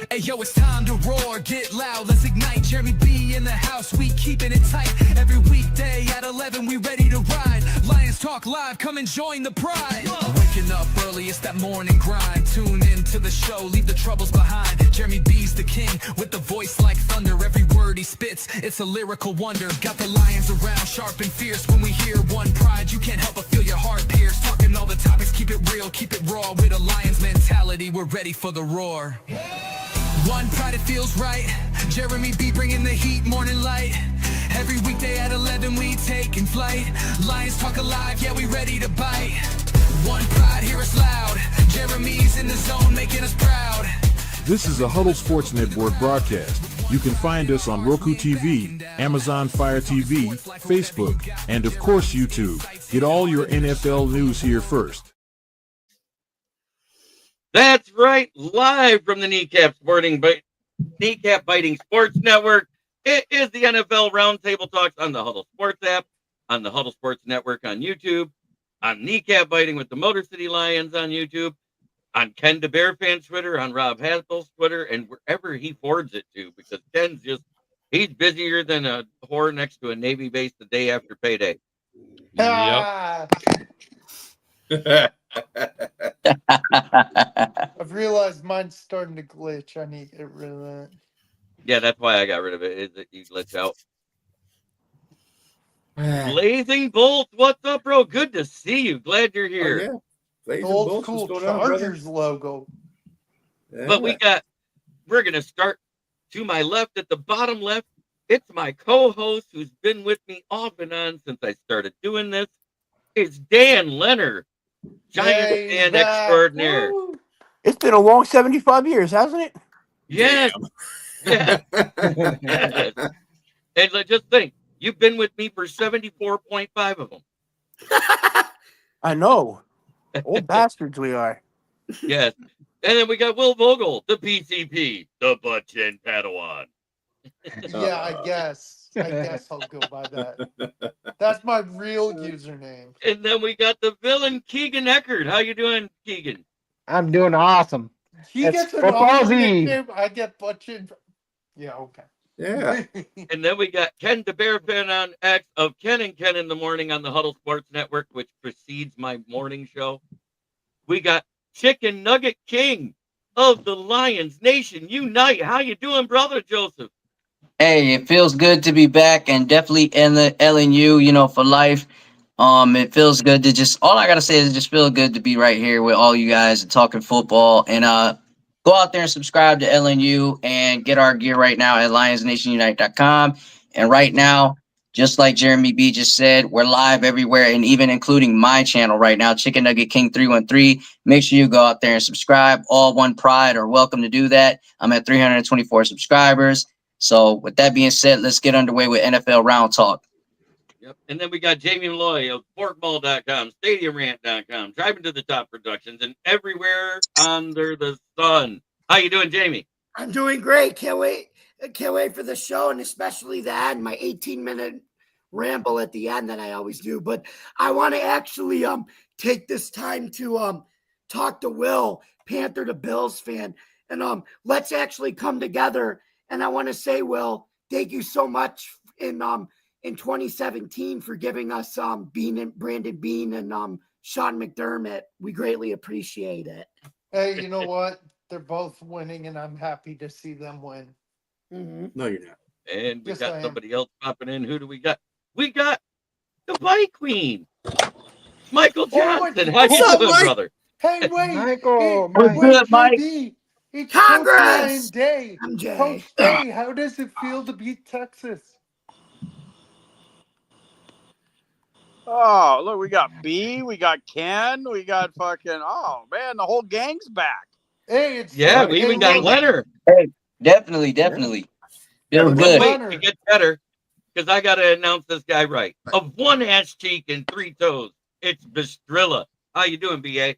Hey yo, it's time to roar, get loud, let's ignite. Jeremy B in the house, we keeping it tight. Every weekday at 11, we ready to ride. Lions Talk Live, come and join the pride. Waking up early, it's that morning grind. Tune in to the show, leave the troubles behind. Jeremy B's the king, with the voice like thunder. Every word he spits, it's a lyrical wonder. Got the lions around, sharp and fierce. When we hear one pride, you can't help but feel your heart pierce. Talking all the topics, keep it real, keep it raw. With a lion's mentality, we're ready for the roar. One pride, it feels right. Jeremy B bringing the heat, morning light. Every weekday at 11 we taking flight. Lions Talk Alive, yeah, we ready to bite. One pride, hear us loud. Jeremy's in the zone, making us proud. This is a Huddle Sports Network broadcast. You can find us on Roku TV, Amazon Fire TV, Facebook, and of course YouTube. Get all your NFL news here first. That's right, live from the Kneecap Biting Sports Network. It is the NFL Roundtable Talks on the Huddle Sports app, on the Huddle Sports Network on YouTube, on Kneecap Biting with the Motor City Lions on YouTube, on Ken the Bear Fan Twitter, on Rob Haspel's Twitter, and wherever he forwards it to, because Ken's he's busier than a whore next to a Navy base the day after payday. Yep. I've realized mine's starting to glitch. I need to get rid of that. Yeah, that's why I got rid of it. Is that you glitch out? Blazing Bolt, what's up, bro? Good to see you. Glad you're here. Oh, yeah. Blazing Old Bolts, school what's going on, Chargers brother? logo. Yeah. But we're going to start to my left. At the bottom left, it's my co-host who's been with me off and on since I started doing this. It's Dan Leonard, giant fan extraordinaire. Woo. It's been a long 75 years, hasn't it? Yes. Yes. Yes. And just think, you've been with me for 74.5 of them. I know. Old bastards we are. Yes. And then we got Will Vogel, the PCP, the Butt Chin Padawan. Yeah, I guess I'll go by that. That's my real username. And then we got the villain, Keegan Eckert. How you doing, Keegan? I'm doing awesome. He It's gets an football's awesome Eve. nickname. I get Butchin. Yeah, okay. Yeah. And then we got Ken the Bear Fan on X of Ken and Ken in the Morning on the Huddle Sports Network, which precedes my morning show. We got Chicken Nugget King of the Lions Nation Unite. How you doing, brother Joseph? Hey, it feels good to be back and definitely in the LNU, for life. It feels good to all I gotta say is just feel good to be right here with all you guys and talking football. And go out there and subscribe to LNU and get our gear right now at lionsnationunite.com. And right now, just like Jeremy B just said, we're live everywhere and even including my channel right now, Chicken Nugget King 313. Make sure you go out there and subscribe. All One Pride are welcome to do that. I'm at 324 subscribers. So with that being said, let's get underway with NFL Round Talk. Yep. And then we got Jamie Malloy of porkball.com, stadiumrant.com, Driving to the Top Productions, and everywhere under the sun. How you doing, Jamie? I'm doing great. Can't wait for the show, and especially the end, my 18-minute ramble at the end that I always do. But I want to actually take this time to talk to Will, Panther to Bills fan, and let's actually come together. And I want to say, Will, thank you so much in 2017 for giving us Brandon Bean and Sean McDermott. We greatly appreciate it. Hey, you know what? They're both winning, and I'm happy to see them win. Mm-hmm. No, you're not. And we Yes, got I am. somebody else popping in. Who do we got? We got the Bike Queen, Michael Johnson. How What's you up, doing, Mike? brother? Hey, wait. Michael, Hey, What's good, Mike? JB. It's Congress! Coach Ryan Day. I'm Jay. Coach Day, how does it feel to beat Texas? Oh, look, we got B, we got Ken, we got fucking, oh, man, the whole gang's back. Hey, it's Yeah, fun. we even Hey, got Leonard. Hey, definitely. Feels What's good. up? Wait, it gets better because I got to announce this guy right. Of one ass cheek and three toes, it's Bistrilla. How you doing, BA?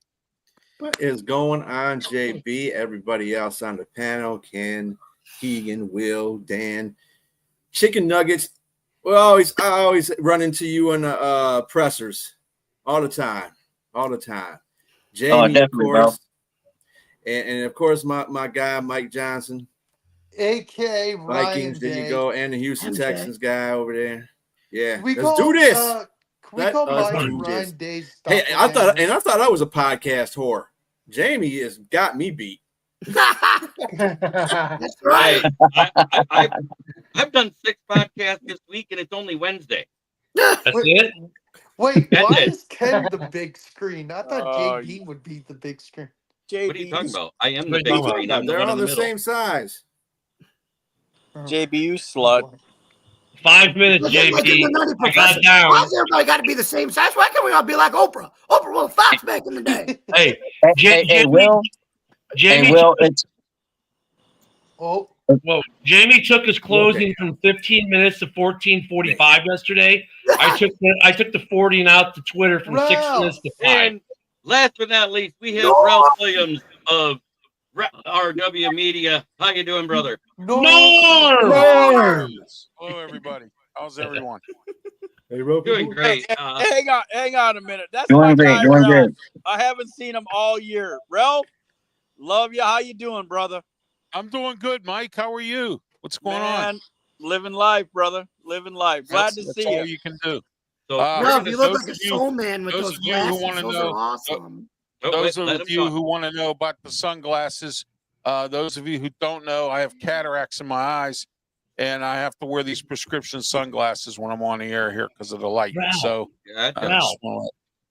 What is going on, JB? Everybody else on the panel, Ken, Keegan, Will, Dan, Chicken Nuggets. I always run into you in the pressers all the time. Jamie, of definitely, course. and of course my guy Mike Johnson, AKA Ryan Vikings. Day. There you go, and the Houston Texans guy over there. Yeah, Can we let's call, do this. Can we Let call us Mike do Ryan this. Day's Hey, stuff I again? thought I was a podcast whore. Jamie has got me beat. That's right. Hey, I've done 6 podcasts this week, and it's only Wednesday. That's it? Wait, That's why it. is Ken the big screen? I thought Oh, JB would be the big screen. What are you talking about? I am the What are you big talking screen. I'm the They're one in on the the middle. same size. JB, you slut. 5 minutes, Look at JP. the nutty I got professor. down. Why does everybody got to be the same size? Why can't we all be like Oprah? Oprah was Fox back in the day. Hey, Hey, Will. Jamie, It's Oh, Jamie took his closing from 15 minutes to 14:45 yesterday. I took the 40 and out to Twitter from 6 minutes to 5. And last but not least, we have Ralph Williams of RW Media. How you doing, brother? No! Hello, everybody. How's everyone? Hey, Rope. Doing great. Hang on a minute. That's Doing my great, guy, doing Ralph. good. I haven't seen him all year. Ralph, love you. How you doing, brother? I'm doing good, Mike. How are you? What's going Man, on? living life, brother. Living life. Glad to see all you. you can do. So, Ralph, you look those like a of you- soul man with those those of you who glasses. wanna Those know- are awesome. Those let him of you talk. who want to know about the sunglasses, those of you who don't know, I have cataracts in my eyes, and I have to wear these prescription sunglasses when I'm on the air here because of the light. Ralph. So, Gotcha. I just wanna-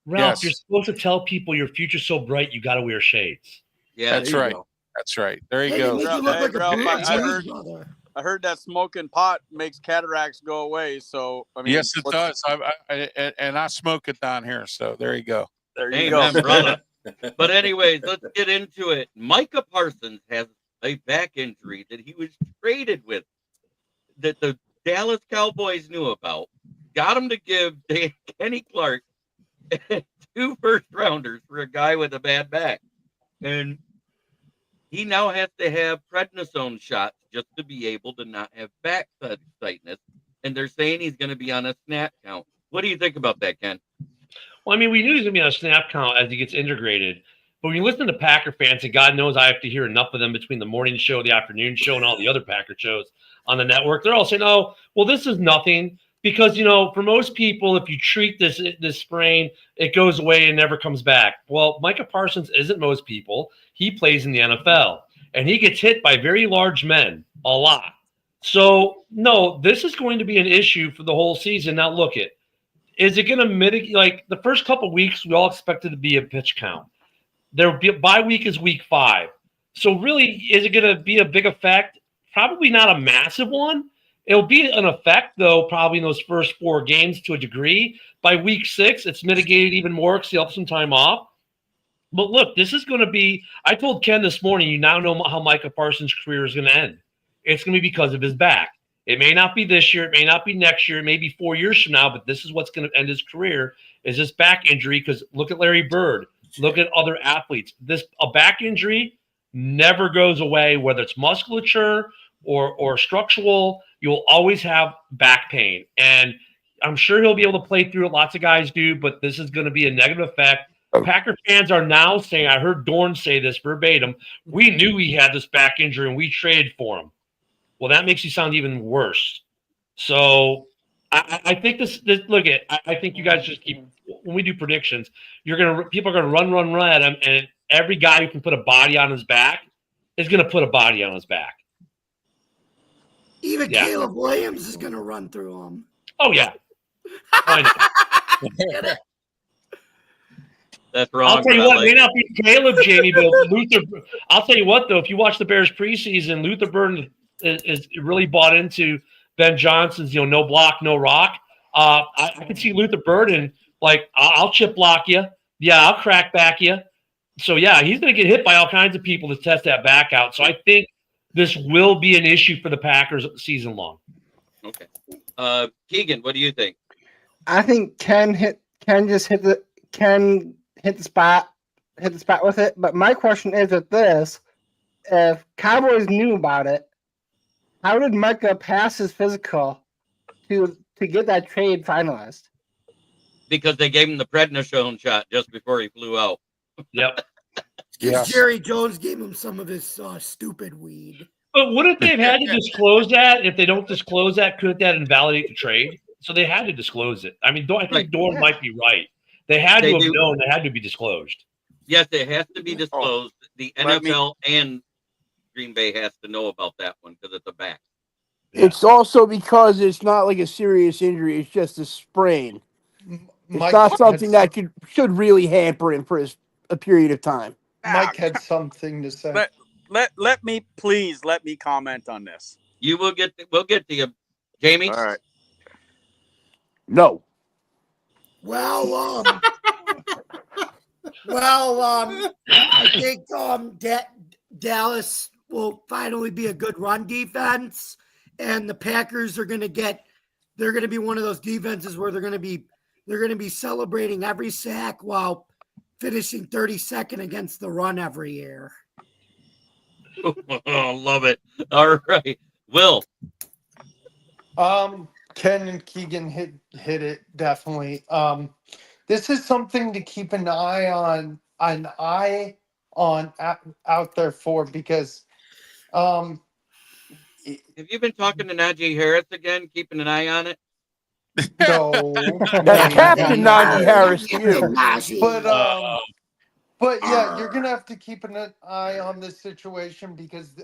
Ralph, Yes. you're supposed to tell people your future's so bright you got to wear shades. Yeah, That's right. That's right. There you Hey, go. you make you Ralph, look hey, like a Ralph, big I blues heard- brother. I heard that smoking pot makes cataracts go away. So, I mean, Yes, it does. I smoke it down here. So there you go. There you Amen, go, brother. But anyways, let's get into it. Micah Parsons has a back injury that he was traded with, that the Dallas Cowboys knew about. Got him to give Kenny Clark 2 first-rounders for a guy with a bad back. And he now has to have prednisone shots just to be able to not have back tightness. And they're saying he's going to be on a snap count. What do you think about that, Ken? Well, I mean, we knew he was going to be on a snap count as he gets integrated. But when you listen to Packer fans, and God knows I have to hear enough of them between the morning show, the afternoon show, and all the other Packer shows on the network, they're all saying, oh, well, this is nothing. Because, for most people, if you treat this sprain, it goes away and never comes back. Well, Micah Parsons isn't most people. He plays in the NFL, and he gets hit by very large men a lot. So, no, this is going to be an issue for the whole season. Now, look, is it going to mitigate? Like, the first couple of weeks, we all expected to be a pitch count. Their bye week is week 5. So, really, is it going to be a big effect? Probably not a massive one. It'll be an effect, though, probably in those first 4 games to a degree. By week 6, it's mitigated even more because he'll have some time off. But look, this is going to be – I told Ken this morning, you now know how Micah Parsons' career is going to end. It's going to be because of his back. It may not be this year. It may not be next year. It may be 4 years from now, but this is what's going to end his career is this back injury because look at Larry Bird. Look at other athletes. A back injury never goes away, whether it's musculature or structural. You'll always have back pain. And I'm sure he'll be able to play through it. Lots of guys do, but this is going to be a negative effect. Packer fans are now saying, I heard Dorn say this verbatim, we knew he had this back injury and we traded for him. Well, that makes you sound even worse. So I think I think you guys just keep, when we do predictions, people are going to run at him, and every guy who can put a body on his back is going to put a body on his back. Even Caleb Williams is going to run through him. Oh, yeah. I know. That's wrong. I'll tell you what, it may not be Caleb, Jamie, but Luther. I'll tell you what, though, if you watch the Bears preseason, Luther Burden is really bought into Ben Johnson's, no block, no rock. I can see Luther Burden, like, I'll chip block you. Yeah, I'll crack back you. So, yeah, he's going to get hit by all kinds of people to test that back out. So I think this will be an issue for the Packers season long. Okay. Keegan, what do you think? I think Ken hit the spot with it. But my question is with this, if Cowboys knew about it, how did Micah pass his physical to get that trade finalized? Because they gave him the prednisone shot just before he flew out. Yep. Because Jerry Jones gave him some of his stupid weed. But wouldn't they have had to disclose that? If they don't disclose that, couldn't that invalidate the trade? So they had to disclose it. I mean, I think Dorn might be right. They had to have known. They had to be disclosed. Yes, it has to be disclosed. The NFL and Green Bay has to know about that one because it's a back. It's also because it's not like a serious injury. It's just a sprain. It's not something that should really hamper him for a period of time. Mike had something to say. Let me comment on this. You will get. We'll get to you, Jamie. All right. No. Well, I think Dallas will finally be a good run defense, and the Packers are going to get. They're going to be one of those defenses where they're going to be celebrating every sack while finishing 32nd against the run every year. Oh, love it. All right, Will. Ken and Keegan hit it definitely. This is something to keep an eye on out there for, because have you been talking to Najee Harris again, keeping an eye on it? No, that's Captain Najee Harris to you. But yeah, you're gonna have to keep an eye on this situation because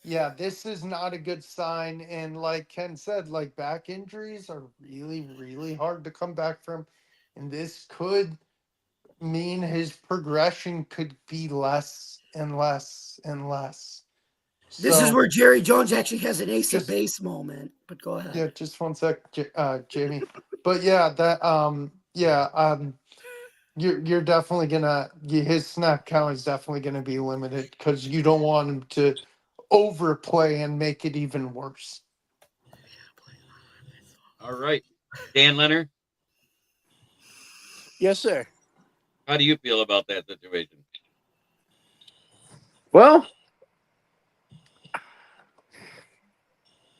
this is not a good sign. And like Ken said, like back injuries are really, really hard to come back from. And this could mean his progression could be less and less and less. This is where Jerry Jones actually has an ace of base moment. But go ahead. Yeah, just one sec, Jamie. But yeah, you're definitely gonna his snap count is definitely gonna be limited because you don't want him to overplay and make it even worse. All right, Dan Leonard. Yes, sir. How do you feel about that situation? Well,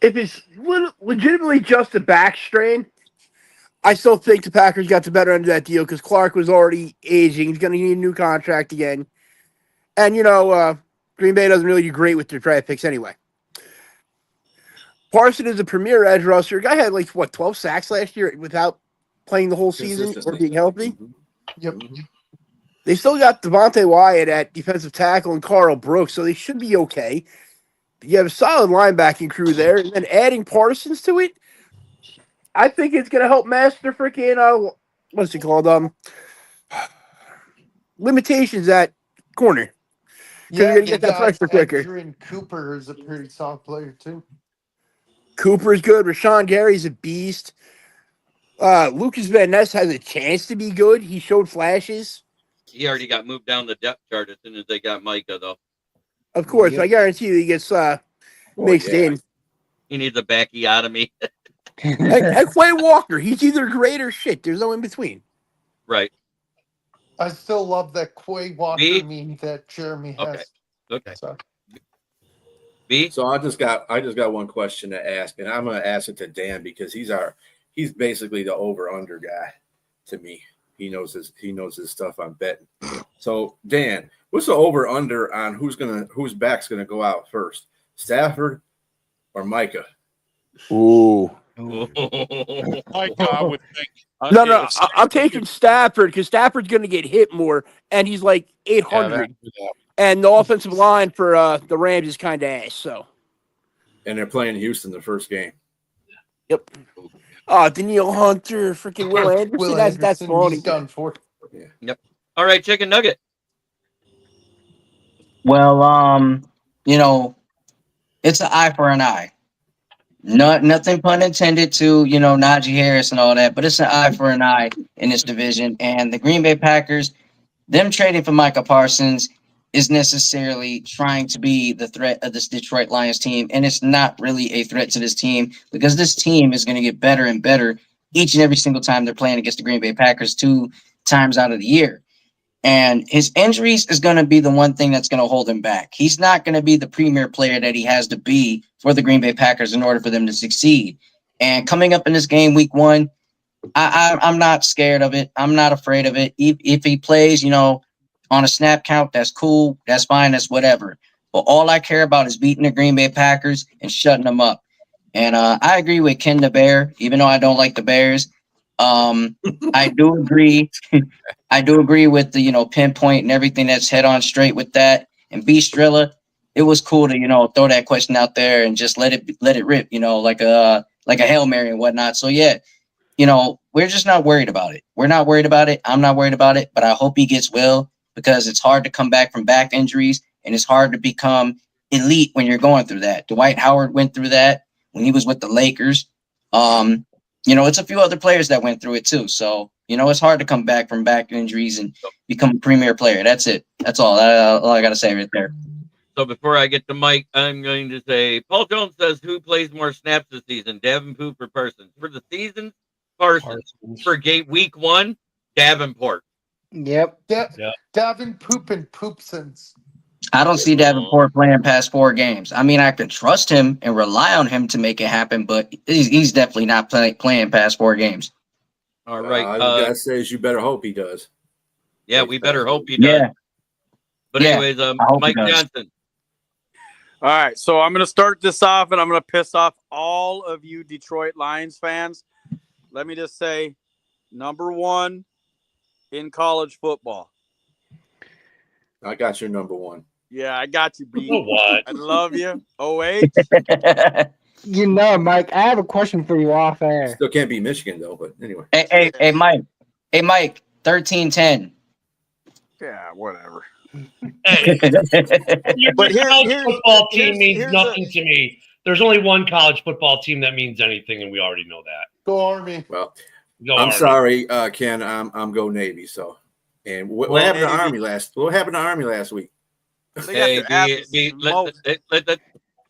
if it's legitimately just a back strain, I still think the Packers got the better end of that deal because Clark was already aging. He's going to need a new contract again. And, Green Bay doesn't really do great with their draft picks anyway. Parsons is a premier edge rusher. Guy had 12 sacks last year without playing the whole season or being healthy. Mm-hmm. Yep. They still got Devontae Wyatt at defensive tackle and Carl Brooks, so they should be okay. You have a solid linebacking crew there, and then adding Parsons to it, I think it's going to help master freaking, what's it called? Limitations at corner. Yeah, you're going to get that pressure quicker. Adrian Cooper is a pretty solid player, too. Cooper's good. Rashawn Gary's a beast. Lucas Van Ness has a chance to be good. He showed flashes. He already got moved down the depth chart as soon as they got Micah, though. Of course, I guarantee you he gets mixed in. He needs a backiotomy. Like Quay Walker, he's either great or shit. There's no in between. Right. I still love that Quay Walker meme that Jeremy has. Okay. Sorry. B. So I just got one question to ask, and I'm going to ask it to Dan because he's basically the over/under guy to me. He knows his stuff on betting. So Dan, what's the over/under on whose back's gonna go out first, Stafford or Micah? Ooh. Micah, I would think. No, I'm taking Stafford because Stafford's going to get hit more, and he's like 800. And the offensive line for the Rams is kind of ass. So. And they're playing Houston the first game. Yep. Danielle Hunter, freaking Will Anderson. That's funny. Done for. Yeah. Yep. All right, Chicken Nugget. Well, it's an eye for an eye. Nothing pun intended to, Najee Harris and all that, but it's an eye for an eye in this division. And the Green Bay Packers, them trading for Micah Parsons is necessarily trying to be the threat of this Detroit Lions team. And it's not really a threat to this team because this team is going to get better and better each and every single time they're playing against the Green Bay Packers 2 times out of the year. And his injuries is going to be the one thing that's going to hold him back. He's not going to be the premier player that he has to be for the Green Bay Packers in order for them to succeed. And coming up in this game, week 1, I'm not scared of it. I'm not afraid of it. If he plays, on a snap count, that's cool. That's fine. That's whatever. But all I care about is beating the Green Bay Packers and shutting them up. And I agree with Ken the Bear, even though I don't like the Bears. I do agree. I do agree with the pinpoint and everything that's head on straight with that. And B Strilla, it was cool to throw that question out there and just let it rip. Like a Hail Mary and whatnot. So yeah, we're just not worried about it. We're not worried about it. I'm not worried about it. But I hope he gets well, because it's hard to come back from back injuries, and it's hard to become elite when you're going through that. Dwight Howard went through that when he was with the Lakers. It's a few other players that went through it too. So, it's hard to come back from back injuries and become a premier player. That's it. That's all. All I got to say right there. So before I get to Mike, I'm going to say Paul Jones says, who plays more snaps this season, Davenport or Parsons? For the season, Parsons. For week 1, Davenport. Yep. Davenport and Poopsons. I don't see Davenport playing past 4 games. I mean, I can trust him and rely on him to make it happen, but he's definitely not playing past 4 games. All right. That says you better hope he does. Yeah, we better hope he does. Yeah. But anyways, Mike Johnson. All right, so I'm going to start this off, and I'm going to piss off all of you Detroit Lions fans. Let me just say, number 1 in college football. I got your number 1. Yeah, I got you, B. What? I love you. OH. Mike, I have a question for you off air. Still can't beat Michigan, though, but anyway. Hey, Mike. Hey, Mike, 13-10. Yeah, whatever. Hey, but your college football team means nothing to me. There's only one college football team that means anything, and we already know that. Go Army. Well, Go I'm Army. sorry, Ken. I'm go Navy. So, and what happened to Army last? What happened to Army last week? Hey,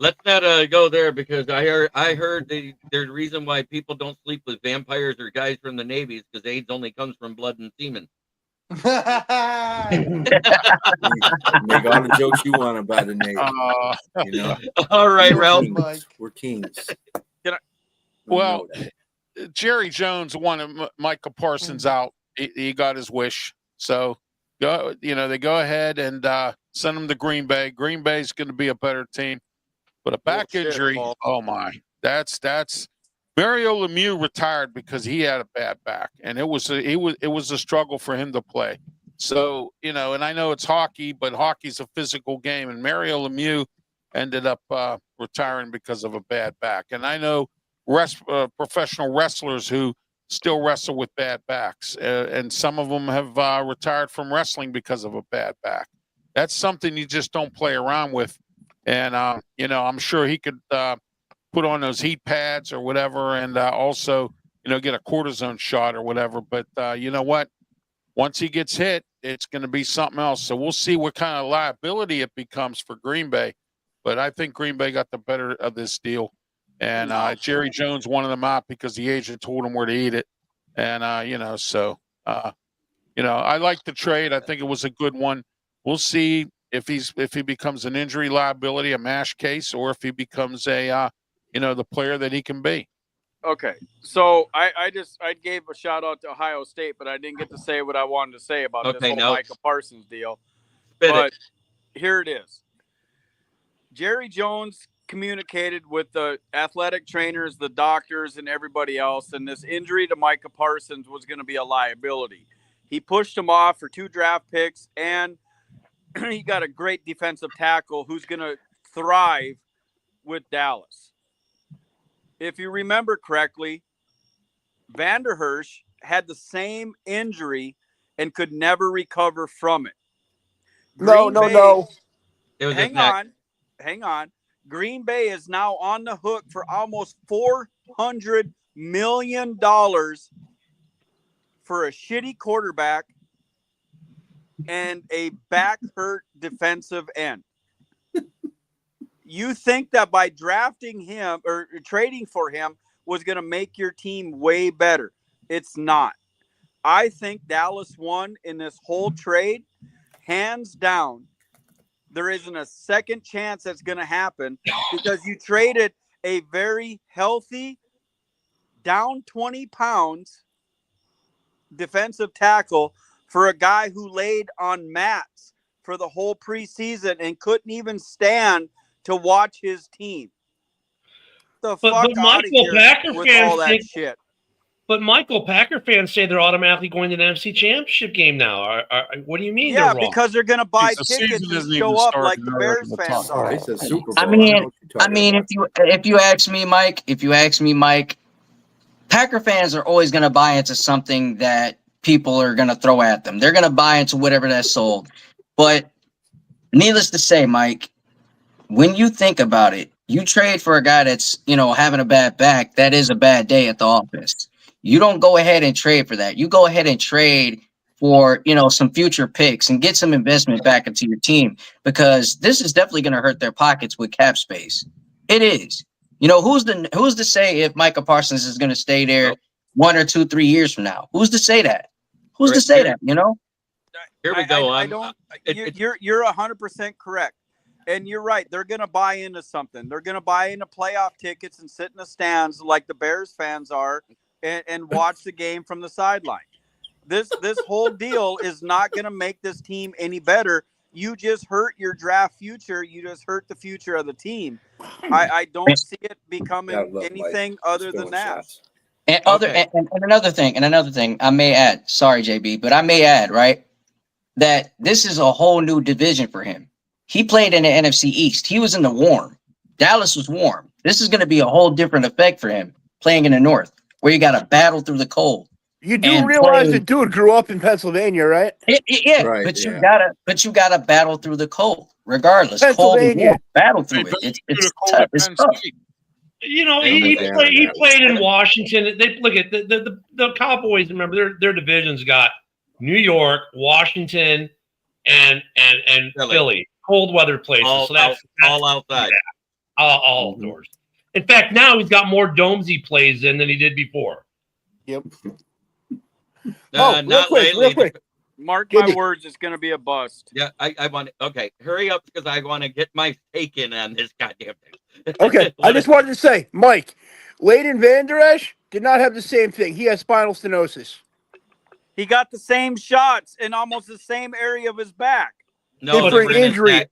let's not go there, because I heard the reason why people don't sleep with vampires or guys from the Navy is because AIDS only comes from blood and semen. Make all the jokes you want about the Navy. All right, Ralph. We're kings. Well, Jerry Jones wanted Micah Parsons out. He got his wish. So, they go ahead and send him to Green Bay. Green Bay's going to be a better team. But a back injury, oh my, that's Mario Lemieux retired because he had a bad back, and it was a struggle for him to play. So, and I know it's hockey, but hockey's a physical game, and Mario Lemieux ended up retiring because of a bad back. And I know professional wrestlers who still wrestle with bad backs, and some of them have retired from wrestling because of a bad back. That's something you just don't play around with. And, I'm sure he could put on those heat pads or whatever, and also, get a cortisone shot or whatever. But you know what? Once he gets hit, it's going to be something else. So we'll see what kind of liability it becomes for Green Bay. But I think Green Bay got the better of this deal. And Jerry Jones wanted him out because the agent told him where to eat it. And, I like the trade. I think it was a good one. We'll see if he becomes an injury liability, a MASH case, or if he becomes the player that he can be. Okay, so I gave a shout out to Ohio State, but I didn't get to say what I wanted to say about this whole Micah Parsons deal. Here it is. Jerry Jones communicated with the athletic trainers, the doctors, and everybody else, and this injury to Micah Parsons was going to be a liability. He pushed him off for 2 draft picks, and he got a great defensive tackle who's going to thrive with Dallas. If you remember correctly, Vanderhurst had the same injury and could never recover from it. No. It was hang on. Green Bay is now on the hook for almost $400 million for a shitty quarterback and a back hurt defensive end. You think that by drafting him or trading for him was going to make your team way better. It's not. I think Dallas won in this whole trade, hands down. There isn't a second chance that's going to happen because you traded a very healthy, down 20 pounds defensive tackle for a guy who laid on mats for the whole preseason and couldn't even stand to watch his team. The fuck out of Michael, here Packer with fans all that think, shit. But Michael, Packer fans say they're automatically going to the NFC Championship game now. What do you mean they're wrong? Because they're going to buy The tickets season and isn't even show up started, like and the they're already Bears in the fans top are. They said Super Bowl. I I don't know mean, what you're talking about. if you ask me, Mike, Packer fans are always going to buy into something that people are going to throw at them. They're going to buy into whatever that's sold. But needless to say, Mike, when you think about it, you trade for a guy that's, having a bad back. That is a bad day at the office. You don't go ahead and trade for that. You go ahead and trade for, some future picks and get some investment back into your team, because this is definitely going to hurt their pockets with cap space. It is. Who's to say if Micah Parsons is going to stay there 1 or 2, 3 years from now? Who's to say that? Who's to say that? Here we go. You're 100% correct. And you're right. They're going to buy into something. They're going to buy into playoff tickets and sit in the stands like the Bears fans are and watch the game from the sideline. This whole deal is not going to make this team any better. You just hurt your draft future. You just hurt the future of the team. I don't see it becoming anything other than that. And another thing I may add, sorry, JB, but I may add, right, that this is a whole new division for him. He played in the NFC East. He was in the warm. Dallas was warm. This is going to be a whole different effect for him playing in the North, where you got to battle through the cold. You do realize the dude grew up in Pennsylvania, right? Yeah, Right, but yeah. you gotta battle through the cold, regardless. Cold and Pennsylvania. warm, battle through it. It's tough. It's tough. He played in Washington. They look at the Cowboys. Remember, their divisions got New York, Washington, and Philly. Cold weather places. All outside. All outdoors. In fact, now he's got more domes he plays in than he did before. Yep. Real quick. Mark my words, it's going to be a bust. Yeah, I want to. Okay, hurry up because I want to get my take in on this goddamn thing. Okay, I just wanted to say, Mike, Leighton Vander Esch did not have the same thing. He has spinal stenosis. He got the same shots in almost the same area of his back. No, different injury.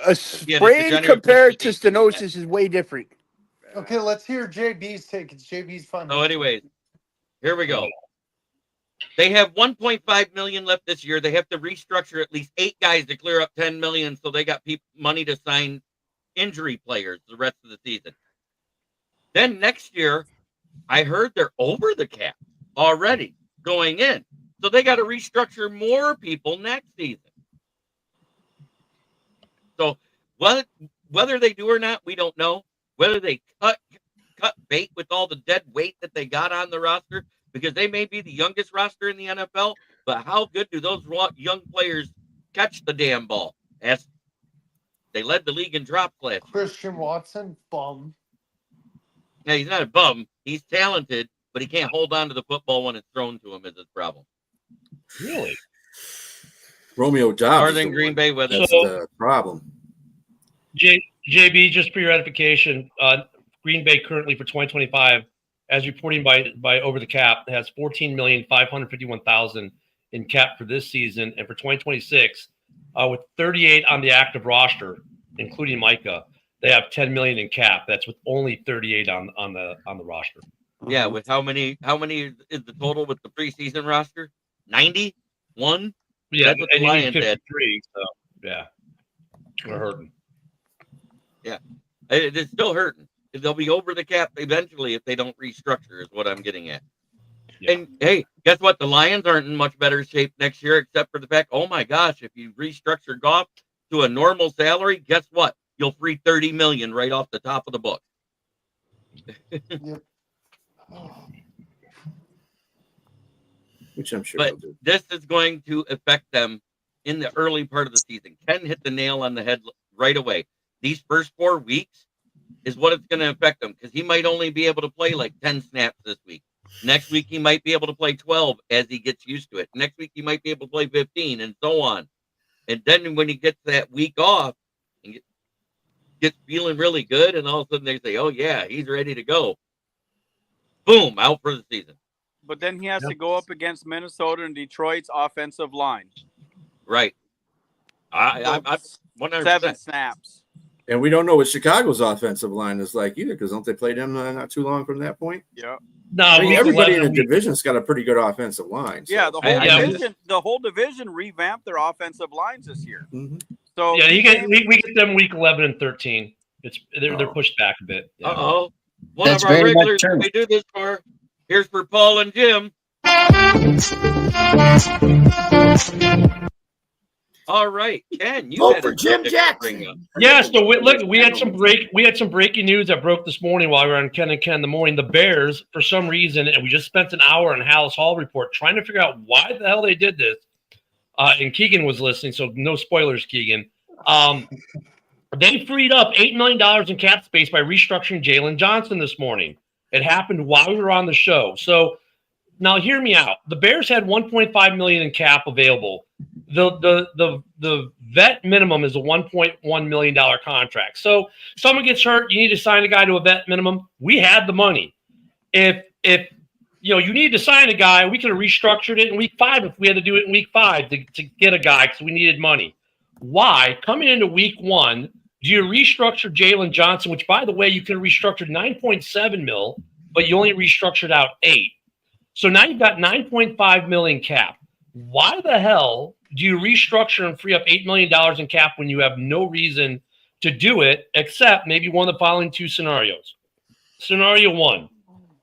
A sprain compared to stenosis is way different. Okay, let's hear JB's take. It's JB's fun. So, anyways, here we go. They have 1.5 million left this year. They have to restructure at least 8 guys to clear up 10 million, so they got money to sign injury players the rest of the season. Then next year, I heard they're over the cap already going in, so they got to restructure more people next season. So whether they do or not, we don't know. Whether they cut bait with all the dead weight that they got on the roster, because they may be the youngest roster in the NFL, but how good do those young players catch the damn ball? They led the league in drops last year. Christian Watson, bum. Yeah, he's not a bum. He's talented, but he can't hold on to the football when it's thrown to him is his problem. Really? Romeo Dobbs. Northern Green Bay with That's the problem. JB, just for your edification, Green Bay currently for 2025, as reporting by Over the Cap, has $14,551,000 in cap for this season, and for 2026, with 38 on the active roster, including Micah, they have $10 million in cap. That's with only 38 on the roster. Yeah, with how many is the total with the preseason roster? 91. Yeah, that's what the Lions had. 53. So yeah, we're hurting. Yeah, it's still hurting. They'll be over the cap eventually if they don't restructure, is what I'm getting at. Yeah. And hey, guess what? The Lions aren't in much better shape next year, except for the fact, oh my gosh, if you restructure Goff to a normal salary, guess what? You'll free $30 million right off the top of the book. Yep. Which I'm sure. But this is going to affect them in the early part of the season. Ken hit the nail on the head right away. These first 4 weeks is what it's going to affect him, because he might only be able to play like 10 snaps this week. Next week, he might be able to play 12 as he gets used to it. Next week, he might be able to play 15 and so on. And then when he gets that week off and gets feeling really good, and all of a sudden they say, oh, yeah, he's ready to go. Boom, out for the season. but then he has to go up against Minnesota and Detroit's offensive line. Right. I'm 100%. 7 snaps. And we don't know what Chicago's offensive line is like either, because don't they play them not too long from that point? Yeah. No, I mean, everybody in the division. division's got a pretty good offensive line. So. Yeah, the whole division revamped their offensive lines this year. Mm-hmm. So yeah, we get them week 11 and 13. They're pushed back a bit. Yeah. Uh-oh. One That's of our very much regulars true. we do this for. Here's for Paul and Jim. All right, Ken, you Vote had for a Jim subject to Jackson. bring up. Yeah, so we had some breaking news that broke this morning while we were on Ken and Ken in the morning. The Bears, for some reason, and we just spent an hour on Hallis Hall report trying to figure out why the hell they did this. And Keegan was listening, so no spoilers, Keegan. They freed up $8 million in cap space by restructuring Jalen Johnson this morning. It happened while we were on the show. So now hear me out. The Bears had $1.5 million in cap available. The vet minimum is a $1.1 million contract. So someone gets hurt, you need to sign a guy to a vet minimum. We had the money. If you need to sign a guy, we could have restructured it in week 5 if we had to do it in week 5 to get a guy because we needed money. Why, coming into week 1, do you restructure Jalen Johnson, which, by the way, you could have restructured $9.7 million, but you only restructured out $8 million. So now you've got $9.5 million cap. Why the hell do you restructure and free up $8 million in cap when you have no reason to do it except maybe one of the following 2 scenarios? Scenario 1,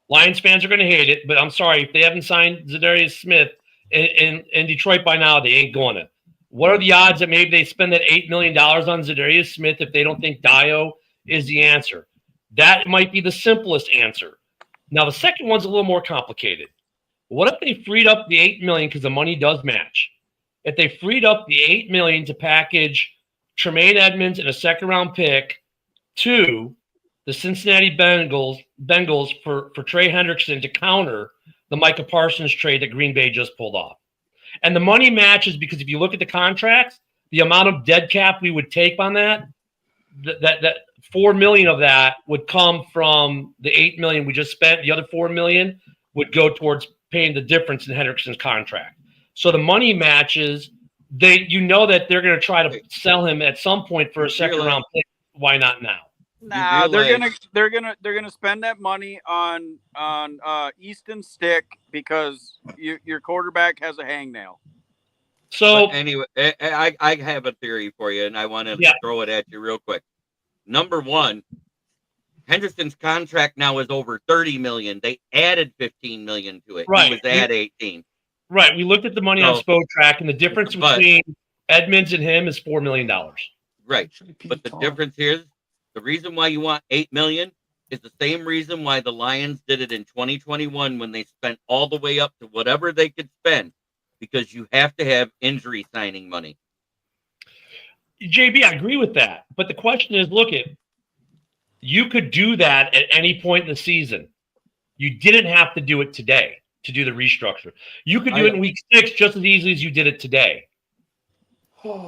Lions fans are going to hate it, but I'm sorry, if they haven't signed Zadarius Smith in Detroit by now, they ain't going to. What are the odds that maybe they spend that $8 million on Zadarius Smith if they don't think Dio is the answer? That might be the simplest answer. Now, the second one's a little more complicated. What if they freed up the $8 million because the money does match? If they freed up the $8 million to package Tremaine Edmonds and a second-round pick to the Cincinnati Bengals for Trey Hendrickson to counter the Micah Parsons trade that Green Bay just pulled off. And the money matches because if you look at the contracts, the amount of dead cap we would take on that $4 million of that would come from the $8 million we just spent. The other $4 million would go towards paying the difference in Hendrickson's contract. So the money matches. That they're going to try to sell him at some point for a second round pick. Why not now? Nah, they're gonna spend that money on Easton Stick because your quarterback has a hangnail. So but anyway, I have a theory for you, and I want to throw it at you real quick. Number 1, Henderson's contract now is over $30 million. They added $15 million to it. Right. He was at 18. Right. We looked at the money on Spotrac, and the difference between Edmonds and him is $4 million. Right. But the difference here is the reason why you want $8 million is the same reason why the Lions did it in 2021 when they spent all the way up to whatever they could spend, because you have to have injury signing money. JB, I agree with that. But the question is, you could do that at any point in the season. You didn't have to do it today to do the restructure. You could do it in week 6 just as easily as you did it today.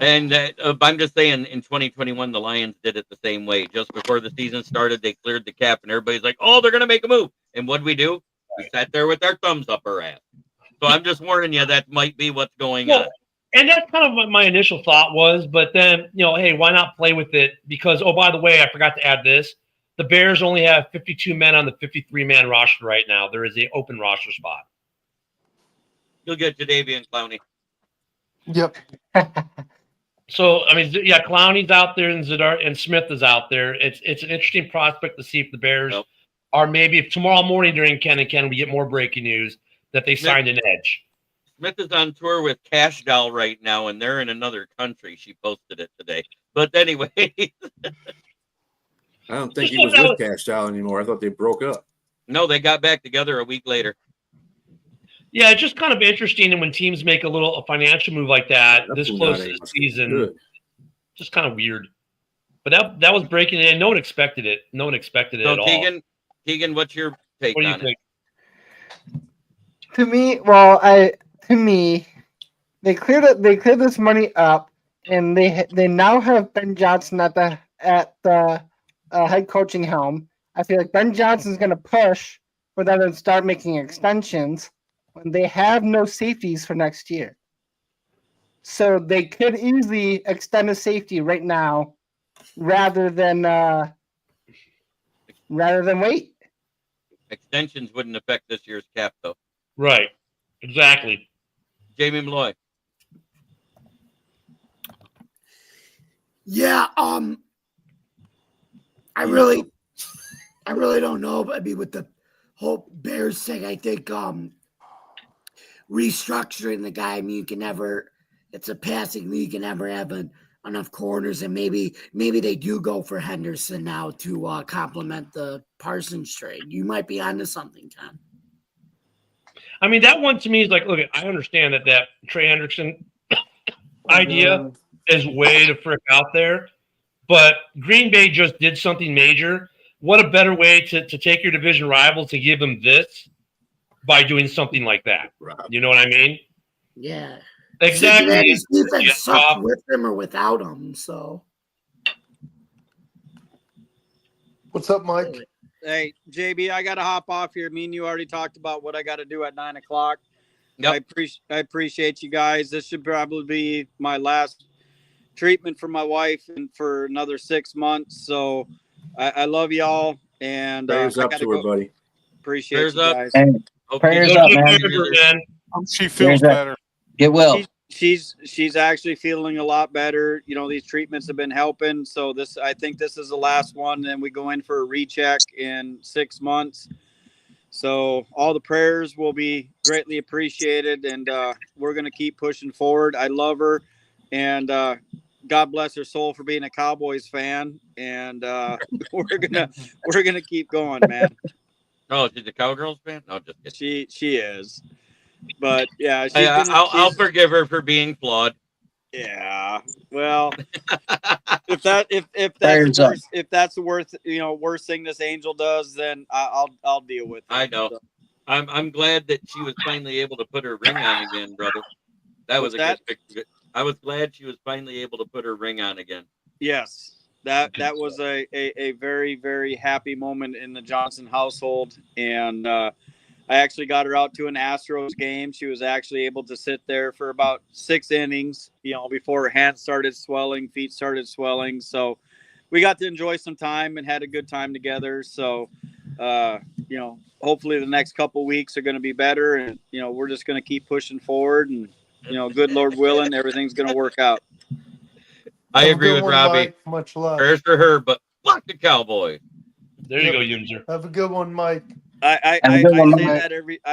And I'm just saying, in 2021, the Lions did it the same way. Just before the season started, they cleared the cap, and everybody's like, "Oh, they're going to make a move." And what did we do? We sat there with our thumbs up our ass. So I'm just warning you, that might be what's going on. And that's kind of what my initial thought was. But then, hey, why not play with it? Because, oh, by the way, I forgot to add this. The Bears only have 52 men on the 53-man roster right now. There is an open roster spot. You'll get Jadeveon Clowney. Yep. So, I mean, yeah, Clowney's out there and Smith is out there. It's an interesting prospect to see if the Bears are maybe if tomorrow morning during Ken and Ken we get more breaking news that they signed an edge. Smith is on tour with Cash Doll right now, and they're in another country. She posted it today. But anyway. I don't think he was with Cash Doll anymore. I thought they broke up. No, they got back together a week later. Yeah, it's just kind of interesting, and when teams make a financial move like that this close to the season, just kind of weird. But that was breaking in. No one expected it. No one expected it at all. Keegan, what's your take what do you on think? it? To me, they cleared this money up, and they now have Ben Johnson at the head coaching helm. I feel like Ben Johnson's going to push for them to start making extensions. when they have no safeties for next year. So they could easily extend a safety right now rather than wait. Extensions wouldn't affect this year's cap, though. Right. Exactly. Jamie Malloy. Yeah, I really don't know, but I mean, with the whole Bears thing, I think restructuring the guy. I mean, it's a passing league, you can never have enough corners, and maybe they do go for Henderson now to complement the Parsons trade. You might be onto something, Ken. I mean, that one to me is like, look, I understand that Trey Hendrickson idea is way to frick out there, but Green Bay just did something major. What a better way to take your division rival to give them this by doing something like that. You know what I mean? Yeah. Exactly. Cincinnati's defense sucked with him or without him, so. What's up, Mike? Hey, JB, I got to hop off here. Me and you already talked about what I got to do at 9 o'clock. Yep. I appreciate you guys. This should probably be my last treatment for my wife and for another 6 months. So I love y'all. And prayers up to her, buddy. Appreciate prayers you guys. Prayers up, man. She feels better. Get well. She's actually feeling a lot better. You know, these treatments have been helping. So I think this is the last one. Then we go in for a recheck in 6 months. So all the prayers will be greatly appreciated, and we're gonna keep pushing forward. I love her, and God bless her soul for being a Cowboys fan. And we're gonna keep going, man. Oh, she's a Cowgirls fan? No, just kidding. She is. But yeah, I'll forgive her for being flawed. Yeah. Well, if that's the worst thing this angel does, then I'll deal with it. I know. So. I'm glad that she was finally able to put her ring on again, brother. That was good picture. I was glad she was finally able to put her ring on again. Yes. That was a very, very happy moment in the Johnson household. And I actually got her out to an Astros game. She was actually able to sit there for about 6 innings, before her hands started swelling, feet started swelling. So we got to enjoy some time and had a good time together. So, hopefully the next couple weeks are going to be better. And, we're just going to keep pushing forward. And, good Lord willing, everything's going to work out. I agree with Robbie. Mike. Much love. Prayers for her, but fuck the Cowboy. There you go, Yunzer. Have a good one, Mike. I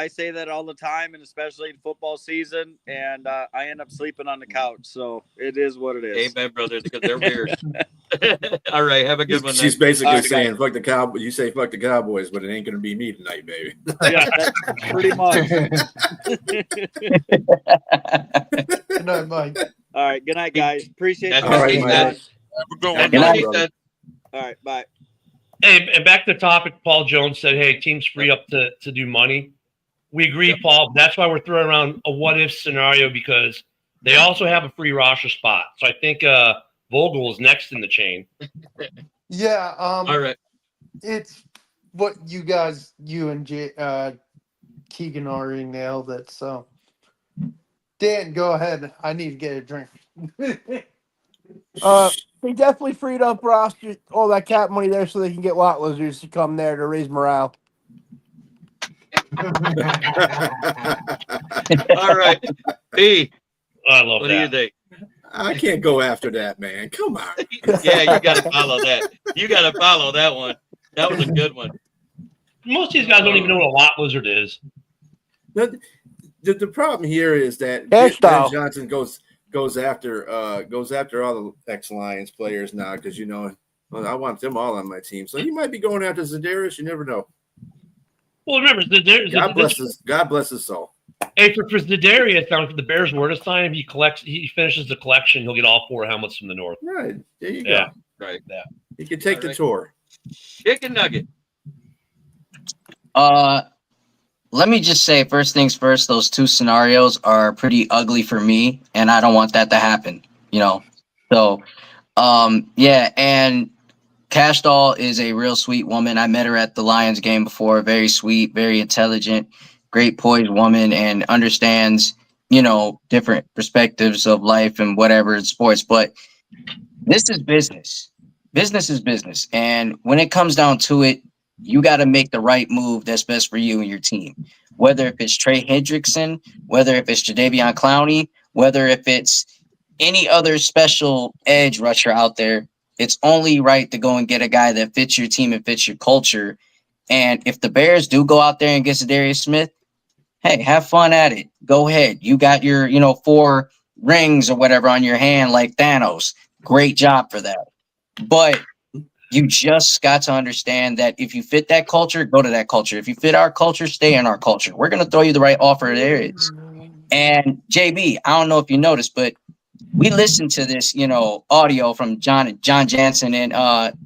say that all the time, and especially in football season, and I end up sleeping on the couch. So it is what it is. Amen, brother, because they're weird. All right, have a good one. She's basically saying, "Fuck the Cowboys." You say, "Fuck the Cowboys," but it ain't going to be me tonight, baby. Yeah, that's pretty much. Good night, Mike. All right, good night, guys. Appreciate it. All right, Mike. Good night. All right, bye. Hey, and back to the topic, Paul Jones said, hey, teams free up to do money. We agree, Paul. That's why we're throwing around a what-if scenario, because they also have a free roster spot. So I think Vogel is next in the chain. Yeah. All right. It's what you and Keegan already nailed it. So, Dan, go ahead. I need to get a drink. They definitely freed up roster, all that cap money there, so they can get lot lizards to come there to raise morale. All right, B. I love what that. do you think? I can't go after that, man. Come on. Yeah, you got to follow that. You got to follow that one. That was a good one. Most of these guys don't even know what a lot lizard is. The problem here is that Ben Johnson goes after all the ex-Lions players now because I want them all on my team. So he might be going after Za'Darius. You never know. Well, remember, God bless his soul. Hey, for Za'Darius, if the Bears were to sign him, he finishes the collection, he'll get all 4 helmets from the North. Right. There you go. Right. Yeah. He can take the tour. Chicken nugget. Let me just say, first things first, those 2 scenarios are pretty ugly for me, and I don't want that to happen, So, yeah, and Cash Doll is a real sweet woman. I met her at the Lions game before. Very sweet, very intelligent, great poised woman and understands, you know, different perspectives of life and whatever in sports. But this is business. Business is business. And when it comes down to it, you got to make the right move that's best for you and your team. Whether if it's Trey Hendrickson, whether if it's Jadeveon Clowney, whether if it's any other special edge rusher out there, it's only right to go and get a guy that fits your team and fits your culture. And if the Bears do go out there and get Zadarius Smith, hey, have fun at it. Go ahead. You got your, 4 rings or whatever on your hand like Thanos. Great job for that. But you just got to understand that if you fit that culture, go to that culture. If you fit our culture, stay in our culture. We're going to throw you the right offer there is. And JB, I don't know if you noticed, but we listened to this, audio from John Jansen and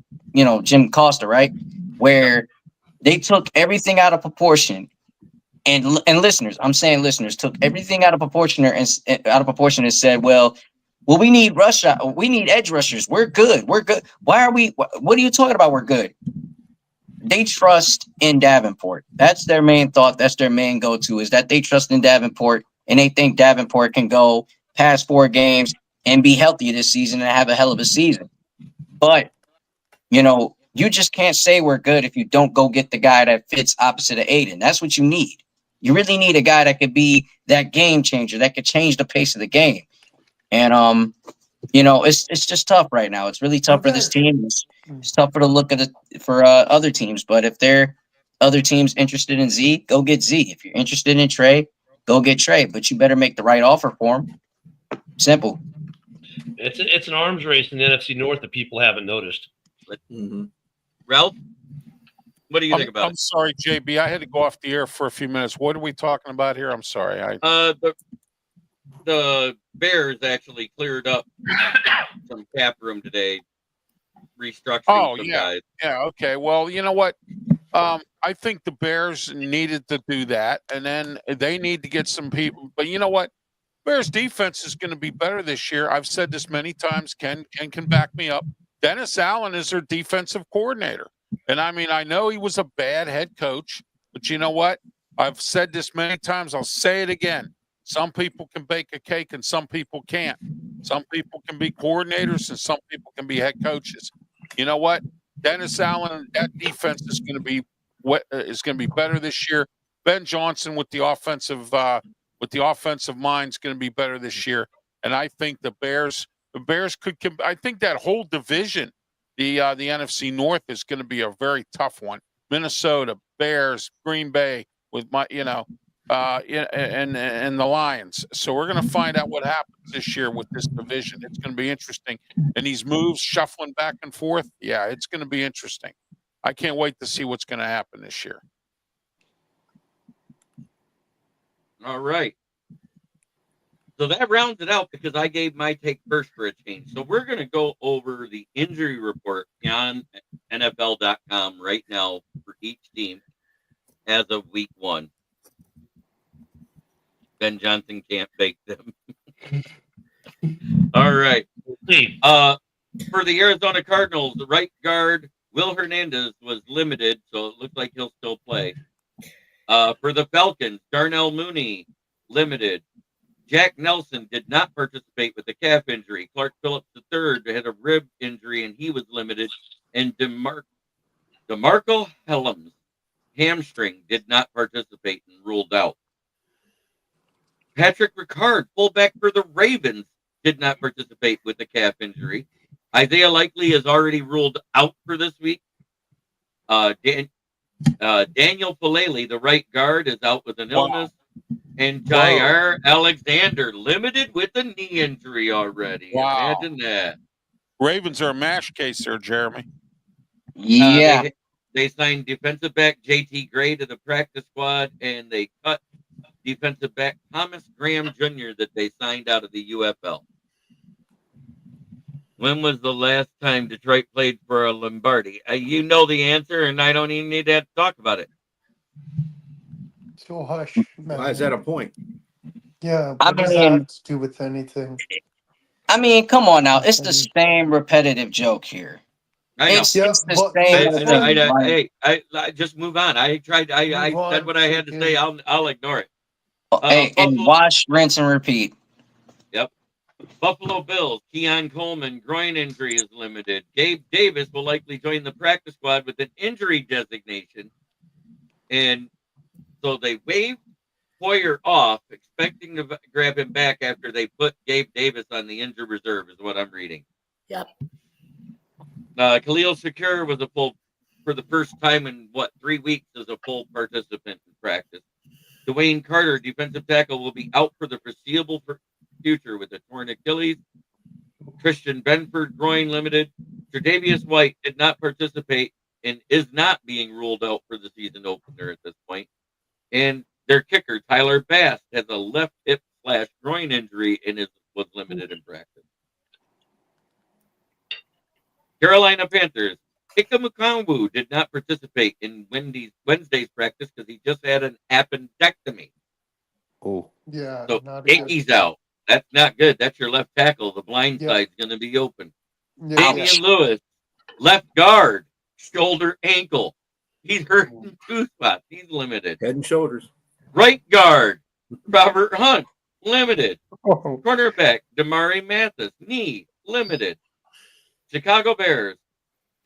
Jim Costa, right? Where they took everything out of proportion. And listeners, I'm saying listeners took everything out of proportion and said, well, we need we need edge rushers. We're good. What are you talking about? We're good. They trust in Davenport. That's their main thought. That's their main go-to, is that they trust in Davenport and they think Davenport can go past 4 games and be healthy this season and have a hell of a season. But, you just can't say we're good if you don't go get the guy that fits opposite of Aiden. That's what you need. You really need a guy that could be that game changer, that could change the pace of the game. And, it's just tough right now. It's really tough for this team. It's tougher to look at it for other teams. But if there are other teams interested in Z, go get Z. If you're interested in Trey, go get Trey. But you better make the right offer for him. Simple. It's an arms race in the NFC North that people haven't noticed. Ralph, what do you think about it? I'm sorry, JB. I had to go off the air for a few minutes. What are we talking about here? I'm sorry. The Bears actually cleared up some cap room today, restructuring some guys. Yeah, okay. Well, you know what? I think the Bears needed to do that, and then they need to get some people. But you know what? Bears defense is going to be better this year. I've said this many times. Ken can back me up. Dennis Allen is their defensive coordinator. And I mean, I know he was a bad head coach, but you know what? I've said this many times. I'll say it again. Some people can bake a cake and some people can't. Some people can be coordinators and some people can be head coaches. You know what? Dennis Allen, that defense is going to be better this year. Ben Johnson with the offensive mind is going to be better this year. And I think the Bears could. I think that whole division, the NFC North, is going to be a very tough one. Minnesota, Bears, Green Bay, with and the Lions. So we're going to find out what happens this year with this division. It's going to be interesting. And these moves shuffling back and forth, yeah, it's going to be interesting. I can't wait to see what's going to happen this year. All right. So that rounds it out because I gave my take first for a change. So we're going to go over the injury report on NFL.com right now for each team as of week 1. Ben Johnson can't bake them. All right. For the Arizona Cardinals, the right guard, Will Hernandez, was limited, so it looks like he'll still play. For the Falcons, Darnell Mooney, limited. Jack Nelson did not participate with a calf injury. Clark Phillips III had a rib injury, and he was limited. And DeMarco Helms, hamstring, did not participate and ruled out. Patrick Ricard, fullback for the Ravens, did not participate with a calf injury. Isaiah Likely is already ruled out for this week. Daniel Falele, the right guard, is out with an illness. And Jair Alexander, limited with a knee injury already. Wow. Imagine that. Ravens are a mash case there, Jeremy. Yeah. They signed defensive back J.T. Gray to the practice squad, and they cut defensive back Thomas Graham Jr. that they signed out of the UFL. When was the last time Detroit played for a Lombardi? You know the answer, and I don't even need to talk about it. So hush. Why is that a point? Yeah, what does that have to do with anything? I mean, come on now. It's the same repetitive joke here. I know. It's Yeah, the but same. the Thing. thing- Hey, I just move on. I tried. I Move said on, what I had to say. chicken. I'll ignore it. Hey, and Buffalo. wash, rinse, and repeat. Yep. Buffalo Bills. Keon Coleman groin injury is limited. Gabe Davis will likely join the practice squad with an injury designation, and so they waived Hoyer off, expecting to grab him back after they put Gabe Davis on the injured reserve. Is what I'm reading. Yep. Khalil Shakir was a full for the first time in 3 weeks as a full participant in practice. Dwayne Carter, defensive tackle, will be out for the foreseeable future with a torn Achilles. Christian Benford, groin limited. Tre'Davious White did not participate and is not being ruled out for the season opener at this point. And their kicker, Tyler Bass, has a left hip / groin injury and was limited in practice. Carolina Panthers. Ika Mukambu did not participate in Wednesday's practice because he just had an appendectomy. Oh. Yeah, So not a good. Icky's out. That's not good. That's your left tackle. The blind Yep. side's going to be open. Yeah, Damian Lewis, left guard, shoulder, ankle. He's hurt in 2 spots. He's limited. Head and shoulders. Right guard, Robert Hunt, limited. Oh, Cornerback, Damari Mathis, knee, limited. Chicago Bears,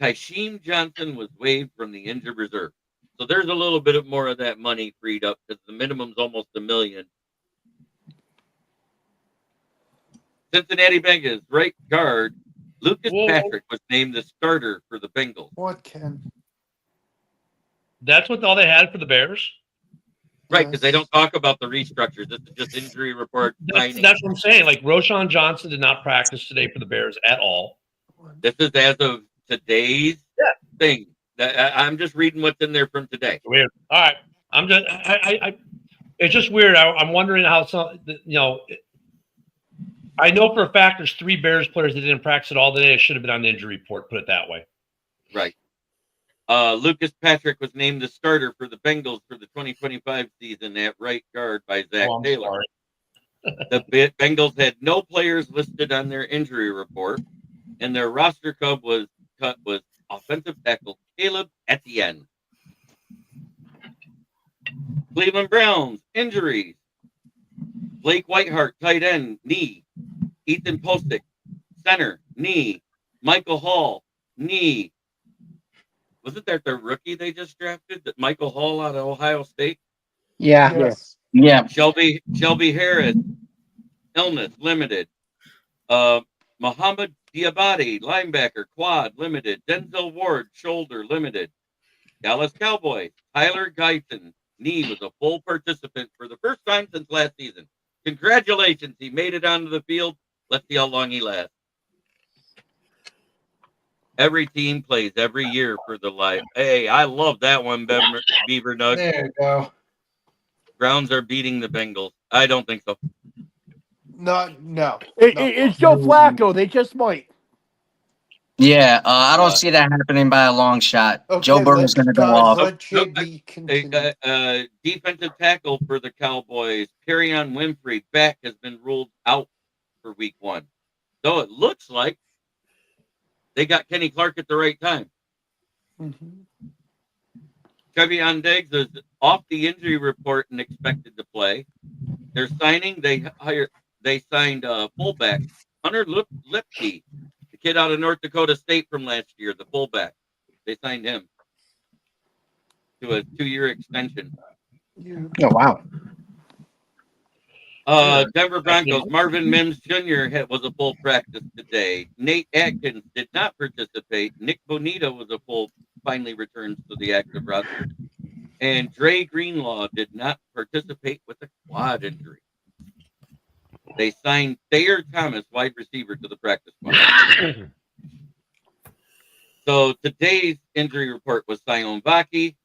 Tysheem Johnson was waived from the injured reserve. So there's a little bit more of that money freed up because the minimum's almost $1 million. Cincinnati Bengals, right guard, Lucas Patrick was named the starter for the Bengals. what can? That's what all they had for the Bears. Right, because they don't talk about the restructures. This is just injury report. That's what I'm saying. Like Roshan Johnson did not practice today for the Bears at all. This is as of today's thing. I'm just reading what's in there from today. Weird. All right. I'm just. It's just weird. I'm wondering how some. I know for a fact there's 3 Bears players that didn't practice at all today. It should have been on the injury report. Put it that way. Right. Lucas Patrick was named the starter for the Bengals for the 2025 season at right guard by Zach Taylor. The Bengals had no players listed on their injury report, and their roster cut was offensive tackle Caleb Etienne. Cleveland Browns, injuries. Blake Whiteheart, tight end, knee. Ethan Postic, center, knee. Michael Hall, knee. Wasn't that their rookie they just drafted? That Michael Hall out of Ohio State? yeah. Yes. Yeah. Shelby Harris, illness, limited. Muhammad Diabate, linebacker, quad, limited. Denzel Ward, shoulder, limited. Dallas Cowboys, Tyler Guyton, knee, was a full participant for the first time since last season. Congratulations, he made it onto the field. Let's see how long he lasts. Every team plays every year for the life. Hey, I love that one, Beaver Nug. There you go. Browns are beating the Bengals. I don't think so. No. It's Joe Flacco. They just might. Yeah, I don't see that happening by a long shot. Okay, Joe Burrow's going to go off. Let JB continue. Defensive tackle for the Cowboys, Perrion Winfrey, back, has been ruled out for week 1. So it looks like they got Kenny Clark at the right time. Mm-hmm. Trevion Diggs is off the injury report and expected to play. They're signing. They signed fullback Hunter Lipke, the kid out of North Dakota State from last year, the fullback. They signed him to a 2-year extension. Oh, wow. Denver Broncos, Marvin Mims Jr. was a full practice today. Nate Atkins did not participate. Nick Bonito was finally returns to the active roster. And Dre Greenlaw did not participate with a quad injury. They signed Thayer Thomas, wide receiver, to the practice squad. So today's injury report was Sion Vaki.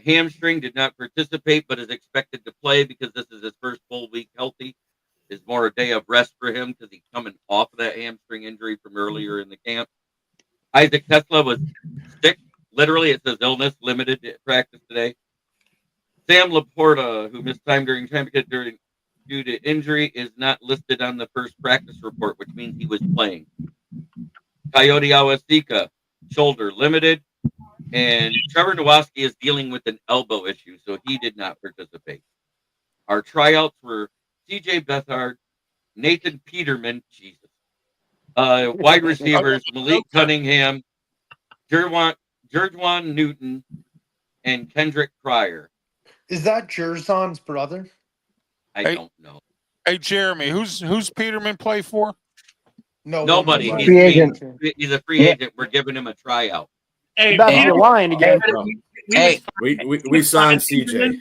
Hamstring, did not participate, but is expected to play because this is his first full week healthy. Is more a day of rest for him because he's coming off of that hamstring injury from earlier in the camp. Isaac Tesla was sick. Literally, it says illness, limited practice today. Sam Laporta, who missed time during championship due to injury, is not listed on the first practice report, which means he was playing. Coyote Awasika, shoulder limited. And Trevor Nowoski is dealing with an elbow issue, so he did not participate. Our tryouts were CJ Beathard, Nathan Peterman, Jesus, wide receivers, Malik Cunningham, Jerjuan Newton, and Kendrick Pryor. Is that Jerzon's brother? I don't know. Hey, Jeremy, who's Peterman play for? Nobody. He's free agent. He's a free agent. We're giving him a tryout. Hey, About to Peter, be a Lion again. We signed CJ.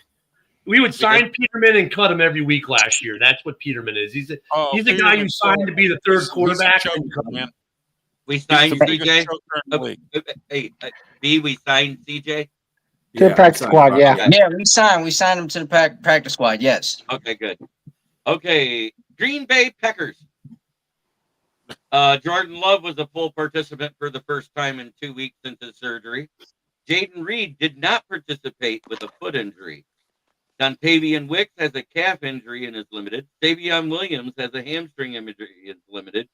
We would sign Peterman and cut him every week last year. That's what Peterman is. He's a guy you signed to be the third quarterback. We signed CJ. We signed CJ. To the practice squad, yeah. Yeah, we signed him to the practice squad, yes. Okay, good. Okay, Green Bay Packers. Jordan Love was a full participant for the first time in 2 weeks since his surgery. Jaden Reed did not participate with a foot injury. Dontavian Wicks has a calf injury and is limited. Savion Williams has a hamstring injury and is limited.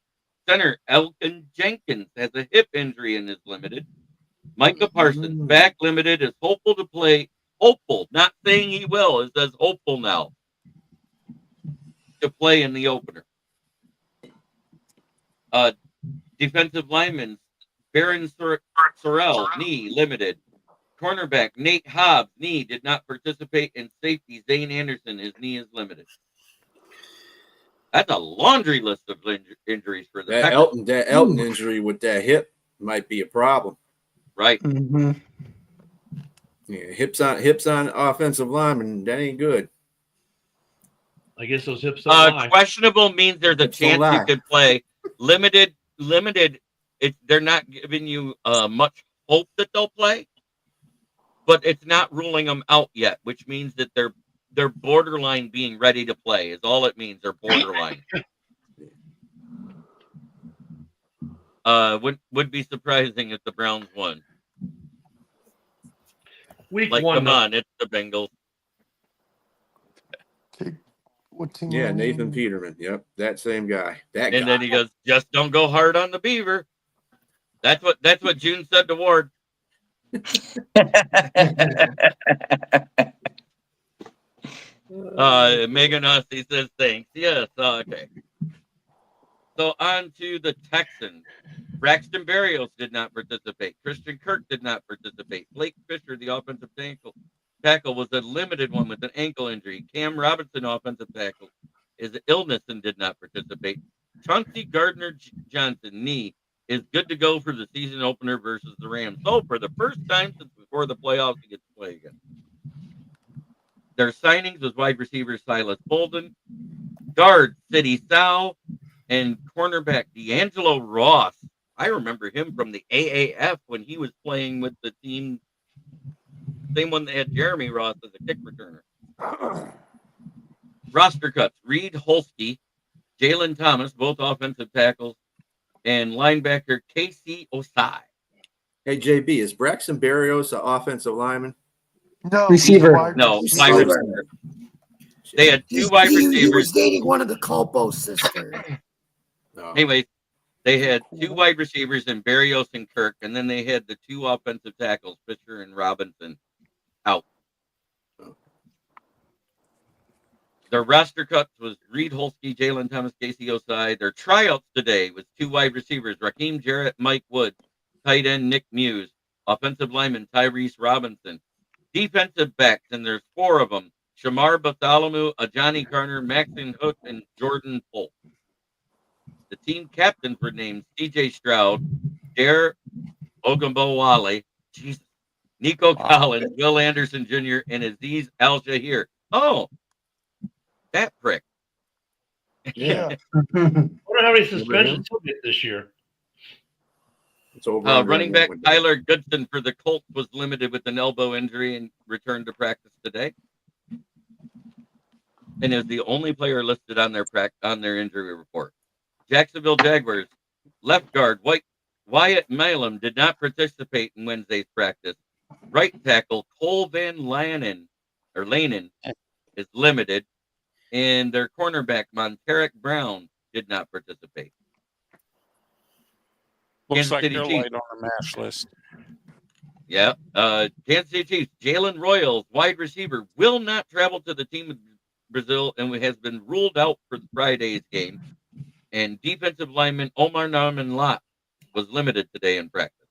Center Elkin Jenkins has a hip injury and is limited. Micah Parsons, back limited, is hopeful to play. Hopeful, not saying he will. It says hopeful now to play in the opener. Defensive lineman Baron Sorrell, knee limited. Cornerback Nate Hobbs, knee did not participate. And safety Zane Anderson, his knee is limited. That's a laundry list of injuries for the Packers. That Elton injury with that hip might be a problem. Right. Mm-hmm. Yeah, hips on offensive linemen, that ain't good. I guess those hips don't lie. Questionable means there's a Hips don't chance lie. you could play. Limited. They're not giving you much hope that they'll play, but it's not ruling them out yet, which means that they're borderline being ready to play. Is all it means. They're borderline. Would be surprising if the Browns won. Week Like, one, come on, it's the Bengals. What team? Yeah, Nathan Peterman. Yep, that same guy. And then he goes, "Just don't go hard on the Beaver." That's what June said to Ward. Megan Ossie says thanks. Yes, okay. So on to the Texans. Braxton Berrios did not participate. Christian Kirk did not participate. Blake Fisher, the offensive tackle, was a limited one with an ankle injury. Cam Robinson, offensive tackle, is illness and did not participate. Chauncey Gardner-Johnson, knee, is good to go for the season opener versus the Rams. So for the first time since before the playoffs, he gets to play again. Their signings was wide receiver Silas Bolden, guard Sidney Sow, and cornerback D'Angelo Ross. I remember him from the AAF when he was playing with the team, same one that had Jeremy Ross as a kick returner. Roster cuts: Reed Holsky, Jalen Thomas, both offensive tackles, and linebacker Casey Osai. Hey, JB, is Braxton Berrios an offensive lineman? No, Receiver. No, wide receiver. They had two wide receivers. He was dating one of the Culpo sisters. No. Anyways, they had two wide receivers in Berrios and Kirk, and then they had the two offensive tackles, Fisher and Robinson, out. Their roster cuts was Reed Holsky, Jalen Thomas, Casey Osai. Their tryouts today was two wide receivers, Raheem Jarrett, Mike Wood, tight end Nick Muse, offensive lineman Tyrese Robinson, defensive backs, and there's four of them: Shamar Bartholomew, Ajani Garner, Maxon Hook, and Jordan Polk. The team captains were named C.J. Stroud, Dare Ogunbowale, Nico Collins, Will Anderson Jr., and Aziz Al-Shahir. Oh, that prick. Yeah. I wonder how many suspensions he'll get this year. It's over. Running back Tyler Goodson for the Colts was limited with an elbow injury and returned to practice today, and is the only player listed on their injury report. Jacksonville Jaguars left guard Wyatt Milam did not participate in Wednesday's practice. Right tackle Cole Van Lanen is limited, and their cornerback Monteric Brown did not participate. Looks Kansas like City they're Chiefs. light on the MASH list. Yeah. Kansas City Chiefs, Jalen Royals, wide receiver, will not travel to the team of Brazil and has been ruled out for Friday's game. And defensive lineman Omar Narman Lott was limited today in practice.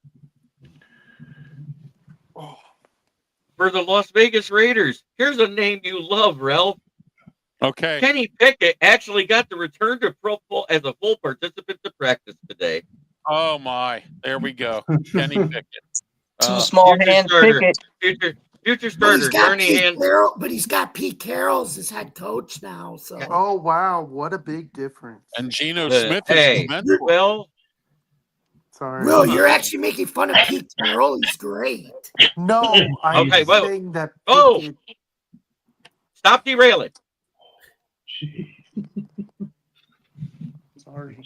For the Las Vegas Raiders, here's a name you love, Ralph. Okay. Kenny Pickett actually got to return to Pro Bowl as a full participant to practice today. Oh my! There we go. Kenny Pickett. Two small hands, Pickett. Future starter, Carney Hands. But he's got Pete Carroll as his head coach now. So. Oh wow, what a big difference! And Geno Smith is Hey, his mentor. well, Sorry. Will, you're actually making fun of Pete Carroll. He's great. No, I'm okay, well, saying that. Stop derailing. Sorry.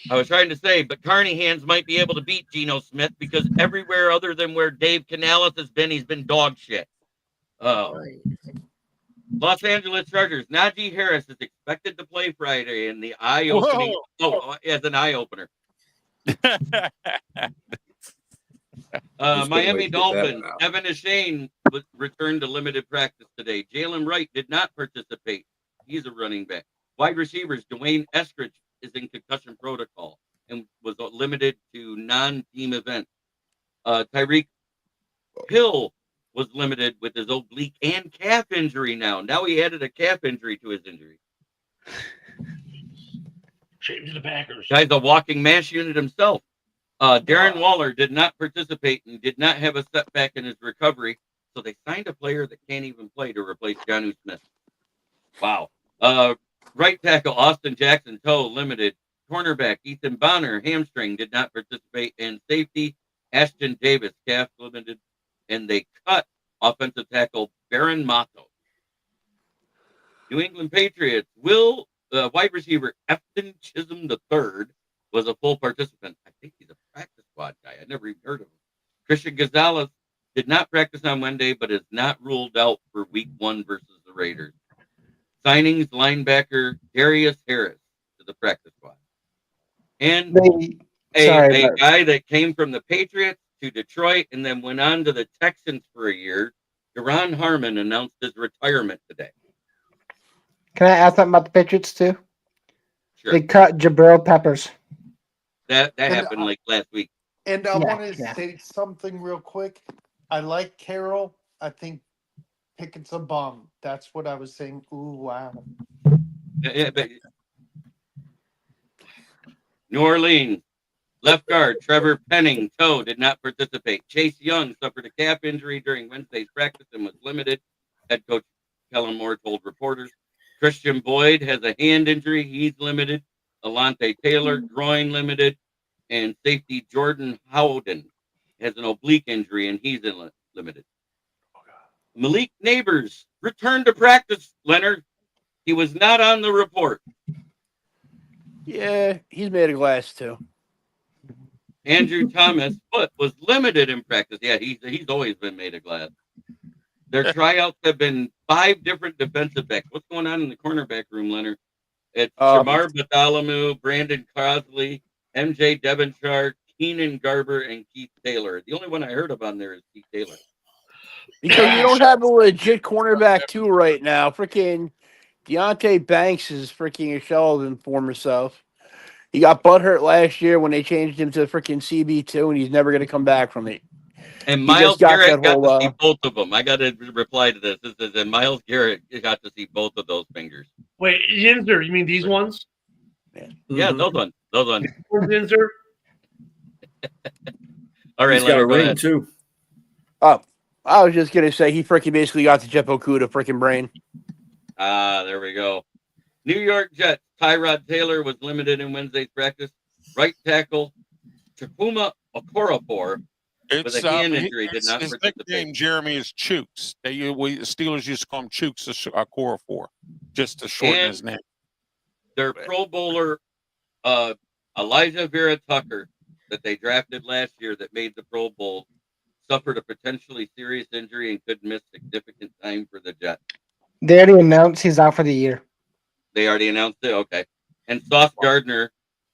I was trying to say, but Carney Hands might be able to beat Geno Smith because everywhere other than where Dave Canales has been, he's been dog shit. Los Angeles Chargers, Najee Harris is expected to play Friday in the eye-opening. As an eye-opener. Miami Dolphins, Evan Ashane returned to limited practice today. Jalen Wright did not participate. He's a running back. Wide receivers, Dwayne Eskridge is in concussion protocol and was limited to non-team events. Tyreek Hill was limited with his oblique and calf injury now. Now he added a calf injury to his injury. Shame to the Packers. Guy's a walking mass unit himself. Darren Waller did not participate and did not have a setback in his recovery, so they signed a player that can't even play to replace Jonnu Smith. Wow. Right tackle Austin Jackson, toe limited. Cornerback Ethan Bonner, hamstring, did not participate. And safety Ashton Davis, calf limited. And they cut offensive tackle Baron Mato. New England Patriots, wide receiver Efton Chisholm III was a full participant. I think he's a practice squad guy. I never even heard of him. Christian Gonzalez did not practice on Monday, but is not ruled out for week 1 versus the Raiders. Signings linebacker Darius Harris to the practice squad. And a guy that came from the Patriots to Detroit and then went on to the Texans for a year, Deron Harmon announced his retirement today. Can I ask something about the Patriots too? Sure. They cut Jabril Peppers. That happened like last week. And I want to say something real quick. I like Carroll. I think Pickett's a bum. That's what I was saying. Ooh, wow. But New Orleans, left guard Trevor Penning, toe, did not participate. Chase Young suffered a calf injury during Wednesday's practice and was limited. Head coach Kellen Moore told reporters. Christian Boyd has a hand injury. He's limited. Alante Taylor, groin limited. And safety Jordan Howden has an oblique injury, and he's limited. Malik Neighbors returned to practice, Leonard. He was not on the report. Yeah, he's made of glass too. Andrew Thomas foot was limited in practice. Yeah, he's always been made of glass. Their tryouts have been 5 different defensive backs. What's going on in the cornerback room, Leonard? It's Shamar Bartholomew, Brandon Crosley, MJ Devonshire, Keenan Garber, and Keith Taylor. The only one I heard of on there is Keith Taylor. Because you don't have a legit cornerback too right now. Freaking Deontay Banks is freaking a shell of his former self. He got butthurt last year when they changed him to freaking CB2, and he's never going to come back from it. And Myles Garrett got to see both of them. I got to reply to this. This is, and Myles Garrett got to see both of those fingers. Wait, Yinzer, you mean these ones? Yeah, those ones. Those ones. Yinzer? All right, he's got a ring too. Oh, I was just going to say he freaking basically got the Jeff Okuda freaking brain. There we go. New York Jets, Tyrod Taylor was limited in Wednesday's practice. Right tackle, Chukuma Okorafor, with a hand injury, did not his participate. nickname, Jeremy, is Chooks. Steelers used to call him Chooks Okorafor, just to shorten his name. Their Pro Bowler, Elijah Vera Tucker, that they drafted last year that made the Pro Bowl, suffered a potentially serious injury and could miss significant time for the Jets. They already announced he's out for the year. They already announced it? Okay. And Sauce Gardner,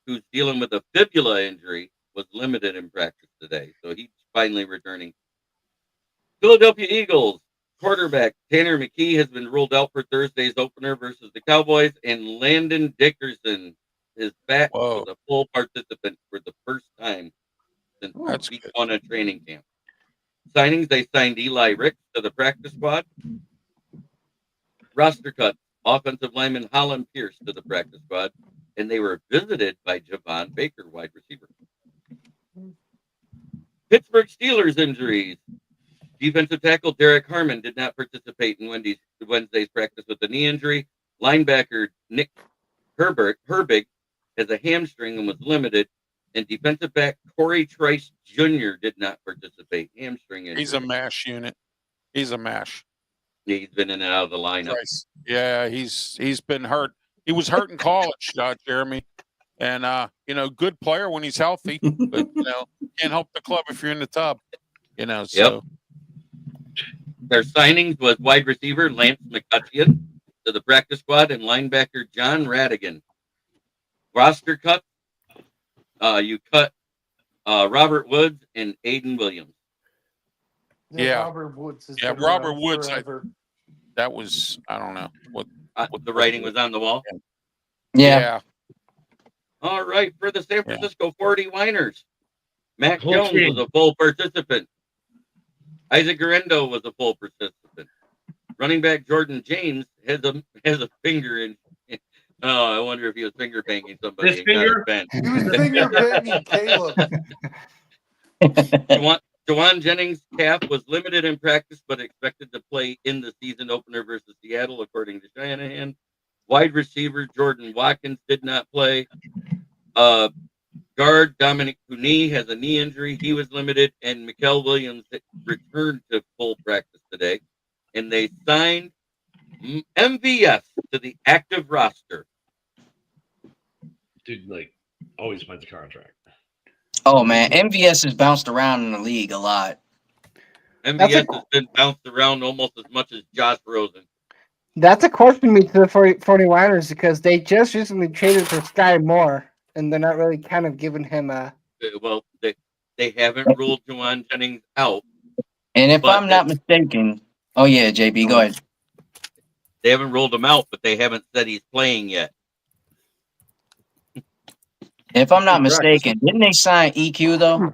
who's dealing with a fibula injury, was limited in practice today. So he's finally returning. Philadelphia Eagles quarterback Tanner McKee has been ruled out for Thursday's opener versus the Cowboys, and Landon Dickerson, his back, was a full participant for the first time since week 1 of training camp. Signings, they signed Eli Ricks to the practice squad. Roster cut, offensive lineman Holland Pierce to the practice squad, and they were visited by Javon Baker, wide receiver. Pittsburgh Steelers injuries. Defensive tackle Derek Harmon did not participate in Wednesday's practice with a knee injury. Linebacker Nick Herbig has a hamstring and was limited. And defensive back Corey Trice Jr. did not participate. Hamstring injury. He's a mash unit. He's a mash. Yeah, he's been in and out of the lineup. Trice. Yeah, he's been hurt. He was hurt in college, Jeremy. And good player when he's healthy, but can't help the club if you're in the tub. So. Their signings was wide receiver Lance McCutcheon to the practice squad and linebacker John Radigan. Roster cut, you cut Robert Woods and Aiden Williams. Yeah, Robert Woods. Robert Woods. That was, I don't know what the writing was on the wall. Yeah. All right, for the San Francisco 49ers, Mac Jones was a full participant. Isaac Garendo was a full participant. Running back Jordan James has a finger in. Oh, I wonder if he was finger banging somebody. This finger? He was finger banging Caleb. Jawan Jennings' calf was limited in practice, but expected to play in the season opener versus Seattle, according to Shanahan. Wide receiver Jordan Watkins did not play. Guard Dominic Cooney has a knee injury. He was limited, and Mikael Williams returned to full practice today. And they signed MVS to the active roster. Dude, always finds a contract. Oh, man. MVS has bounced around in the league a lot. MVS has been bounced around almost as much as Josh Rosen. That's a question me to the 49ers because they just recently traded for Sky Moore. And they're not really kind of giving him a. Well, they haven't ruled Jawan Jennings out. And if I'm not mistaken, oh yeah, JB, go ahead. They haven't ruled him out, but they haven't said he's playing yet. If I'm not mistaken, didn't they sign EQ though?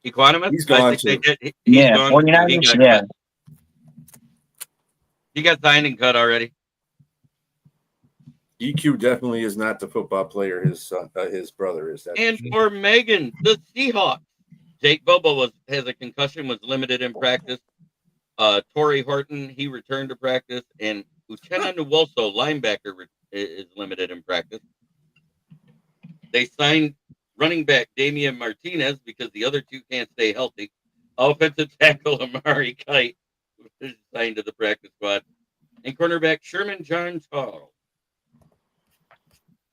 Equanimous? He's gone too. Yeah, 49ers. Yeah. He got signed and cut already. EQ definitely is not the football player his brother is. And for Megan, the Seahawks, Jake Bobo has a concussion, was limited in practice. Torrey Horton, he returned to practice, and Uchenna Nwosu, linebacker, is limited in practice. They signed running back Damian Martinez because the other two can't stay healthy. Offensive tackle Amari Kite is signed to the practice squad, and cornerback Sherman John Charles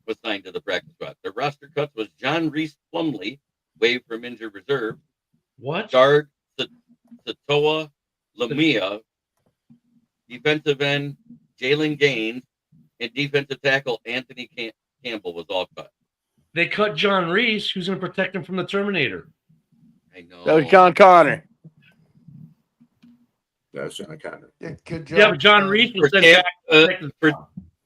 was signed to the practice squad. The roster cuts was John Reese Plumley, waived from injured reserve. What? Guard Satoa Lamia, defensive end Jalen Gaines, and defensive tackle Anthony Campbell was all cut. They cut John Reese, who's going to protect him from the Terminator. I know. That was John Connor. That was John Connor. Yeah, good job. Yeah, but John Reese was sent back.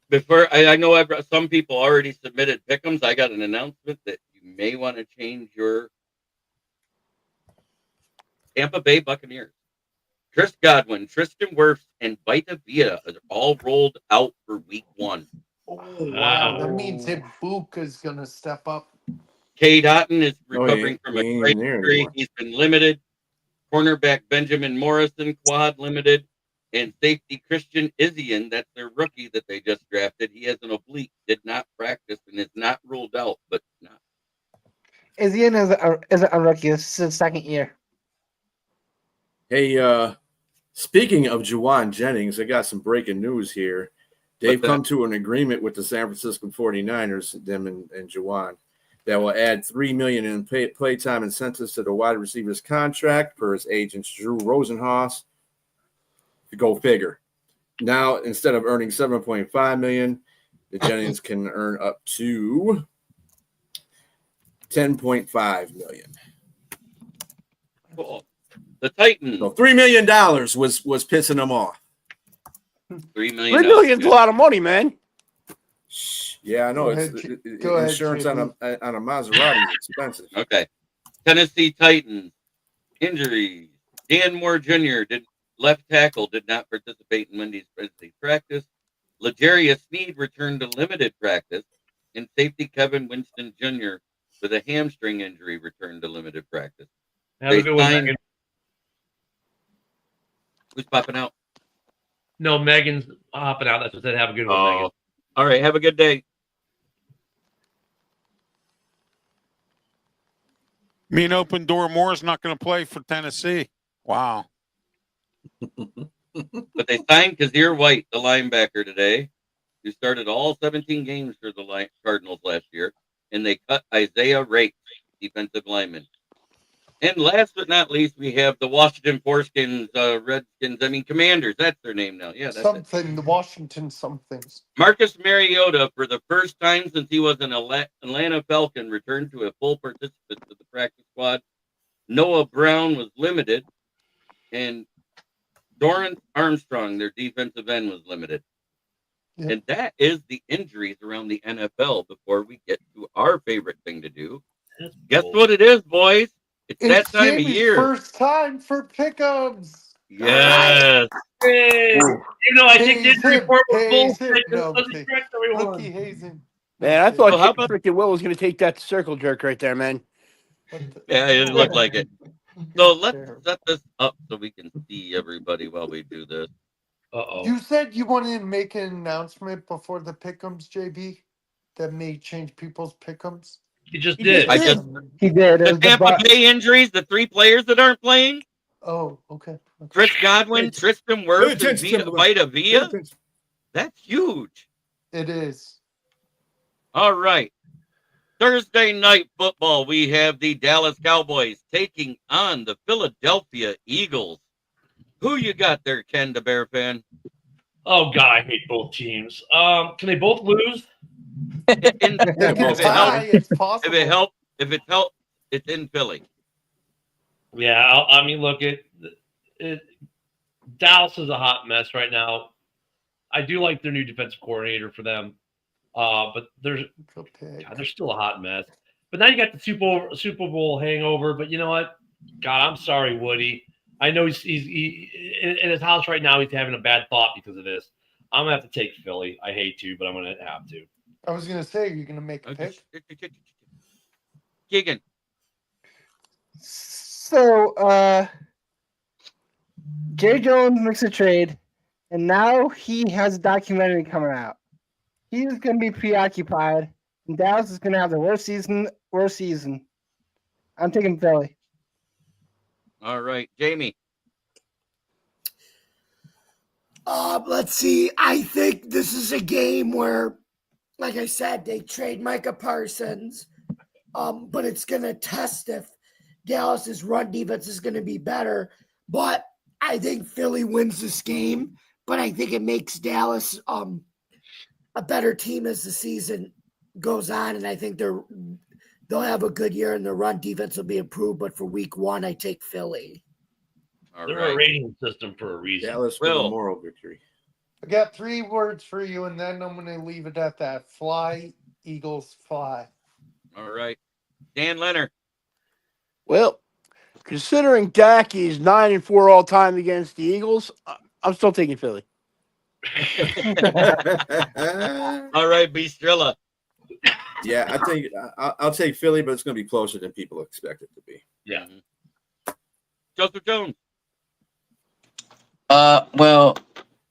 Before I know some people already submitted pick'ems. I got an announcement that you may want to change your Tampa Bay Buccaneers. Chris Godwin, Tristan Wirfs, and Vita Vea are all rolled out for week 1. Oh, wow. That means Ibuka's going to step up. Cade Otton is recovering from a great injury. He's been limited. Cornerback Benjamin Morrison, quad limited. And safety Christian Izzian, that's their rookie that they just drafted. He has an oblique, did not practice, and is not ruled out, but not. Izzian is a rookie. This is his second year. Hey, speaking of Jawan Jennings, I got some breaking news here. They've come to an agreement with the San Francisco 49ers, them and Jawan, that will add $3 million in playtime incentives to the wide receiver's contract per his agent Drew Rosenhaus. Go figure. Now, instead of earning $7.5 million, the Jennings can earn up to $10.5 million. Cool. The Titans. So $3 million was pissing them off. $3 million. $3 million's a lot of money, man. Yeah, I know. Insurance on a Maserati is expensive. Okay. Tennessee Titans. Injuries. Dan Moore Jr. Left tackle did not participate in Monday's practice. L'Jarius Sneed returned to limited practice, and safety Kevin Winston Jr. with a hamstring injury returned to limited practice. Have a good one, Megan. Who's popping out? No, Megan's hopping out. That's what I said. Have a good one, Megan. All right. Have a good day. mean Open Door Moore's not going to play for Tennessee. Wow. But they signed Kazir White, the linebacker, today, who started all 17 games for the Cardinals last year, and they cut Isaiah Rake, defensive lineman. And last but not least, we have the Washington Foreskins, Commanders. That's their name now. Yeah, that's something. The Washington somethings. Marcus Mariota, for the first time since he was an Atlanta Falcon, returned to a full participant to the practice squad. Noah Brown was limited, and Dorrance Armstrong, their defensive end, was limited. Yep. And that is the injuries around the NFL before we get to our favorite thing to do. Guess what it is, boys? It's that time of year. First time for pickups. Yes. Hey, I think this report was Rookie hazing. Man, I thought freaking Will was going to take that circle jerk right there, man. Yeah, it looked like it. So let's set this up so we can see everybody while we do this. Uh-oh. You said you wanted to make an announcement before the pick'ems, JB, that may change people's pick'ems. He just did. He did. The Tampa Bay injuries, the 3 players that aren't playing. Oh, okay. Chris Godwin, Tristan Wirfs, and Vita Villa. That's huge. It is. All right. Thursday night football, we have the Dallas Cowboys taking on the Philadelphia Eagles. Who you got there, Ken, the Bear fan? Oh, God, I hate both teams. Can they both lose? It's possible. If it helps, it's in Philly. Yeah, I mean, look, Dallas is a hot mess right now. I do like their new defensive coordinator for them, but they're still a hot mess. But now you got the Super Bowl hangover. But you know what? God, I'm sorry, Woody. I know he's in his house right now. He's having a bad thought because of this. I'm gonna have to take Philly. I hate to, but I'm gonna have to. I was gonna say, you're gonna make a pick. Keegan. So, Jay Jones makes a trade, and now he has a documentary coming out. He's going to be preoccupied, and Dallas is going to have the worst season. I'm taking Philly. All right, Jamie. Let's see. I think this is a game where, like I said, they trade Micah Parsons, but it's going to test if Dallas's run defense is going to be better. But I think Philly wins this game, but I think it makes Dallas a better team as the season goes on, and I think they'll have a good year and their run defense will be improved. But for week 1, I take Philly. They're a rating system for a reason. Dallas with a moral victory. I got 3 words for you, and then I'm going to leave it at that. Fly, Eagles, fly. All right. Dan Leonard. Well, considering Dak is 9-4 all time against the Eagles, I'm still taking Philly. All right, Bistrilla. Yeah, I think I'll take Philly, but it's going to be closer than people expect it to be. Yeah. Joseph Jones. Well,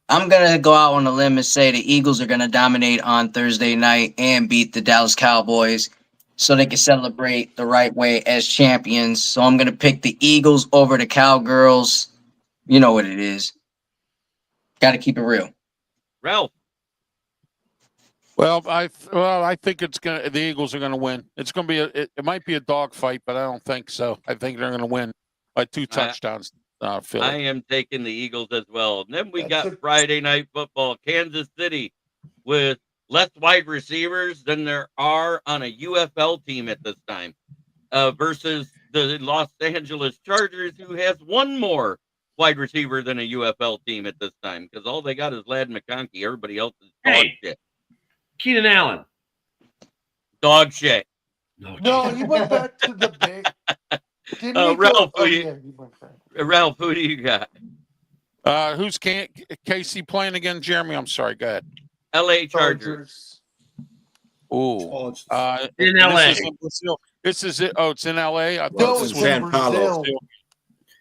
I'm going to go out on a limb and say the Eagles are going to dominate on Thursday night and beat the Dallas Cowboys so they can celebrate the right way as champions. So I'm going to pick the Eagles over the Cowgirls. You know what it is. Got to keep it real. Ralph. Well, I think the Eagles are going to win. It's going to be it might be a dogfight, but I don't think so. I think they're going to win by 2 touchdowns. Philly. I am taking the Eagles as well. And then we got Friday night football. Kansas City with less wide receivers than there are on a UFL team at this time, versus the Los Angeles Chargers, who has one more wide receiver than a UFL team at this time, because all they got is Ladd McConkey. Everybody else is dog shit. Keenan Allen. Dog shit. No, he went back to the big. Didn't he Ralph, go? Yeah, he went back. Ralph, who do you got? Who's Casey playing again? Jeremy, I'm sorry. Go ahead. LA Chargers. Oh, in LA. This is in Brazil. This is it. Oh, it's in LA. I thought No, this it's was in Brazil.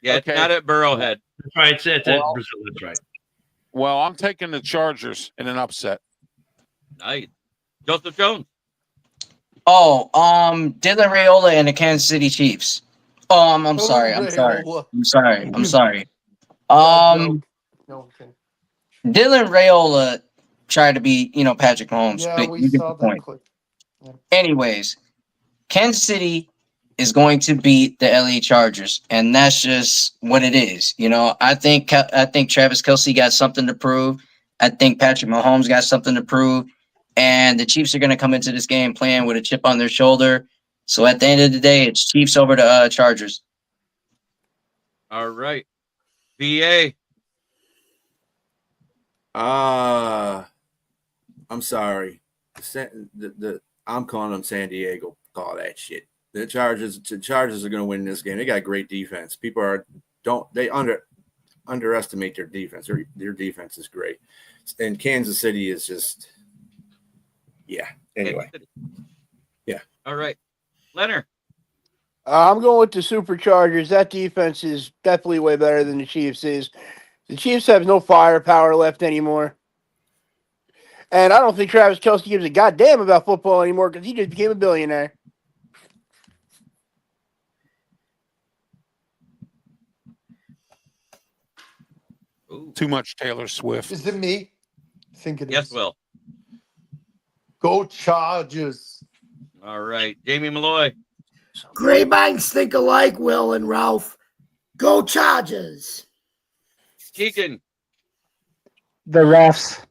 Yeah, Okay. it's not at Burrowhead. That's right. It's in Brazil. That's right. Well, I'm taking the Chargers in an upset. Nice. Joseph Jones. Oh, Dylan Raiola and the Kansas City Chiefs. Oh, I'm sorry. I'm sorry. I'm sorry. I'm sorry. No, okay. Dylan Raiola tried to be, Patrick Mahomes, Yeah, but we you get saw the that point. clip. Yeah. Anyways, Kansas City is going to beat the LA Chargers, and that's just what it is. I think Travis Kelce got something to prove. I think Patrick Mahomes got something to prove, and the Chiefs are going to come into this game playing with a chip on their shoulder. So at the end of the day, it's Chiefs over the Chargers. All right. VA. I'm sorry. I'm calling them San Diego. Call that shit. The Chargers are going to win this game. They got great defense. People underestimate their defense. Their defense is great. And Kansas City is just, yeah. Anyway. Yeah. All right. Leonard. I'm going with the Superchargers. That defense is definitely way better than the Chiefs is. The Chiefs have no firepower left anymore. And I don't think Travis Kelce gives a goddamn about football anymore because he just became a billionaire. Ooh. Too much Taylor Swift. Is it me? I think it is. Yes, Will. Go Chargers. All right. Jamie Malloy. Great minds think alike, Will and Ralph. Go Chargers. Keegan. The refs.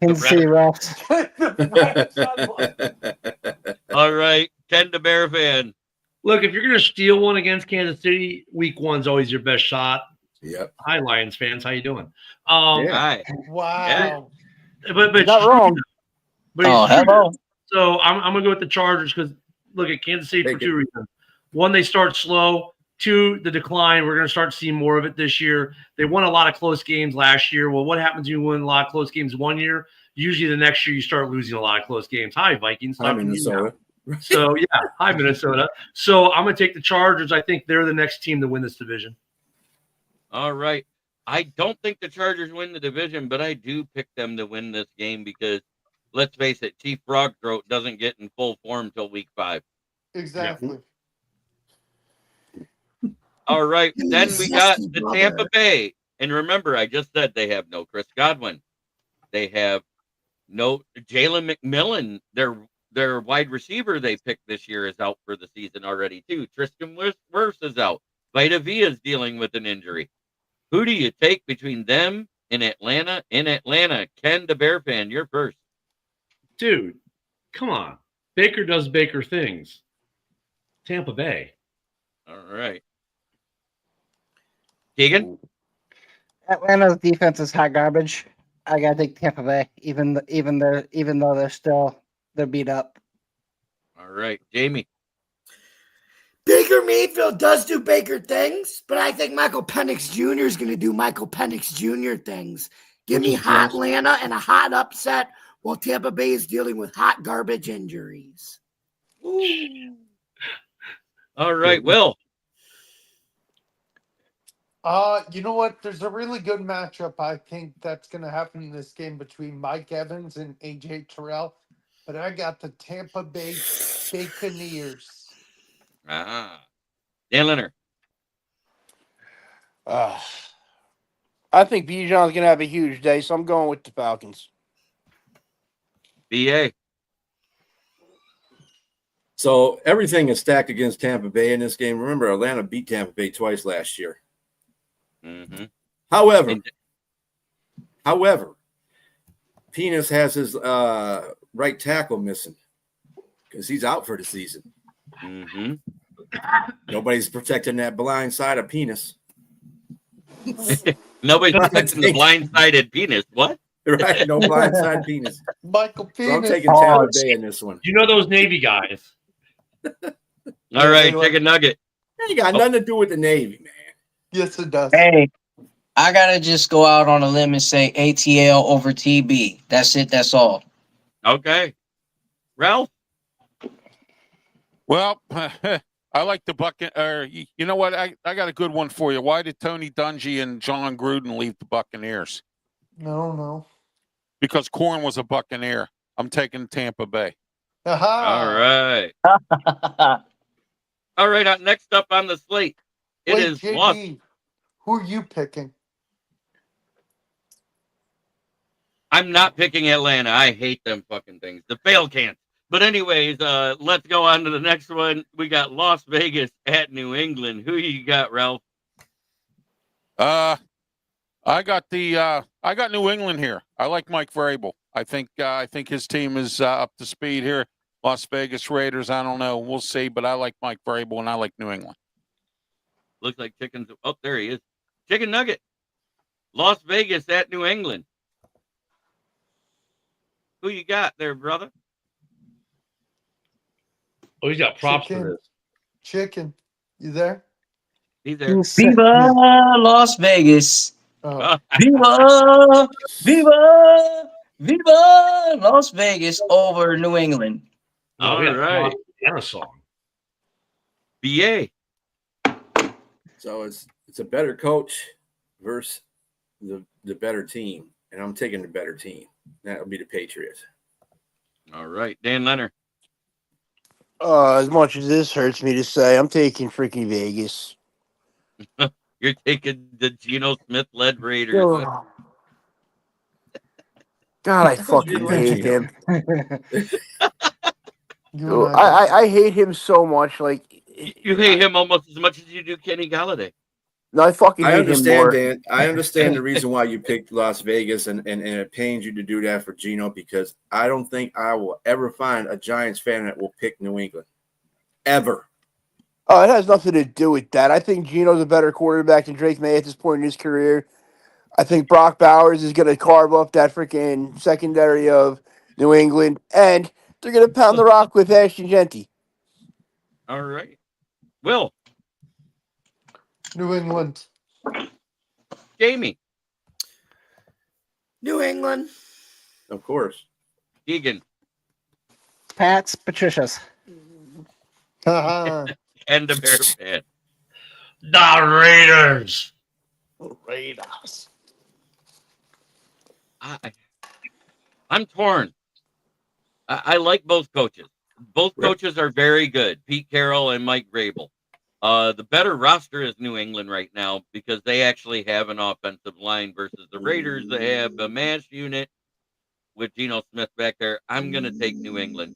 Kansas City refs. All right. Ken the Bear fan. Look, if you're going to steal one against Kansas City, week one's always your best shot. Yep. Hi, Lions fans. How you doing? Hi. Wow. But Not wrong. Oh, hello. So I'm going to go with the Chargers because look at Kansas City for two reasons. One, they start slow. Two, the decline. We're going to start seeing more of it this year. They won a lot of close games last year. Well, what happens when you win a lot of close games one year? Usually the next year you start losing a lot of close games. Hi, Vikings. Hi, Minnesota. So, yeah. Hi, Minnesota. So I'm going to take the Chargers. I think they're the next team to win this division. All right. I don't think the Chargers win the division, but I do pick them to win this game because, let's face it, Chief Frog Throat doesn't get in full form till week 5. Exactly. All right. Then we got the Tampa Bay. And remember, I just said they have no Chris Godwin. They have no Jalen McMillan. Their wide receiver they picked this year is out for the season already, too. Tristan Wirfs is out. Vita Vea is dealing with an injury. Who do you take between them and Atlanta? In Atlanta, Ken the Bear fan, you're first. Dude, come on. Baker does Baker things. Tampa Bay. All right. Keegan? Atlanta's defense is hot garbage. I gotta take Tampa Bay, even though they're beat up. All right. Jamie? Baker Mayfield does do Baker things, but I think Michael Penix Jr. is going to do Michael Penix Jr. things. Give me hot Atlanta and a hot upset while Tampa Bay is dealing with hot garbage injuries. Ooh. All right, Will. You know what? There's a really good matchup. I think that's going to happen in this game between Mike Evans and AJ Terrell. But I got the Tampa Bay Baconeers. Dan Leonard. I think Bijan's going to have a huge day, so I'm going with the Falcons. BA. So everything is stacked against Tampa Bay in this game. Remember, Atlanta beat Tampa Bay twice last year. Mm-hmm. However, Penis has his right tackle missing because he's out for the season. Mm-hmm. Nobody's protecting that blind side of penis. Nobody's protecting the blind-sided penis. What? Right, no blindside penis. Michael So I'm Penis. taking Tampa Bay in this one. You know those Navy guys. All right, chicken nugget. It ain't got nothing to do with the Navy, man. Yes, it does. Hey, I gotta just go out on a limb and say ATL over TB. That's it. That's all. Okay. Ralph? Well, I like the Buccaneers. You know what? I got a good one for you. Why did Tony Dungy and John Gruden leave the Buccaneers? No. Because Corn was a Buccaneer. I'm taking Tampa Bay. Aha. All right. All right. Next up on the slate, it is JB, Lost. who are you picking? I'm not picking Atlanta. I hate them fucking things. The fail can't. But anyways, let's go on to the next one. We got Las Vegas at New England. Who you got, Ralph? I got New England here. I like Mike Vrabel. I think his team is up to speed here. Las Vegas Raiders, I don't know. We'll see, but I like Mike Vrabel and I like New England. Looks like chickens. Oh, there he is. Chicken Nugget. Las Vegas at New England. Who you got there, brother? Oh, he's got props for this. Chicken. You there? He's there. Viva Las Vegas. Oh. Viva, viva, viva Las Vegas over New England. Oh, All right. And a song. BA. So it's a better coach versus the better team, and I'm taking the better team. That'll be the Patriots. All right, Dan Leonard. As much as this hurts me to say, I'm taking freaking Vegas. You're taking the Geno Smith-led Raiders. God, I fucking hate him. I hate him so much. Like You hate him almost as much as you do Kenny Galladay. No, I fucking hate I him understand, more. Dan. I understand the reason why you picked Las Vegas, and it pains you to do that for Geno, because I don't think I will ever find a Giants fan that will pick New England. Ever. Oh, it has nothing to do with that. I think Geno's a better quarterback than Drake May at this point in his career. I think Brock Bowers is going to carve up that freaking secondary of New England, and they're going to pound the rock with Ashton Genty. All right. Will. New England. Jamie. New England. Of course. Egan. Pats, Patricia's. And the Bear fan. The Raiders. Raiders. I'm torn. I like both coaches. Both coaches are very good, Pete Carroll and Mike Vrabel. The better roster is New England right now because they actually have an offensive line versus the Raiders. They have a mash unit with Geno Smith back there. I'm going to take New England.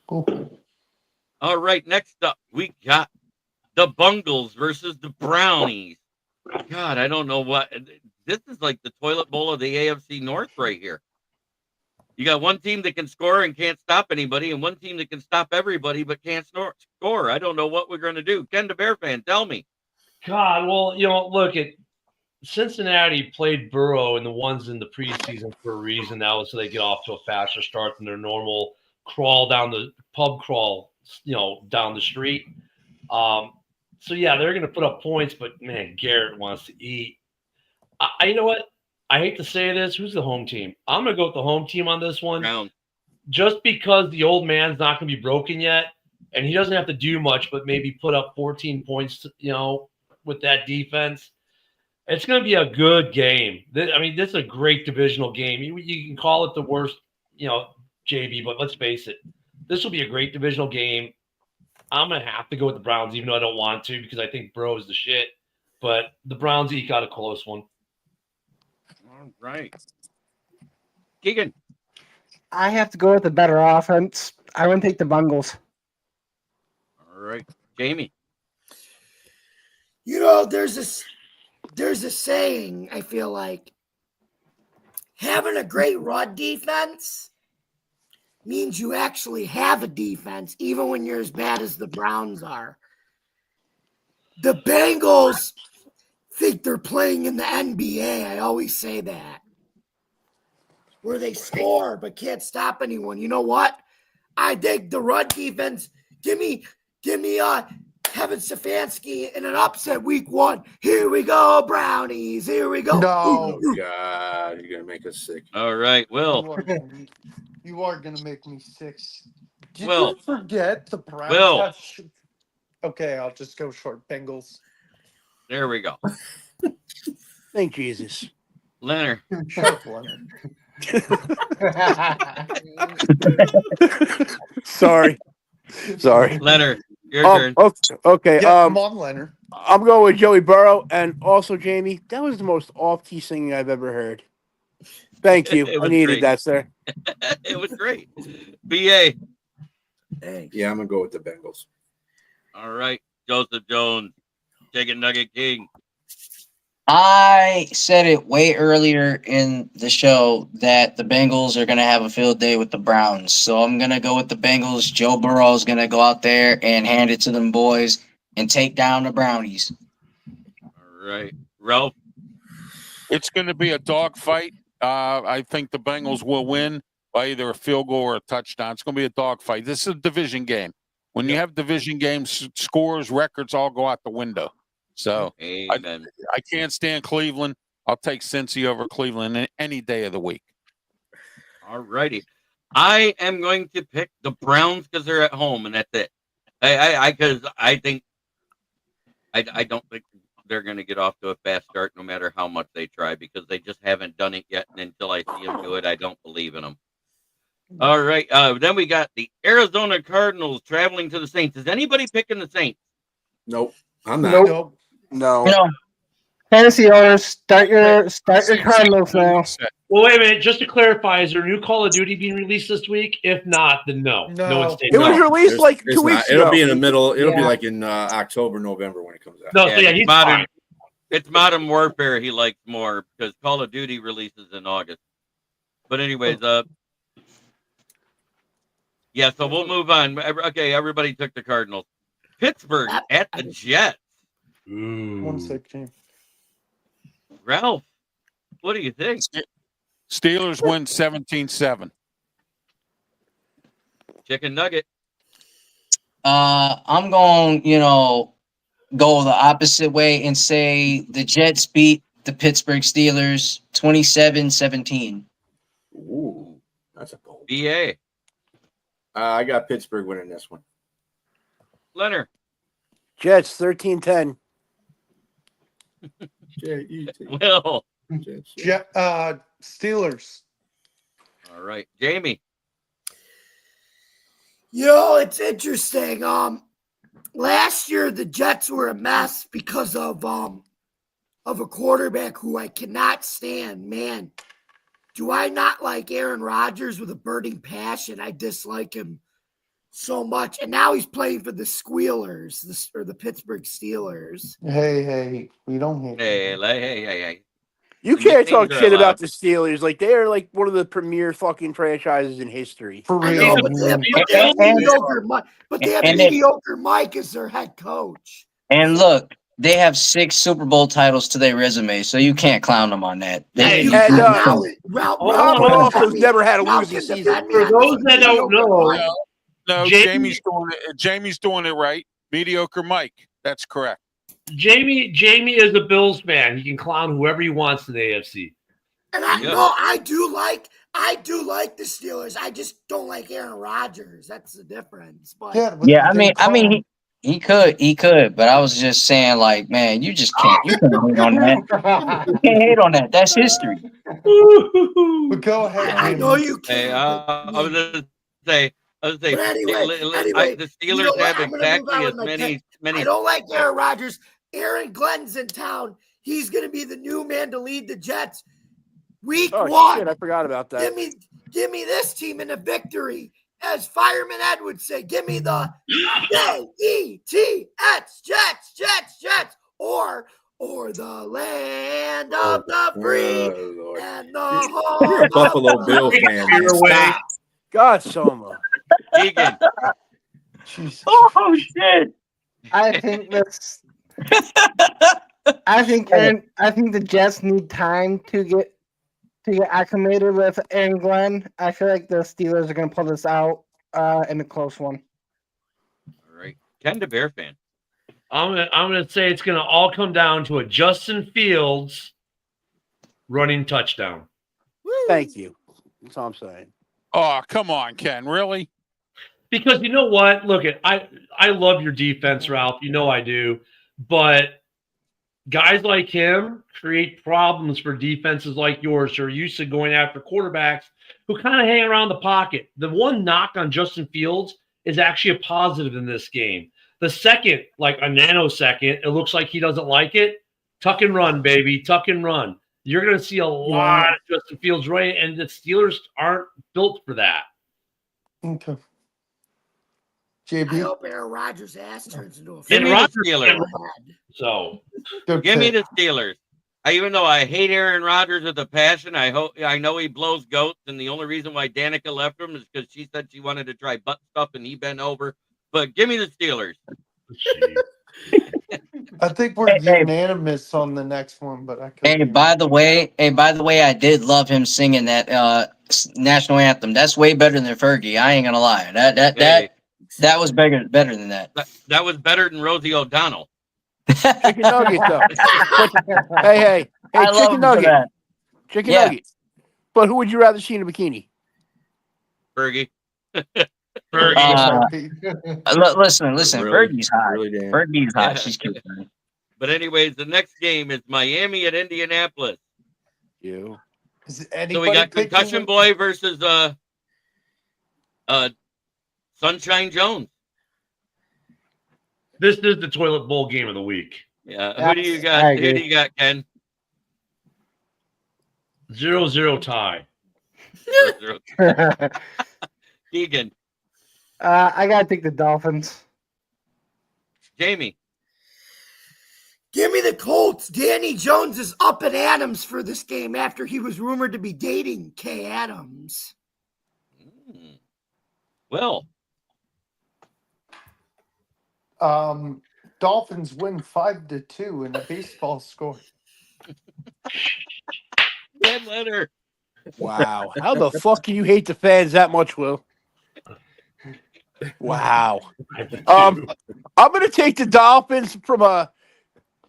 Cool. All right, next up, we got the Bungles versus the Brownies. God, I don't know what. This is like the toilet bowl of the AFC North right here. You got one team that can score and can't stop anybody, and one team that can stop everybody but can't score. I don't know what we're going to do. Ken the Bear fan, tell me. God, well, look, Cincinnati played Burrow and the ones in the preseason for a reason. That was so they get off to a faster start than their normal pub crawl, down the street. So, yeah, they're going to put up points, but, man, Garrett wants to eat. You know what? I hate to say this. Who's the home team? I'm going to go with the home team on this one. Browns. Just because the old man's not going to be broken yet, and he doesn't have to do much but maybe put up 14 points, with that defense. It's going to be a good game. This is a great divisional game. You can call it the worst, JB, but let's face it. This will be a great divisional game. I'm going to have to go with the Browns, even though I don't want to, because I think Bro is the shit. But the Browns eke out a close one. All right. Keegan. I have to go with the better offense. I wouldn't take the Bungles. All right. Jamie. There's a saying, I feel like, having a great run defense means you actually have a defense, even when you're as bad as the Browns are. The Bengals think they're playing in the NBA. I always say that. Where they score but can't stop anyone. You know what? I think the run defense, give me Kevin Stefanski in an upset week 1. Here we go, Brownies. Here we go. No. Oh, God. You're going to make us sick. All right, Will. You are gonna make me sick. Did Will. you forget the Browns Will. have Okay, I'll just go short. Bengals. There we go. Thank Jesus. Leonard. Short Leonard. Sorry. Leonard, your turn. Okay. Yeah, come on, Leonard. I'm going with Joey Burrow, and also Jamie. That was the most off-key singing I've ever heard. Thank you. It I was needed great. that, sir. It was great. BA. Yeah, I'm going to go with the Bengals. All right. Joseph Jones, Chicken Nugget King. I said it way earlier in the show that the Bengals are going to have a field day with the Browns. So I'm going to go with the Bengals. Joe Burrow is going to go out there and hand it to them boys and take down the Brownies. All right. Ralph. It's going to be a dogfight. I think the Bengals will win by either a field goal or a touchdown. It's going to be a dogfight. This is a division game. When you have division games, scores, records all go out the window. So I can't stand Cleveland. I'll take Cincy over Cleveland any day of the week. All righty. I am going to pick the Browns because they're at home, and that's it. I don't think they're going to get off to a fast start no matter how much they try because they just haven't done it yet. And until I see them do it, I don't believe in them. All right. Then we got the Arizona Cardinals traveling to the Saints. Is anybody picking the Saints? Nope. I'm not. Nope. No. Fantasy owners, start your Cardinals now. Well, wait a minute. Just to clarify, is there a new Call of Duty being released this week? If not, then no. No. One's taking It was released like 2 weeks ago. It'll be in the middle. It'll be like in October, November when it comes out. No, so yeah, he's fine. It's Modern Warfare he likes more because Call of Duty releases in August. But anyways, yeah, so we'll move on. Okay, everybody took the Cardinals. Pittsburgh at the Jets. 1 sec, James. Ralph, what do you think? Steelers win 17-7. Chicken Nugget. I'm going, go the opposite way and say the Jets beat the Pittsburgh Steelers 27-17. Ooh, that's a bold. BA. I got Pittsburgh winning this one. Leonard. Jets 13-10. Will. Steelers. All right, Jamie. It's interesting. Last year the Jets were a mess because of a quarterback who I cannot stand. Man, do I not like Aaron Rodgers with a burning passion? I dislike him so much. And now he's playing for the Squealers, or the Pittsburgh Steelers. Hey, we don't hate. Hey. You can't talk shit about the Steelers. Like, they're like one of the premier fucking franchises in history. For real. I know, but they have mediocre Mike as their head coach. And look, they have 6 Super Bowl titles to their resume, so you can't clown them on that. Ralph also never had a losing season. For those that don't know, no, Jamie's doing it right. Mediocre Mike. That's correct. Jamie is a Bills fan. He can clown whoever he wants in the AFC. And I do like the Steelers. I just don't like Aaron Rodgers. That's the difference. But he could, but I was just saying, like, man, you just can't. You can't hate on that. You can't hate on that. That's history. But go ahead. I know you Hey, can't. I was gonna say. Anyway, the Steelers have exactly as many. I don't like Aaron Rodgers. Aaron Glenn's in town. He's going to be the new man to lead the Jets. Week 1. Shit, I forgot about that. Give me this team in a victory. As Fireman Ed would say, give me the Jets, Jets, or the land of the free and the You're a Buffalo Bill fan, man. Stop. God, Soma. Egan. Oh shit! I think this. I think the Jets need time to get acclimated with Aaron Glenn. I feel like the Steelers are going to pull this out in a close one. All right, Ken, the Bear fan. I'm gonna say it's gonna all come down to a Justin Fields running touchdown. Thank you. That's all I'm saying. Oh, come on, Ken. Really? Because you know what? Look, I love your defense, Ralph. You know I do. But guys like him create problems for defenses like yours who are used to going after quarterbacks who kind of hang around the pocket. The one knock on Justin Fields is actually a positive in this game. The second, like a nanosecond, it looks like he doesn't like it. Tuck and run, baby. Tuck and run. You're going to see a lot of Justin Fields running, and the Steelers aren't built for that. Okay. I JB. hope Aaron Rodgers' ass turns into a Give me Rodgers the Steelers. So Give me the Steelers. Even though I hate Aaron Rodgers with a passion, I know he blows goats, and the only reason why Danica left him is because she said she wanted to try butt stuff and he bent over. But give me the Steelers. I think we're unanimous on the next one, but I could. Hey, by the way, I did love him singing that national anthem. That's way better than Fergie. I ain't gonna lie. That was better than that. That was better than Rosie O'Donnell. Chicken nuggets, though. hey, I love chicken him for nugget. that. Chicken Yeah. nuggets. But who would you rather see in a bikini? Fergie. Listen. Really, Fergie's hot. really damn. Fergie's hot. Yeah. She's cute. But anyways, the next game is Miami at Indianapolis. You. So we got Concussion Boy versus Sunshine Jones. this is the toilet bowl game of the week. Yeah. Who do you got? Who do you got, Ken? 0-0 tie. Keegan. I gotta take the Dolphins. Jamie. Give me the Colts. Danny Jones is up at Adams for this game after he was rumored to be dating Kay Adams. Well. Dolphins win 5-2 in a baseball score. Red letter. Wow. How the fuck can you hate the fans that much, Will? Wow. I'm going to take the Dolphins from a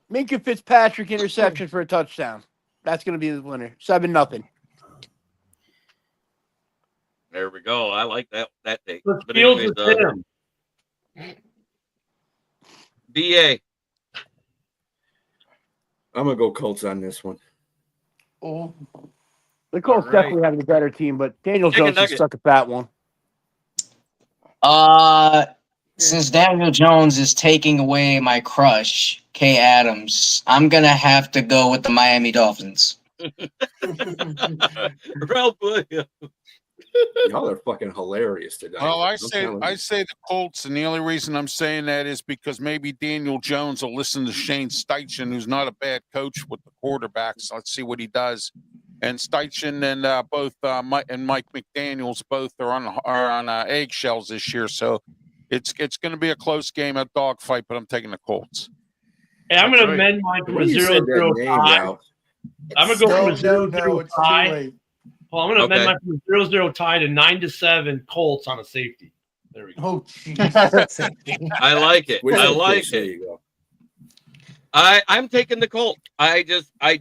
Minka Fitzpatrick interception for a touchdown. That's going to be the winner. 7-0. There we go. I like that take. Let's But Fields anyways, with him. BA. I'm going to go Colts on this one. Oh. The Colts definitely have the better team, but Daniel Jones is stuck at that one. Since Daniel Jones is taking away my crush, Kay Adams, I'm gonna have to go with the Miami Dolphins. Ralph Williams. Y'all are fucking hilarious today. Well, I say the Colts, and the only reason I'm saying that is because maybe Daniel Jones will listen to Shane Steichen, who's not a bad coach with the quarterbacks. Let's see what he does. And Steichen and both Mike McDaniels both are on eggshells this year, so it's going to be a close game, a dogfight. But I'm taking the Colts. Hey, I'm going to amend mine from a 0-0 tie. I'm going to go from a 0-0 tie. Well, I'm going to amend mine from a 0-0 tie to 9-7 Colts on a safety. There we go. Oh, jeez. I like it. I like it. There you go. I'm taking the Colts. I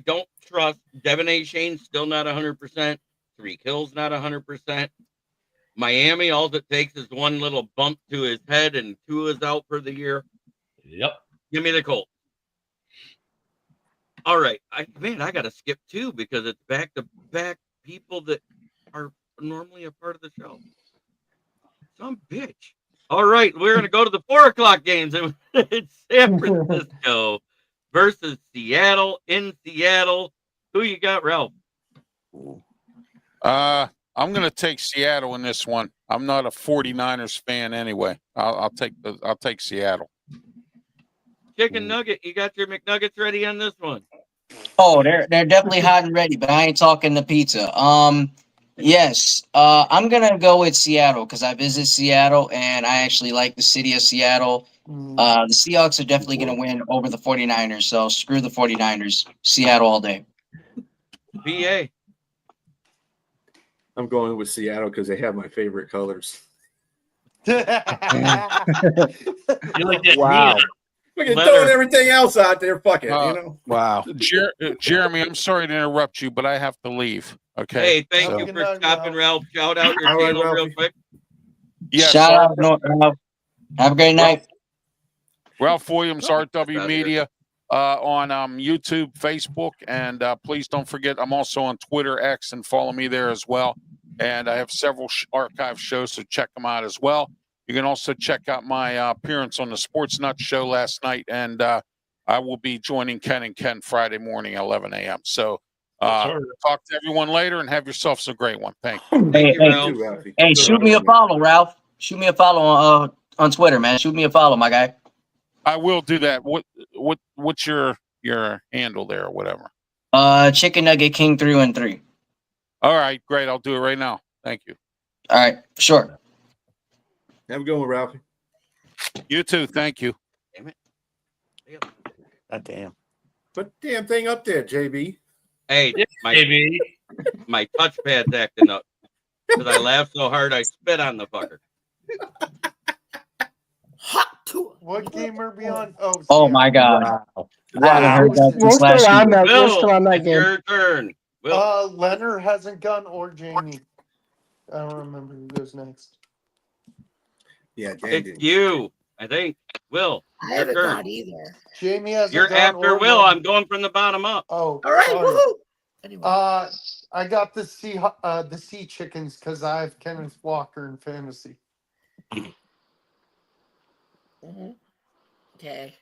don't trust Devin A. Shane's still not 100%. Tyreek Hill's not 100%. Miami, all it takes is one little bump to his head, and Tua's out for the year. Yep. Give me the Colts. All right. I got to skip two because it's back-to-back people that are normally a part of the show. Some bitch. All right. We're going to go to the 4 o'clock games. It's San Francisco versus Seattle in Seattle. Who you got, Ralph? I'm going to take Seattle in this one. I'm not a 49ers fan anyway. I'll take Seattle. Chicken Nugget, you got your McNuggets ready on this one? Oh, they're definitely hot and ready, but I ain't talking the pizza. Yes. I'm gonna go with Seattle because I visit Seattle and I actually like the city of Seattle. The Seahawks are definitely gonna win over the 49ers, so screw the 49ers. Seattle all day. BA. I'm going with Seattle because they have my favorite colors. You like that? Wow. We can throw everything else out there. Fuck it, Wow. Jeremy, I'm sorry to interrupt you, but I have to leave. Okay. Hey, thank you for stopping, Ralph. Shout out your All right, channel real Ralphie. quick. Yes. Shout out, Ralph. Have a great night. Ralph Williams, RW Media, on YouTube, Facebook, and please don't forget, I'm also on Twitter, X, and follow me there as well. And I have several archive shows, so check them out as well. You can also check out my appearance on the Sports Nut Show last night, and I will be joining Ken and Ken Friday morning at 11 a.m. So talk to everyone later and have yourselves a great one. Thank you. Hey, shoot me a follow, Ralph. Shoot me a follow on Twitter, man. Shoot me a follow, my guy. I will do that. What's your handle there or whatever? Chicken Nugget King 313. All right, great. I'll do it right now. Thank you. All right, sure. Have a good one, Ralphie. You too. Thank you. Damn it. God damn. Put the damn thing up there, JB. Hey, my touchpad's acting up because I laughed so hard I spit on the fucker. What game are we on? Oh my God. Wow. I haven't heard that We're since last still on year. that. We're Will, still on that it's game. your turn. Will. Leonard hasn't gone or Jamie. I don't remember who goes next. Yeah, It's you, I think. Will, I your haven't turn. gone either. Jamie hasn't You're gone after or Will. Leonard. I'm going from the bottom up. Oh, All right, sorry. woohoo! Anyway, I got the sea chickens because I have Kenneth Walker in fantasy. okay.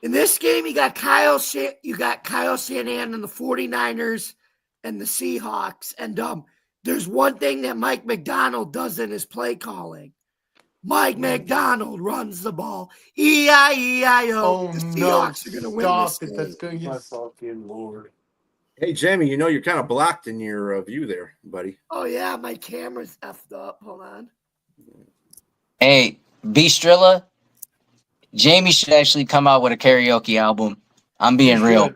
In this game, you got Kyle Shanahan and the 49ers and the Seahawks. And there's one thing that Mike McDonald does in his play calling. Mike McDonald runs the ball. E-I-E-I-O. Oh, the no. Seahawks are going to win this game. That's going to My get... fucking Lord. Hey, Jamie, you know you're kind of blocked in your view there, buddy. Oh, yeah, my camera's effed up. Hold on. Hey, Beastrilla, Jamie should actually come out with a karaoke album. I'm being real.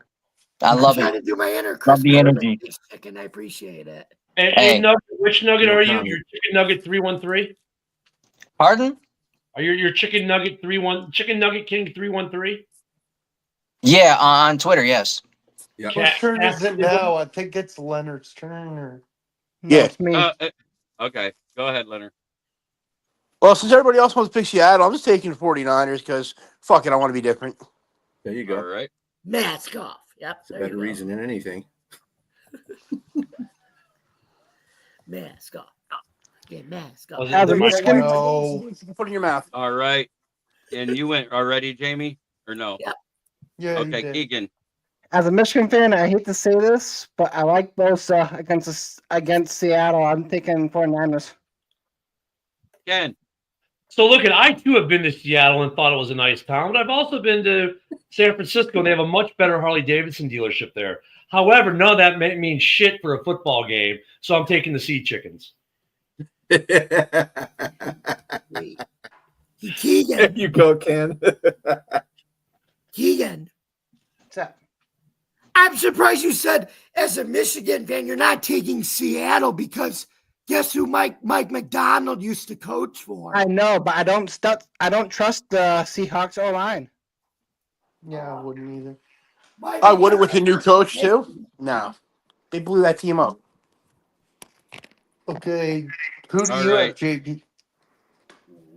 I love I'm trying it. to do my inner Love Chris the energy. chicken. I appreciate it. Hey, Nugget, which Nugget No are you? comment. Your Chicken Nugget 313? Pardon? Are you your Chicken Nugget Chicken Nugget King 313? Yeah, on Twitter, yes. Yeah. Whose turn is it now? I think it's Leonard's turn. Or... No, Yeah. it's me. Okay, go ahead, Leonard. Well, since everybody else wants to pick Seattle, I'm just taking the 49ers because fuck it, I want to be different. There you go. All right. Mask off. Yep. It's a better reason than anything. Mask off. Get mask off. As a Michigan, Put it in your mouth. All right. And you went already, Jamie? Or no? Yep. Yeah. Okay, Keegan. as a Michigan fan, I hate to say this, but I like Bosa against Seattle. I'm thinking 49ers. Ken. So look, I too have been to Seattle and thought it was a nice town, but I've also been to San Francisco and they have a much better Harley Davidson dealership there. However, none of that means shit for a football game, so I'm taking the Sea Chickens. Keegan. There you go, Ken. Keegan. What's that? I'm surprised you said, as a Michigan fan, you're not taking Seattle because guess who Mike McDonald used to coach for? I know, but I don't trust the Seahawks O-line. Yeah, I wouldn't either. I would it with the new coach too. No, they blew that team up. Okay, who do All you right. have, JP?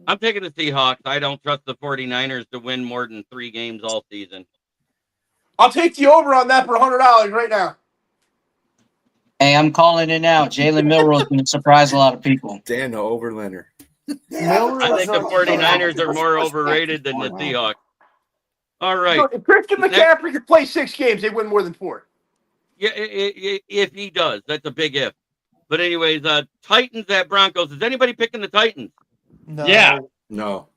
I'm taking the Seahawks. I don't trust the 49ers to win more than 3 games all season. I'll take the over on that for $100 right now. Hey, I'm calling it now. Jalen Milroe's going to surprise a lot of people. Dan, no, over Leonard. I think the 49ers are more overrated than the Seahawks. All right. If Christian McCaffrey could play 6 games, they win more than 4. Yeah, if he does, that's a big if. But anyways, Titans at Broncos. Is anybody picking the Titans? No. Yeah. No.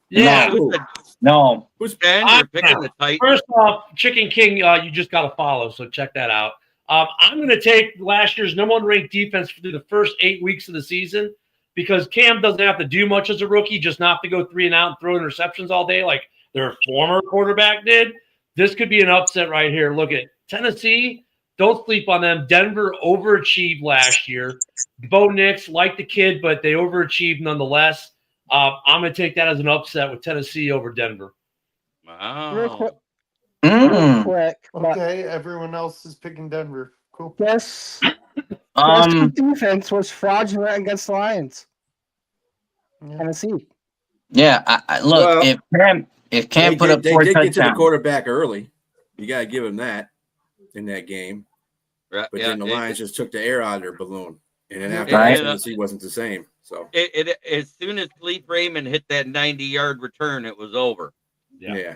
Yeah. No. Who's Ben? You're picking the Titans. First off, Chicken King, you just got to follow, so check that out. I'm going to take last year's number 1 ranked defense through the first 8 weeks of the season because Cam doesn't have to do much as a rookie, just not to go 3 and out and throw interceptions all day like their former quarterback did. This could be an upset right here. Look at Tennessee. Don't sleep on them. Denver overachieved last year. Bo Nix, like the kid, but they overachieved nonetheless. I'm going to take that as an upset with Tennessee over Denver. Wow. Real quick. Okay, everyone else is picking Denver. Cool. Yes. Um, defense was fraudulent against the Lions. Tennessee. Yeah, look, Well, if Cam put up they 4 did get to the touchdowns, quarterback early. You got to give him that in that game. Right, But yeah, then the Lions just took the air out of their balloon. And then after Right. that, Tennessee wasn't the same. So as soon as Cleve Raymond hit that 90-yard return, it was over. Yeah.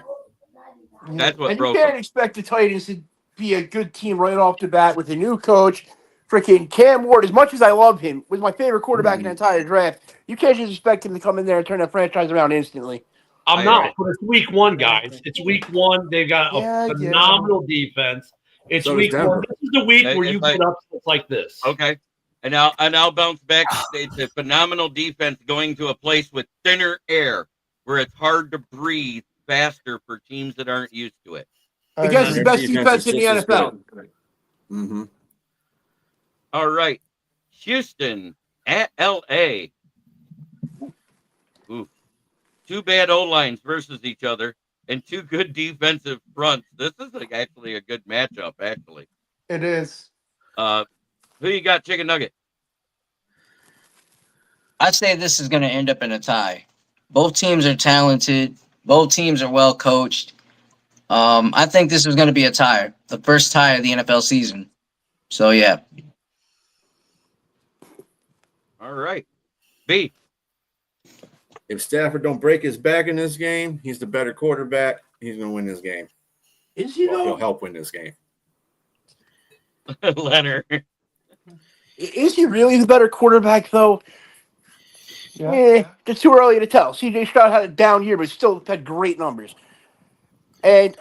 That's what and you broke can't them. expect the Titans to be a good team right off the bat with a new coach. Freaking Cam Ward, as much as I love him, was my favorite quarterback in the entire draft. You can't just expect him to come in there and turn that franchise around instantly. I'm not, but it's week 1, guys. It's week 1. They've got a phenomenal defense. It's So does week 1. Denver. This is the week where It's you like- put up stuff like this. Okay. And I'll bounce back. It's a phenomenal defense going to a place with thinner air where it's hard to breathe faster for teams that aren't used to it. Against the best defense in the NFL. Mm-hmm. All right. Houston at LA. Ooh. 2 bad O-lines versus each other and 2 good defensive fronts. This is actually a good matchup, actually. It is. Who you got, Chicken Nugget? I'd say this is going to end up in a tie. Both teams are talented. Both teams are well coached. I think this is going to be a tie, the first tie of the NFL season. So, yeah. All right. B. If Stafford don't break his back in this game, he's the better quarterback. He's going to win this game. Is he, though? He'll help win this game. Leonard. Is he really the better quarterback, though? It's too early to tell. CJ Stroud had a down year, but still had great numbers. And,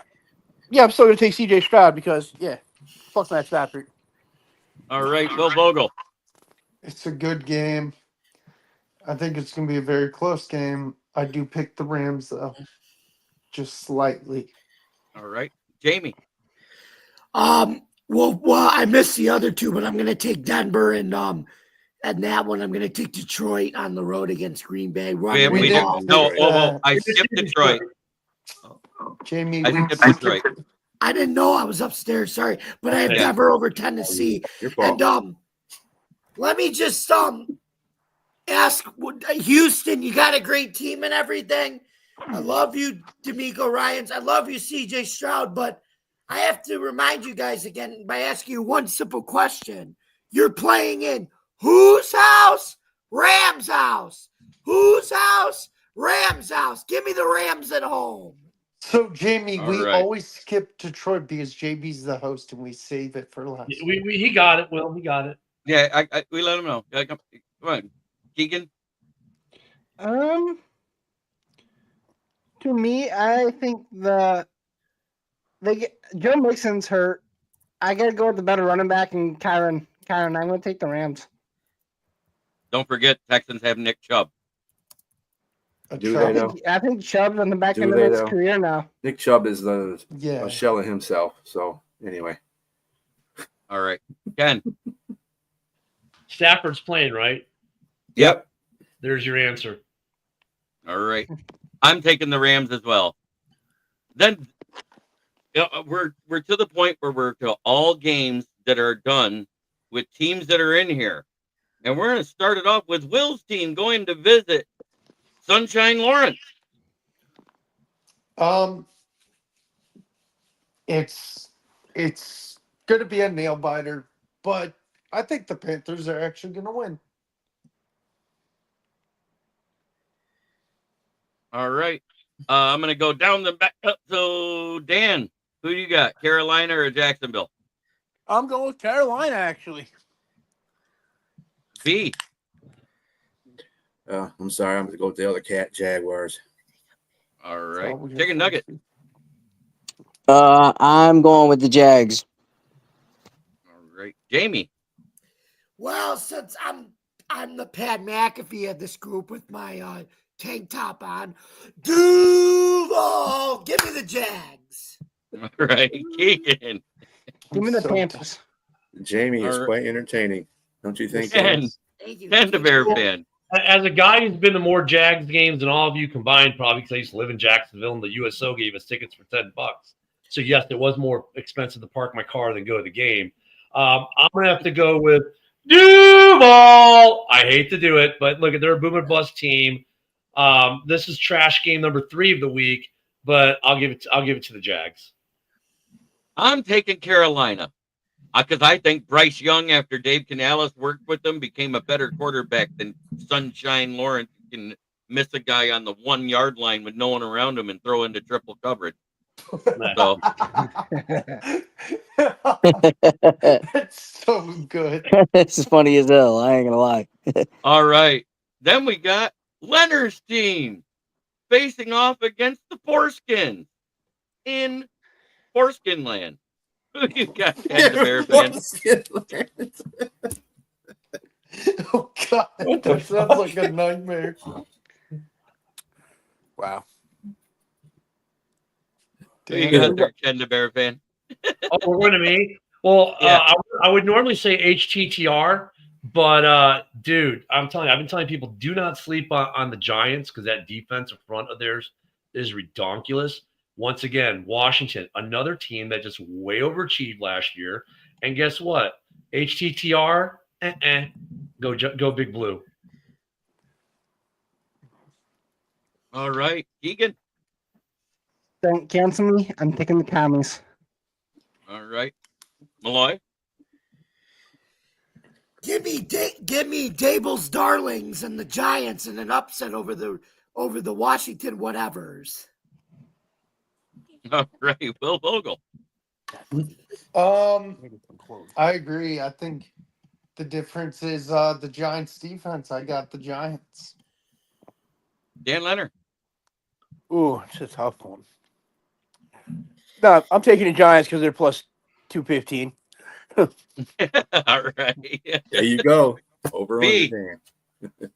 yeah, I'm still going to take CJ Stroud because, fuck Matt Stafford. All right, Bill Vogel. It's a good game. I think it's going to be a very close game. I do pick the Rams, though, just slightly. All right, Jamie. Well, I missed the other 2, but I'm going to take Denver, and that one I'm going to take Detroit on the road against Green Bay. I skipped Detroit. Jamie, I skipped Detroit. I didn't know I was upstairs. Sorry, but I have Denver over Tennessee. And let me just ask Houston. You got a great team and everything. I love you, D'Amico Ryans. I love you, CJ Stroud. But I have to remind you guys again by asking you one simple question. You're playing in whose house? Rams' house. Whose house? Rams' house. Give me the Rams at home. So, Jamie, we right. always skip Detroit because JB's the host and we save it for last. He got it, Will. He got it. Yeah, we let him know. Come on, Keegan. To me, I think Joe Mixon's hurt. I gotta go with the better running back and Kyron. I'm gonna take the Rams. Don't forget, Texans have Nick Chubb. I think Chubb's on the back end of his career now. Nick Chubb is a shell of himself. So, anyway. All right. Ken. Stafford's playing, right? Yep. There's your answer. All right. I'm taking the Rams as well. Then we're to the point where we're to all games that are done with teams that are in here. And we're going to start it off with Will's team going to visit Sunshine Lawrence. It's going to be a nail biter, but I think the Panthers are actually going to win. All right. I'm going to go down the back up. So, Dan, who you got? Carolina or Jacksonville? I'm going with Carolina, actually. B. I'm sorry. I'm going to go with the other cat, Jaguars. All right. Chicken nugget. I'm going with the Jags. All right. Jamie. Well, since I'm the Pat McAfee of this group with my tank top on, Duval, give me the Jags. All right. Keegan. Give me the Panthers. Jamie is All right. quite entertaining, don't you think? Ken. Thank you. Ken, the Bear fan. As a guy who's been to more Jags games than all of you combined, probably because I used to live in Jacksonville and the USO gave us tickets for $10. So yes, it was more expensive to park my car than go to the game. I'm gonna have to go with Duval. I hate to do it, but look, they're a boom or bust team. This is trash game number 3 of the week, but I'll give it to the Jags. I'm taking Carolina because I think Bryce Young, after Dave Canales worked with him, became a better quarterback than Sunshine Lawrence. Can miss a guy on the 1 yard line with no one around him and throw into triple coverage. So That's so good. This is funny as hell. I ain't gonna lie. all right. Then we got Leonard's team facing off against the Foreskins in Foreskin Land. Who you got, Ken, the Bear fan? Oh God, that sounds like a nightmare. Wow. Who you got there, Ken, the Bear fan? Oh, we're going to me. Well, Yeah. I would normally say HTTR, but dude, I'm telling you, I've been telling people do not sleep on the Giants because that defensive front of theirs is redonkulous. Once again, Washington, another team that just way overachieved last year, and guess what? HTTR, go Big Blue. All right, Keegan. Don't cancel me. I'm taking the commies. All right, Malloy. Give me Dable's Darlings and the Giants in an upset over the Washington whatevers. All right, Will Vogel. I agree. I think the difference is the Giants defense. I got the Giants. Dan Leonard. Ooh, it's a tough one. No, I'm taking the Giants because they're plus 215. All right. There you go. Over B. on Dan.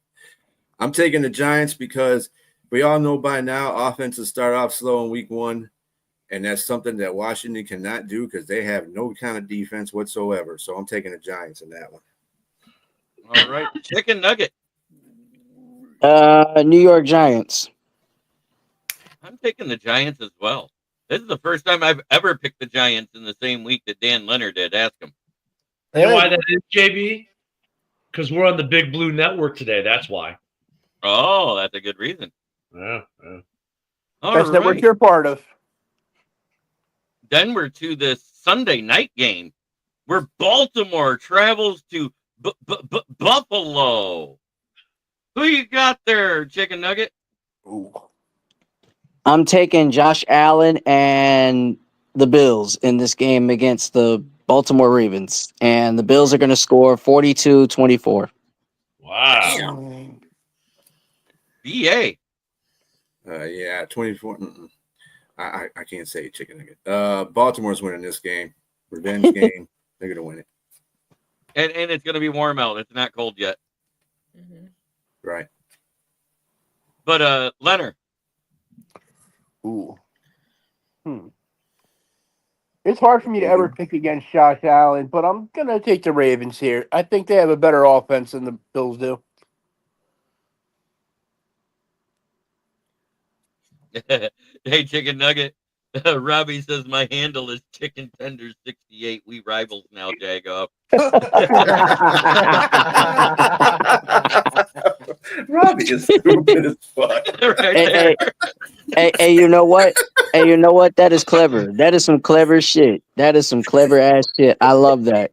I'm taking the Giants because we all know by now offenses start off slow in week 1, and that's something that Washington cannot do because they have no kind of defense whatsoever. So I'm taking the Giants in that one. All right, Chicken Nugget. New York Giants. I'm taking the Giants as well. This is the first time I've ever picked the Giants in the same week that Dan Leonard did. Ask him. You know why that is, JB? Because we're on the Big Blue Network today. That's why. Oh, that's a good reason. Yeah. All Best network right. you're part of. Then we're to this Sunday night game where Baltimore travels to Buffalo. Who you got there, Chicken Nugget? Ooh. I'm taking Josh Allen and the Bills in this game against the Baltimore Ravens. And the Bills are going to score 42-24. Wow. BA. Yeah, 24. I can't say Chicken Nugget. Baltimore's winning this game. Revenge game. They're going to win it. And it's going to be warm out. It's not cold yet. Mm-hmm. Right. But Leonard. Ooh. It's hard for me to ever pick against Josh Allen, but I'm going to take the Ravens here. I think they have a better offense than the Bills do. Hey, Chicken Nugget. Robbie says my handle is Chicken Tender 68. We rivals now, Jagoff. Robbie is stupid as fuck. Hey, you know what? Hey, you know what? That is clever. That is some clever shit. That is some clever ass shit. I love that.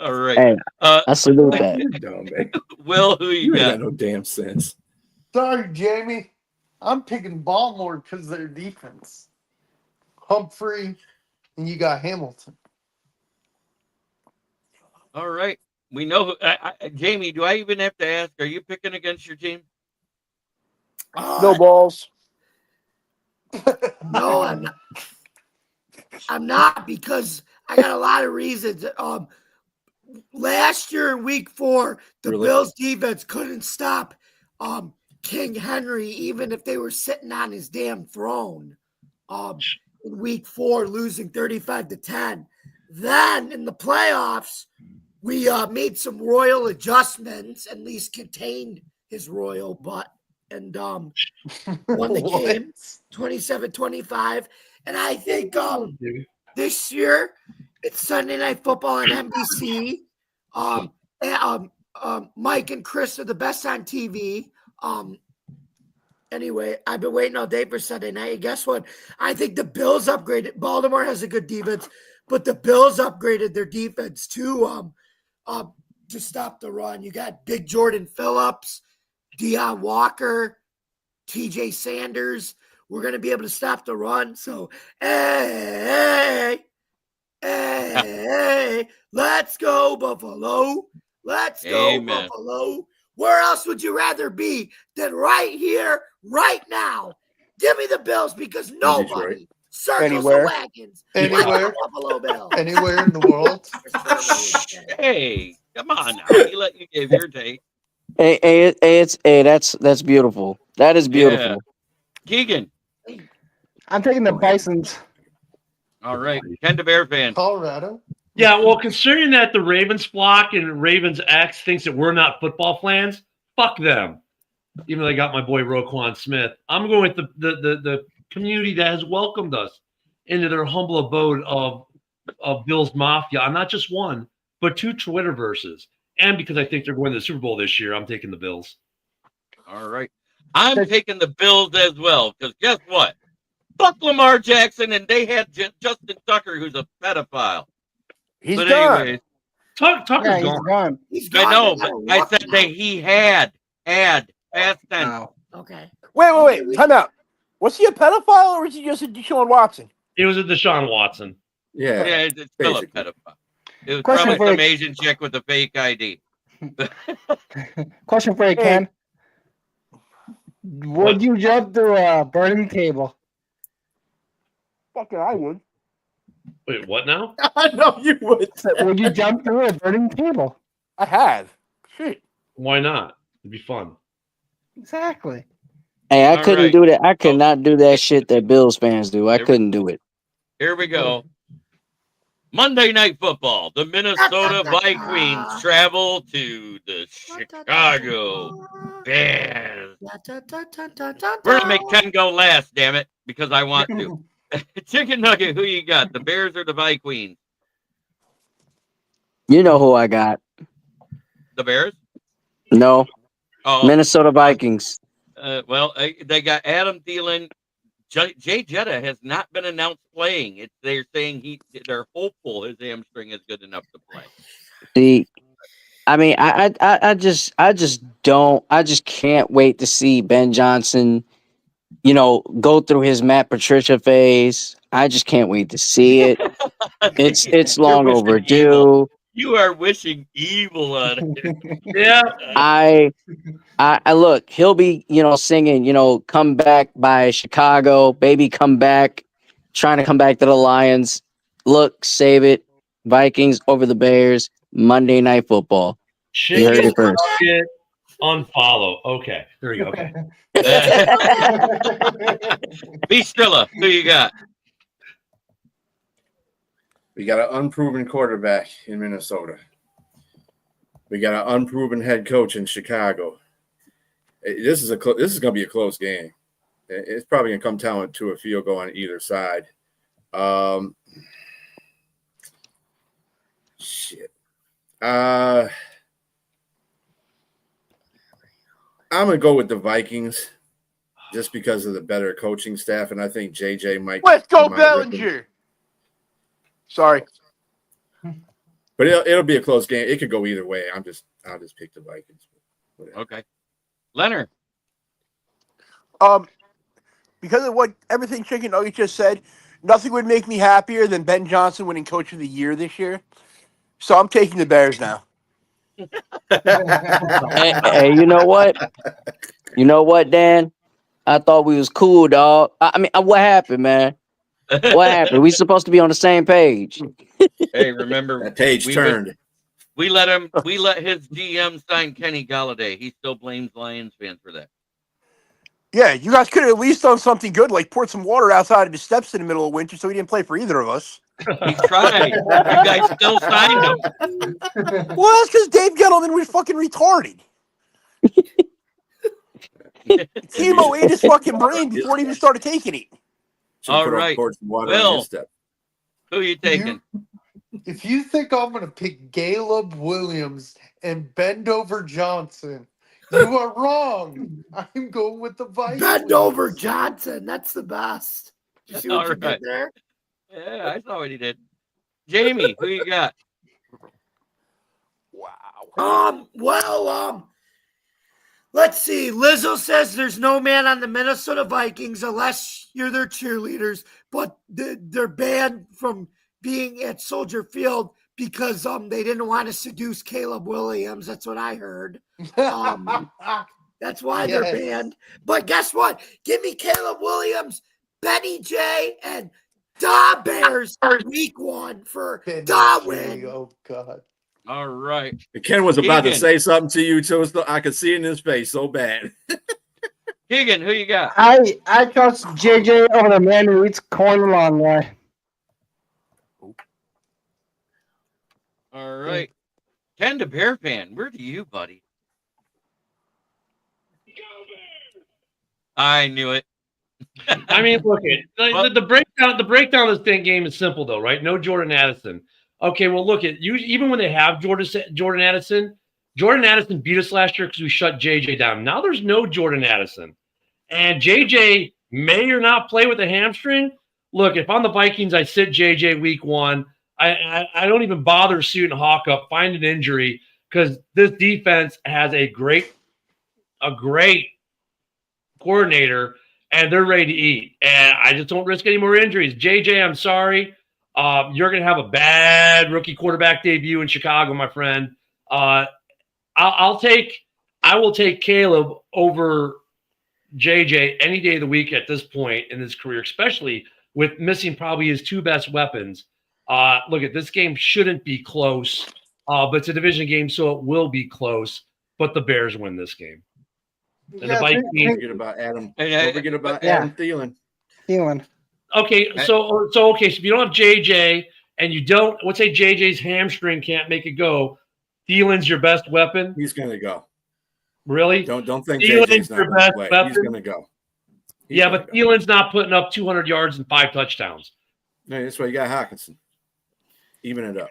All right. Hey, I salute that. You're dumb, man. Will, who you You ain't got? got no damn sense. Sorry, Jamie. I'm picking Baltimore because of their defense. Humphrey, and you got Hamilton. All right. We know. Jamie, do I even have to ask? Are you picking against your team? No balls. I'm not, because I got a lot of reasons. Last year in week 4, the Bills defense couldn't stop King Henry, even if they were sitting on his damn throne. In week 4, losing 35-10. Then in the playoffs, we made some royal adjustments, at least contained his royal butt, and won the game 27-25. And I think this year it's Sunday Night Football on NBC. Mike and Chris are the best on TV. Anyway, I've been waiting all day for Sunday night. And guess what? I think the Bills upgraded. Baltimore has a good defense, but the Bills upgraded their defense too to stop the run. You got Big Jordan Phillips, Deion Walker, TJ Sanders. We're going to be able to stop the run. So, hey, let's go, Buffalo. Let's go, Buffalo. Where else would you rather be than right here, right now? Give me the Bills, because nobody circles the wagons. Anywhere. Like the Buffalo Bills. Anywhere in the world. Hey, come on now. You gave your take. That's beautiful. That is beautiful. Yeah. Keegan. I'm taking the Bisons. All right. Ken the Bear fan. Colorado. Yeah, well, considering that the Ravens flock and Ravens X thinks that we're not football fans, fuck them. Even though they got my boy Roquan Smith, I'm going with the community that has welcomed us into their humble abode of Bills Mafia. I'm not just one, but 2 Twitterverses. And because I think they're going to the Super Bowl this year, I'm taking the Bills. All right. I'm taking the Bills as well, because guess what? Fuck Lamar Jackson, and they had Justin Tucker, who's a pedophile. He's but gone. anyways, Tucker's gone. He's gone. I know, but I said that he had past tense. Wow. Okay. Wait. Time out. Was he a pedophile or was he just a Deshaun Watson? It was a Deshaun Watson. Yeah. Yeah, it's still a pedophile. It was Question probably for some Asian chick with a fake ID. Question for you, Ken. Would you jump through a burning table? Fucking I would. Wait, what now? I know you would. Would you jump through a burning table? I have. Shit. Why not? It'd be fun. Exactly. Hey, I All couldn't right. do that. I could not do that shit that Bills fans do. I couldn't do it. Here we go. Monday Night Football. The Minnesota Vikings travel to the Chicago Bears. We're going to make Ken go last, damn it, because I want to. Chicken Nugget, who you got? The Bears or the Vikings? You know who I got. The Bears? No. Oh, Minnesota Vikings. well, they got Adam Thielen. Jay Jetta has not been announced playing. They're saying they're hopeful his hamstring is good enough to play. I just can't wait to see Ben Johnson, go through his Matt Patricia phase. I just can't wait to see it. It's long overdue. Evil. You are wishing evil on it. Yeah. I look, he'll be, singing, come back by Chicago, baby, come back, trying to come back to the Lions. Look, save it. Vikings over the Bears, Monday Night Football. You heard it first. Shit. Unfollow. Okay. There you go. Okay. Be Strilla, who you got? We got an unproven quarterback in Minnesota. We got an unproven head coach in Chicago. This is going to be a close game. It's probably going to come down to a field goal on either side. Shit. I'm going to go with the Vikings just because of the better coaching staff, and I think JJ might. Let's go, Bellinger. Sorry. But it'll be a close game. It could go either way. I'll just pick the Vikings. Okay. Leonard. Because of everything Chicken Nugget just said, nothing would make me happier than Ben Johnson winning Coach of the Year this year. So I'm taking the Bears now. Hey, you know what? You know what, Dan? I thought we was cool, dog. I mean, what happened, man? What happened? We supposed to be on the same page. Hey, remember That page turned. We let his GM sign Kenny Galladay. He still blames Lions fans for that. Yeah, you guys could have at least done something good, like poured some water outside of the steps in the middle of winter so he didn't play for either of us. He tried. You guys still signed him. Well, that's because Dave Gettleman was fucking retarded. Chemo ate his fucking brain before he even started taking it. All right. Will, who are you taking? If you think I'm going to pick Caleb Williams and bend over Johnson, you are wrong. I'm going with the Vikings. Bend over Johnson. That's the best. You see what All you did right. there? Yeah, I saw what he did. Jamie, who you got? Let's see. Lizzo says there's no man on the Minnesota Vikings unless you're their cheerleaders, but they're banned from being at Soldier Field because they didn't want to seduce Caleb Williams. That's what I heard. That's why they're banned. But guess what? Give me Caleb Williams, Benny J, and Da Bears week 1 for Da win. Oh, God. All right. Ken was about to say something to you, too. I could see it in his face so bad. Keegan, who you got? I trust JJ over the man who eats corn the long way. All right. Ken, the Bear fan, where do you, buddy? I knew it. I mean, look at the breakdown of this game is simple though, right? No Jordan Addison. Okay, well, look at you. Even when they have Jordan Addison beat us last year because we shut JJ down. Now there's no Jordan Addison, and JJ may or not play with a hamstring. Look, if I'm the Vikings, I sit JJ week 1. I don't even bother suiting Hawk up, find an injury because this defense has a great coordinator, and they're ready to eat. And I just don't risk any more injuries. JJ, I'm sorry. You're going to have a bad rookie quarterback debut in Chicago, my friend. I will take Caleb over JJ any day of the week at this point in his career, especially with missing probably his 2 best weapons. Look, at this game shouldn't be close, but it's a division game, so it will be close. But the Bears win this game. And the Vikings. Don't forget about Adam. Don't forget about Adam Thielen. Okay, so if you don't have JJ and you don't, let's say JJ's hamstring can't make it go, Thielen's your best weapon. He's gonna go. Really? Don't think Thielen's JJ's your not best gonna play. weapon. He's gonna go. But Thielen's not putting up 200 yards and 5 touchdowns. No, that's why you got Hawkinson. Even it up.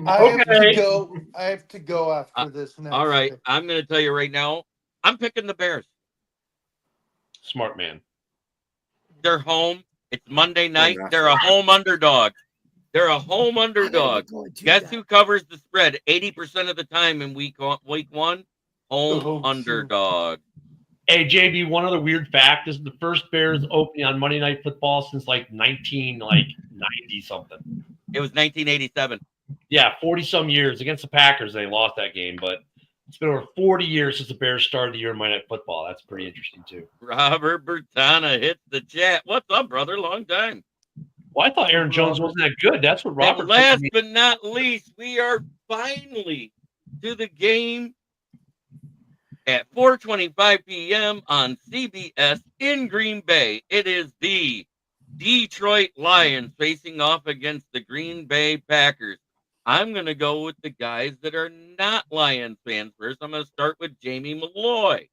I have to go after this next. All right. I'm going to tell you right now, I'm picking the Bears. Smart man. They're home. It's Monday night. They're a home underdog. Guess who covers the spread 80% of the time in week 1? Home underdog. Hey, JB, one other weird fact. This is the first Bears opening on Monday Night Football since 1990-something. It was 1987. Yeah, 40-some years. Against the Packers, they lost that game, but it's been over 40 years since the Bears started the year in Monday Night Football. That's pretty interesting, too. Robert Bertana hits the chat. What's up, brother? Long time. Well, I thought Aaron Jones wasn't that good. That's what Robert And last but not least, we are finally to the game at 4:25 p.m. on CBS in Green Bay. It is the Detroit Lions facing off against the Green Bay Packers. I'm going to go with the guys that are not Lions fans first. I'm going to start with Jamie Malloy.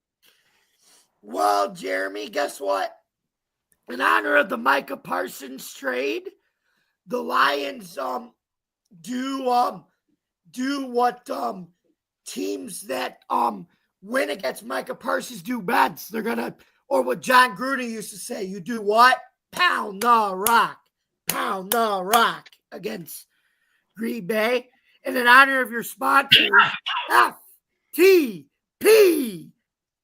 Well, Jeremy, guess what? In honor of the Micah Parsons trade, the Lions do what teams that win against Micah Parsons do best. They're gonna, or what John Gruden used to say, you do what? Pound the rock against Green Bay. And in honor of your sponsors, FTP.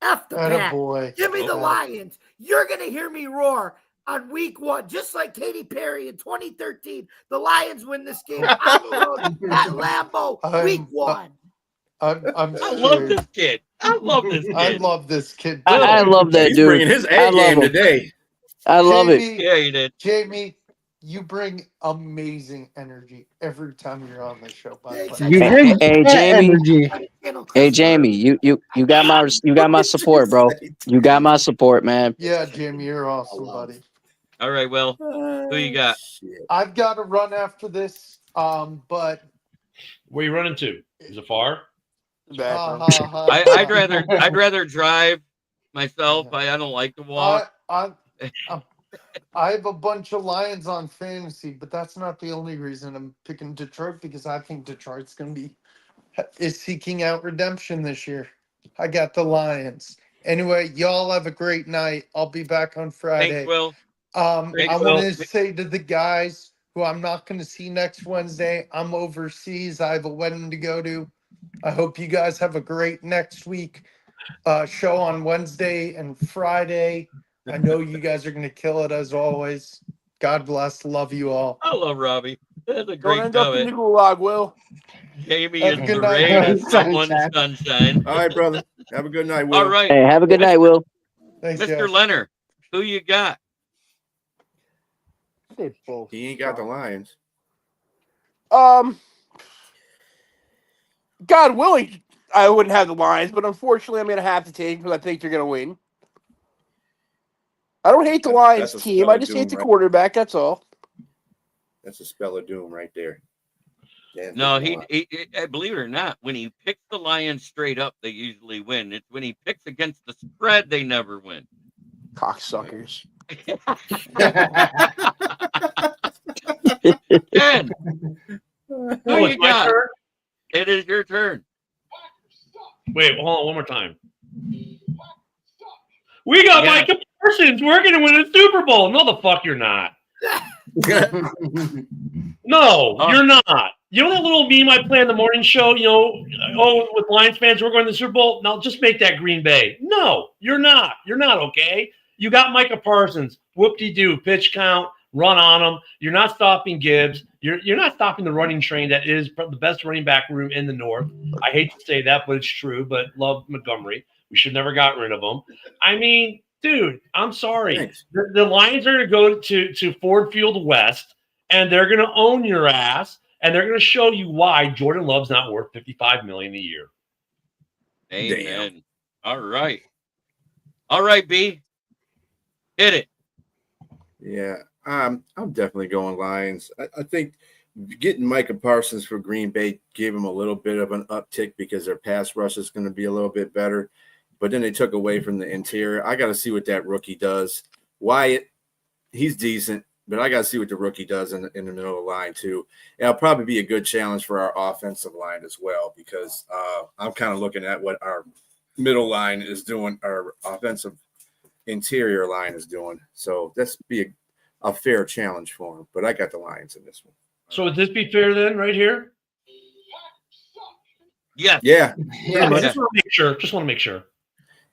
F the pack. Boy. Give me the Lions. You're going to hear me roar on week 1, just like Katy Perry in 2013. The Lions win this game on the road at Lambeau, week 1. I love this kid. I love this kid. I love this kid. I love that He's dude. bringing his A game today. I love it. Jamie, Yeah, you did. Jamie, you bring amazing energy every time you're on the show. By the way, You bring Hey, that Jamie. energy. Hey, Jamie. You got my support, bro. You got my support, man. yeah, Jamie, you're awesome, buddy. All right, Will. Who you got? I've got to run after this, but Where you running to? Is it far? I'd rather drive myself. I don't like to walk. I have a bunch of Lions on fantasy, but that's not the only reason I'm picking Detroit, because I think Detroit's going to is seeking out redemption this year. I got the Lions. Anyway, y'all have a great night. I'll be back on Friday. Thanks, Will. I want to say to the guys who I'm not going to see next Wednesday, I'm overseas. I have a wedding to go to. I hope you guys have a great next week show on Wednesday and Friday. I know you guys are going to kill it as always. God bless. Love you all. I love Robbie. That's a Don't great end up in comment. the gulag, Will. Jamie Have is a good the night, rain guys. of someone's sunshine. All right, brother. Have a good night, Will. All right. Hey, have a good night, Will. Thanks, Mr. guys. Leonard, who you got? He ain't got the Lions. God willing, I wouldn't have the Lions, but unfortunately, I'm going to have to take because I think they're going to win. I don't hate the Lions That's a team. spell I of just doom, hate the right? quarterback. That's all. That's a spell of doom right there. Yeah, No, he believe it or not, when he picks the Lions straight up, they usually win. It's when he picks against the spread, they never win. Cocksuckers. Ken, who Oh, you it's my got? turn? It is your turn. Wait, hold on one more time. We got Micah Parsons. We're going to win a Super Bowl. No, the fuck you're not. No, you're not. You know that little meme I play on the morning show? You know, oh, with Lions fans, we're going to the Super Bowl. Now just make that Green Bay. No, you're not. You're not, okay? You got Micah Parsons. Whoop-de-doo. Pitch count. Run on him. You're not stopping Gibbs. You're not stopping the running train that is the best running back room in the North. I hate to say that, but it's true. But love Montgomery. We should never got rid of him. I mean, dude, I'm sorry. The Lions are going to go to Ford Field West, and they're going to own your ass, and they're going to show you why Jordan Love's not worth $55 million a year. Amen. All right. All right, B. Hit it. Yeah, I'm definitely going Lions. I think getting Micah Parsons for Green Bay gave him a little bit of an uptick because their pass rush is going to be a little bit better. But then they took away from the interior. I got to see what that rookie does. Wyatt, he's decent, but I got to see what the rookie does in the middle of the line too. And it'll probably be a good challenge for our offensive line as well, because I'm kind of looking at what our middle line is doing, our offensive interior line is doing. So that's be a fair challenge for him. But I got the Lions in this one. So would this be fair then, right here? Yes. Yeah. Just want to make sure. Just want to make sure.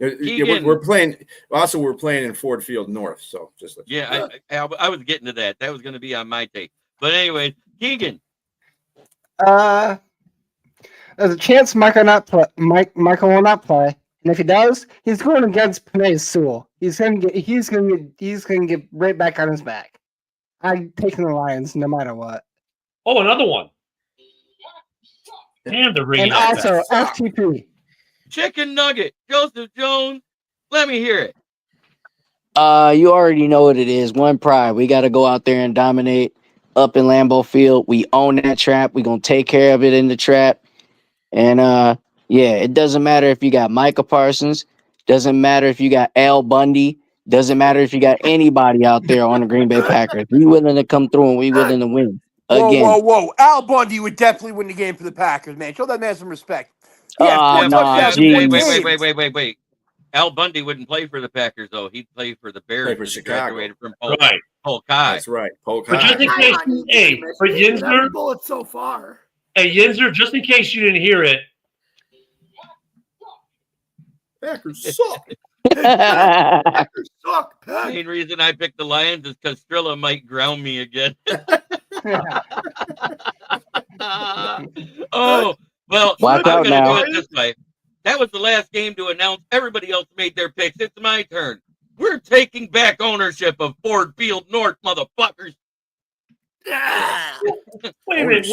Yeah, we're playing. Also, we're playing in Ford Field North, so just I was getting to that. That was going to be on my take. But anyway, Keegan. There's a chance Michael will not play, and if he does, he's going against Penei Sewell. He's going to get right back on his back. I'm taking the Lions no matter what. Oh, another one. Damn, the ring. And also FTP. Chicken Nugget, Joseph Jones. Let me hear it. You already know what it is. One pride. We got to go out there and dominate up in Lambeau Field. We own that trap. We're going to take care of it in the trap. And, yeah, it doesn't matter if you got Micah Parsons. Doesn't matter if you got Al Bundy. Doesn't matter if you got anybody out there on the Green Bay Packers. We willing to come through and we willing to win. Again. Whoa. Al Bundy would definitely win the game for the Packers, man. Show that man some respect. Wait. Al Bundy wouldn't play for the Packers, though. He'd play for the Bears. Play for Chicago. Graduated from Polk High. That's right. Polk But just High. in case, hey, for Yinzer, bullets so far. hey Yinzer, just in case you didn't hear it. Packers suck. Packers suck. Main reason I picked the Lions is because Strilla might ground me again. Oh, well, Watch I'm out going to now. do it this way. That was the last game to announce everybody else made their picks. It's my turn. We're taking back ownership of Ford Field North, motherfuckers. Wait a minute.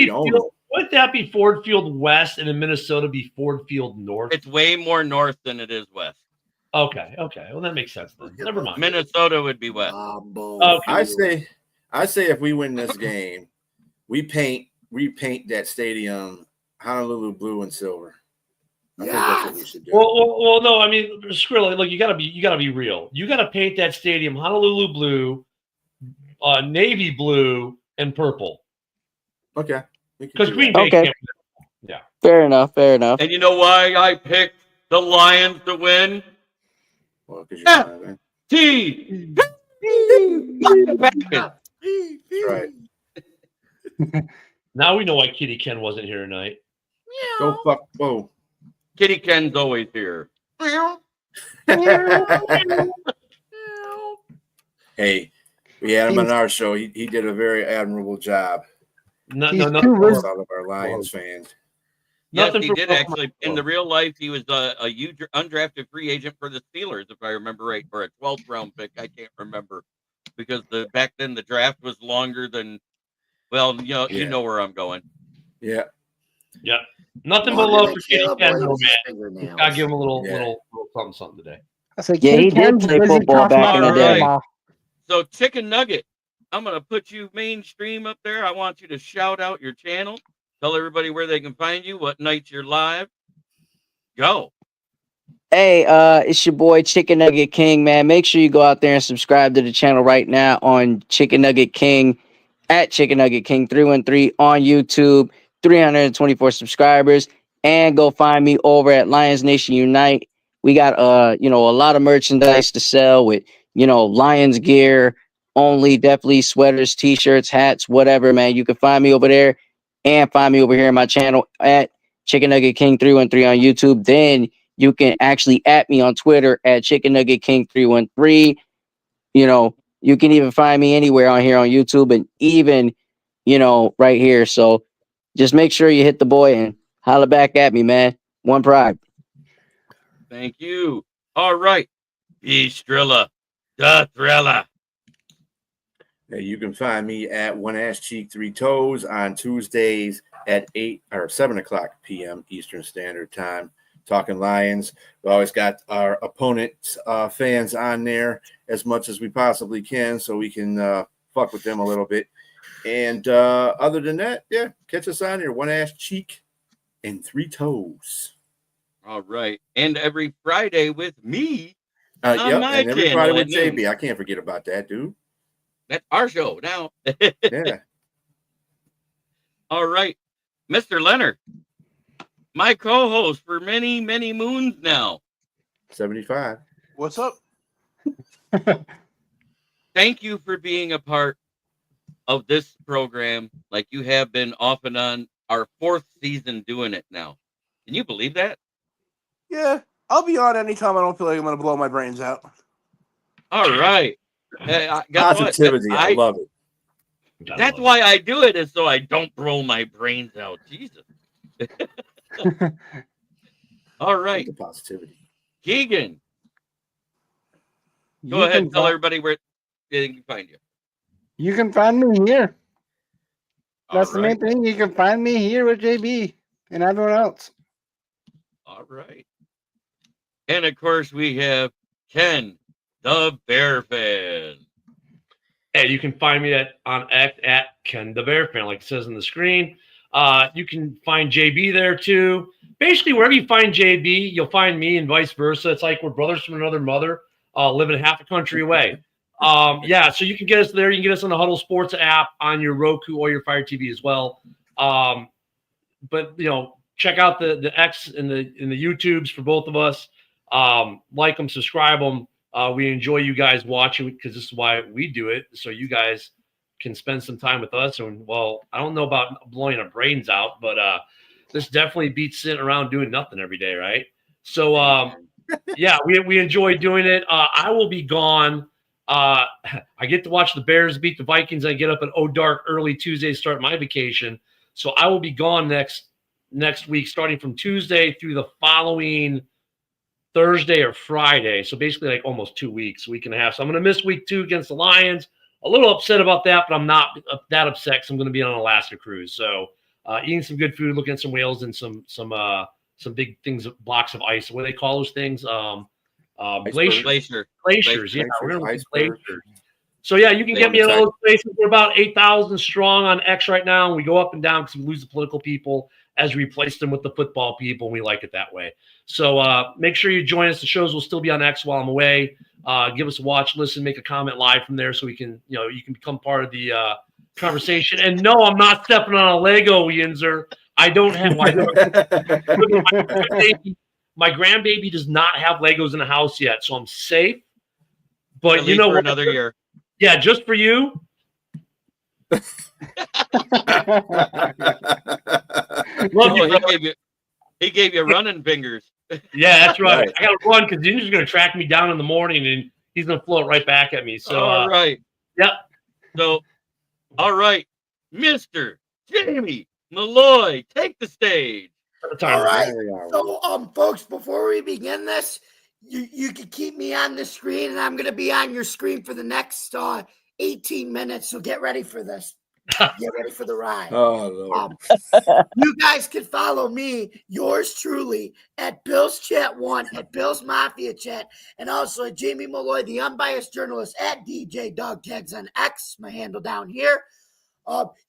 Ownership. Wouldn't that be Ford Field West and in Minnesota be Ford Field North? It's way more north than it is west. Okay. Well, that makes sense then. Never mind. Minnesota would be west. Okay. I say if we win this game, we paint that stadium Honolulu blue and silver. I think that's what we should do. Well, no, I mean, Skrilla, look, you gotta be real. You gotta paint that stadium Honolulu blue, navy blue, and purple. Okay. Because Green Bay can't. Yeah. Fair enough. And you know why I picked the Lions to win? Well, because you're T. That's right. Now we know why Kitty Ken wasn't here tonight. Go fuck. Whoa. Kitty Ken's always here. Hey, we had him on our show. He did a very admirable job. Nothing all of our Lions fans. Yes, he did actually. In the real life, he was a huge undrafted free agent for the Steelers, if I remember right, for a 12th round pick. I can't remember because back then the draft was longer than. Well, you know where I'm going. Yeah. Nothing but love for Kitty Ken, though, man. Gotta give him a little something today. He did play football back in the day. So, Chicken Nugget, I'm gonna put you mainstream up there. I want you to shout out your channel. Tell everybody where they can find you, what nights you're live. Go. Hey, it's your boy Chicken Nugget King, man. Make sure you go out there and subscribe to the channel right now on Chicken Nugget King at Chicken Nugget King 313 on YouTube, 324 subscribers, and go find me over at Lions Nation Unite. We got a lot of merchandise to sell with, Lions gear only, definitely sweaters, t-shirts, hats, whatever, man. You can find me over there and find me over here on my channel at Chicken Nugget King 313 on YouTube. Then you can actually at me on Twitter at Chicken Nugget King 313. You can even find me anywhere on here on YouTube and even, right here. So just make sure you hit the boy and holla back at me, man. One pride. Thank you. All right. Strilla, the Thrilla. Yeah, you can find me at One Ass Cheek Three Toes on Tuesdays at 8 or 7 o'clock p.m. Eastern Standard Time. Talking Lions. We always got our opponents' fans on there as much as we possibly can, so we can fuck with them a little bit. And other than that, yeah, catch us on here. One Ass Cheek and Three Toes. All right, and every Friday with me. And every Friday with JB. I can't forget about that, dude. That's our show now. Yeah. All right, Mr. Leonard. My co-host for many, many moons now. 75. What's up? Thank you for being a part of this program like you have been off and on our 4th season doing it now. Can you believe that? Yeah, I'll be on anytime I don't feel like I'm going to blow my brains out. All right. Positivity. I love it. That's why I do it, is so I don't blow my brains out. Jesus. All right. The positivity. Keegan. Go ahead and tell everybody where they can find you. You can find me here. That's All right. the main thing. You can find me here with JB and everyone else. All right. And of course, we have Ken, the Bear Fan. Hey, you can find me on X at Ken the Bear Fan, like it says on the screen. You can find JB there too. Basically, wherever you find JB, you'll find me, and vice versa. It's like we're brothers from another mother, living half a country away. So you can get us there. You can get us on the Huddle Sports app on your Roku or your Fire TV as well. But check out the X and the YouTubes for both of us. Like them, subscribe them. We enjoy you guys watching because this is why we do it, so you guys can spend some time with us. And I don't know about blowing our brains out, but this definitely beats sitting around doing nothing every day, right? So we enjoy doing it. I will be gone. I get to watch the Bears beat the Vikings. I get up at dark early Tuesday to start my vacation. So I will be gone next week, starting from Tuesday through the following Thursday or Friday. So basically like almost 2 weeks, week and a half. So I'm going to miss week 2 against the Lions. A little upset about that, but I'm not that upset because I'm going to be on an Alaska cruise. So eating some good food, looking at some whales and some big things, blocks of ice. What do they call those things? Glaciers. Yeah, we're going to look at glaciers. So, yeah, you can get me in all those places. We're about 8,000 strong on X right now, and we go up and down because we lose the political people as we replace them with the football people, and we like it that way. So make sure you join us. The shows will still be on X while I'm away. Give us a watch, listen, make a comment live from there so we can, you can become part of the conversation. And no, I'm not stepping on a Lego, Yinzer. I don't have my grandbaby does not have Legos in the house yet, so I'm safe. But at least for another year. Yeah, just for you. He gave you running fingers. Yeah, that's right. I got to run because Ginger's going to track me down in the morning, and he's going to float right back at me. So, all right. Yep. So, all right, Mr. Jamie Malloy, take the stage. All right. So, folks, before we begin this, you can keep me on the screen, and I'm going to be on your screen for the next 18 minutes. So get ready for this. Get ready for the ride. Oh, Lord. You guys can follow me, yours truly, at Bill's Chat 1, at Bill's Mafia Chat, and also at Jamie Malloy, the unbiased journalist, at DJ Dog Tags on X, my handle down here.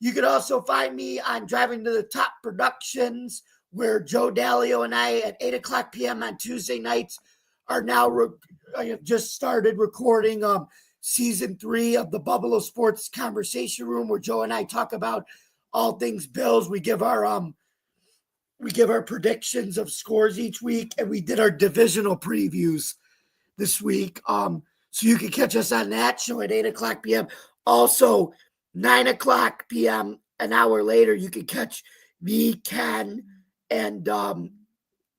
You can also find me on Driving to the Top Productions, where Joe Dalio and I at 8 o'clock p.m. on Tuesday nights are now I have just started recording season 3 of the Buffalo Sports Conversation Room, where Joe and I talk about all things Bills. We give our predictions of scores each week, and we did our divisional previews this week. So you can catch us on that show at 8 o'clock p.m. Also, 9 o'clock p.m., an hour later, you can catch me, Ken, and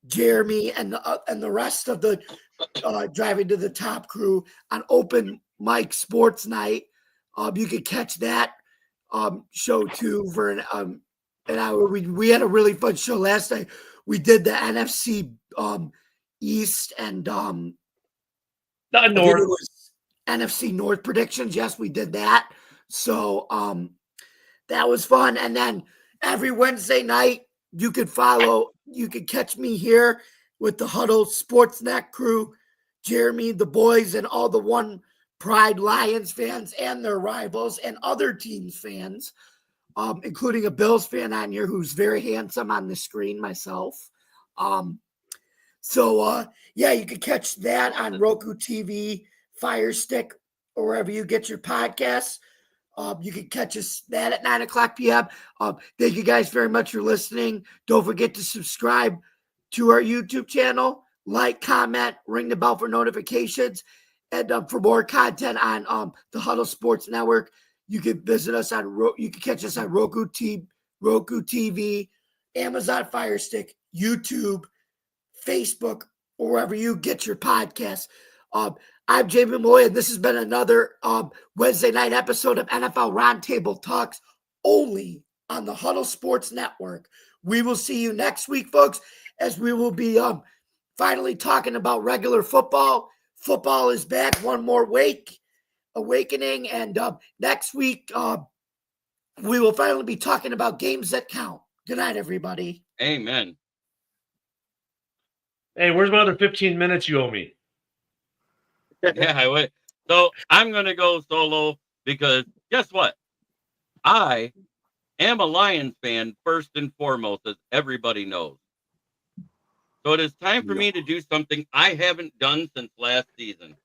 Jeremy, and the rest of the Driving to the Top crew on Open Mike Sports Night. You can catch that show too for an hour. We had a really fun show last night. We did the NFC East and North. It was NFC North predictions. Yes, we did that. So that was fun. And then every Wednesday night, you can catch me here with the Huddle Sportsnet crew, Jeremy, the boys, and all the One Pride Lions fans and their rivals and other teams' fans, including a Bills fan on here who's very handsome on the screen, myself. Yeah, you can catch that on Roku TV, Fire Stick, or wherever you get your podcasts. You can catch us that at 9 o'clock p.m. Thank you guys very much for listening. Don't forget to subscribe to our YouTube channel, like, comment, ring the bell for notifications. And for more content on the Huddle Sports Network, you can visit us you can catch us on Roku TV, Amazon Fire Stick, YouTube, Facebook, or wherever you get your podcasts. I'm Jamie Malloy, and this has been another Wednesday night episode of NFL Roundtable Talks, only on the Huddle Sports Network. We will see you next week, folks, as we will be finally talking about regular football. Football is back, one more awakening, and next week we will finally be talking about games that count. Good night, everybody. Amen. Hey, where's my other 15 minutes you owe me? Yeah, I would. So I'm going to go solo because guess what? I am a Lions fan first and foremost, as everybody knows. So it is time for me to do something I haven't done since last season.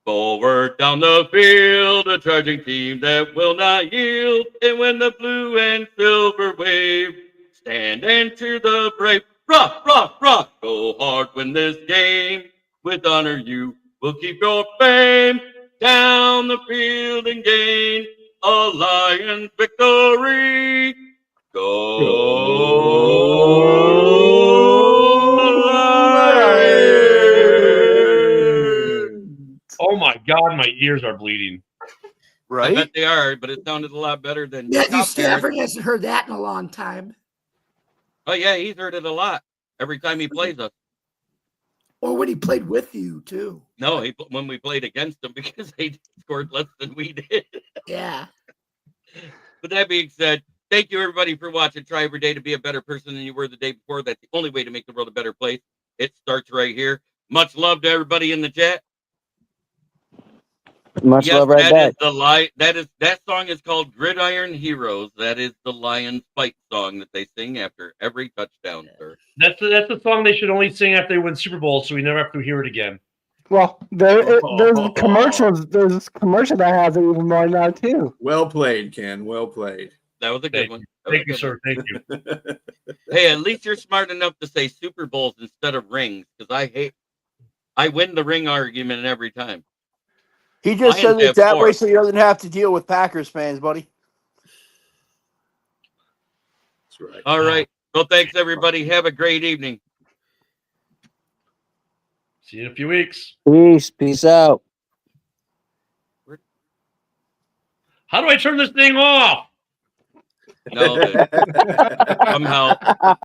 Forward down the field, a charging team that will not yield. And when the blue and silver wave, stand and cheer the brave. Rock, rock, rock, go hard, win this game. With honor you will keep your fame. Down the field and gain a Lions victory. Go Lions! Oh my God, my ears are bleeding. Right? I bet they are, but it sounded a lot better than Matthew Stafford hasn't heard that in a long time. Oh yeah, he's heard it a lot every time he plays us. Or when he played with you too. No, when we played against him because they scored less than we did. Yeah. But that being said, thank you everybody for watching. Try every day to be a better person than you were the day before. That's the only way to make the world a better place. It starts right here. Much love to everybody in the chat. Much love right back. That song is called Gridiron Heroes. That is the Lions fight song that they sing after every touchdown, sir. That's the song they should only sing after they win Super Bowl, so we never have to hear it again. Well, there's commercials. There's this commercial that has it even more now too. Well played, Ken. Well played. That was a good one. Thank you, sir. Thank you. Hey, at least you're smart enough to say Super Bowls instead of rings, because I win the ring argument every time. He just Lions said it have that 4. way so he doesn't have to deal with Packers fans, buddy. That's right. All right. Well, thanks everybody. Have a great evening. See you in a few weeks. Peace out. How do I turn this thing off? No, somehow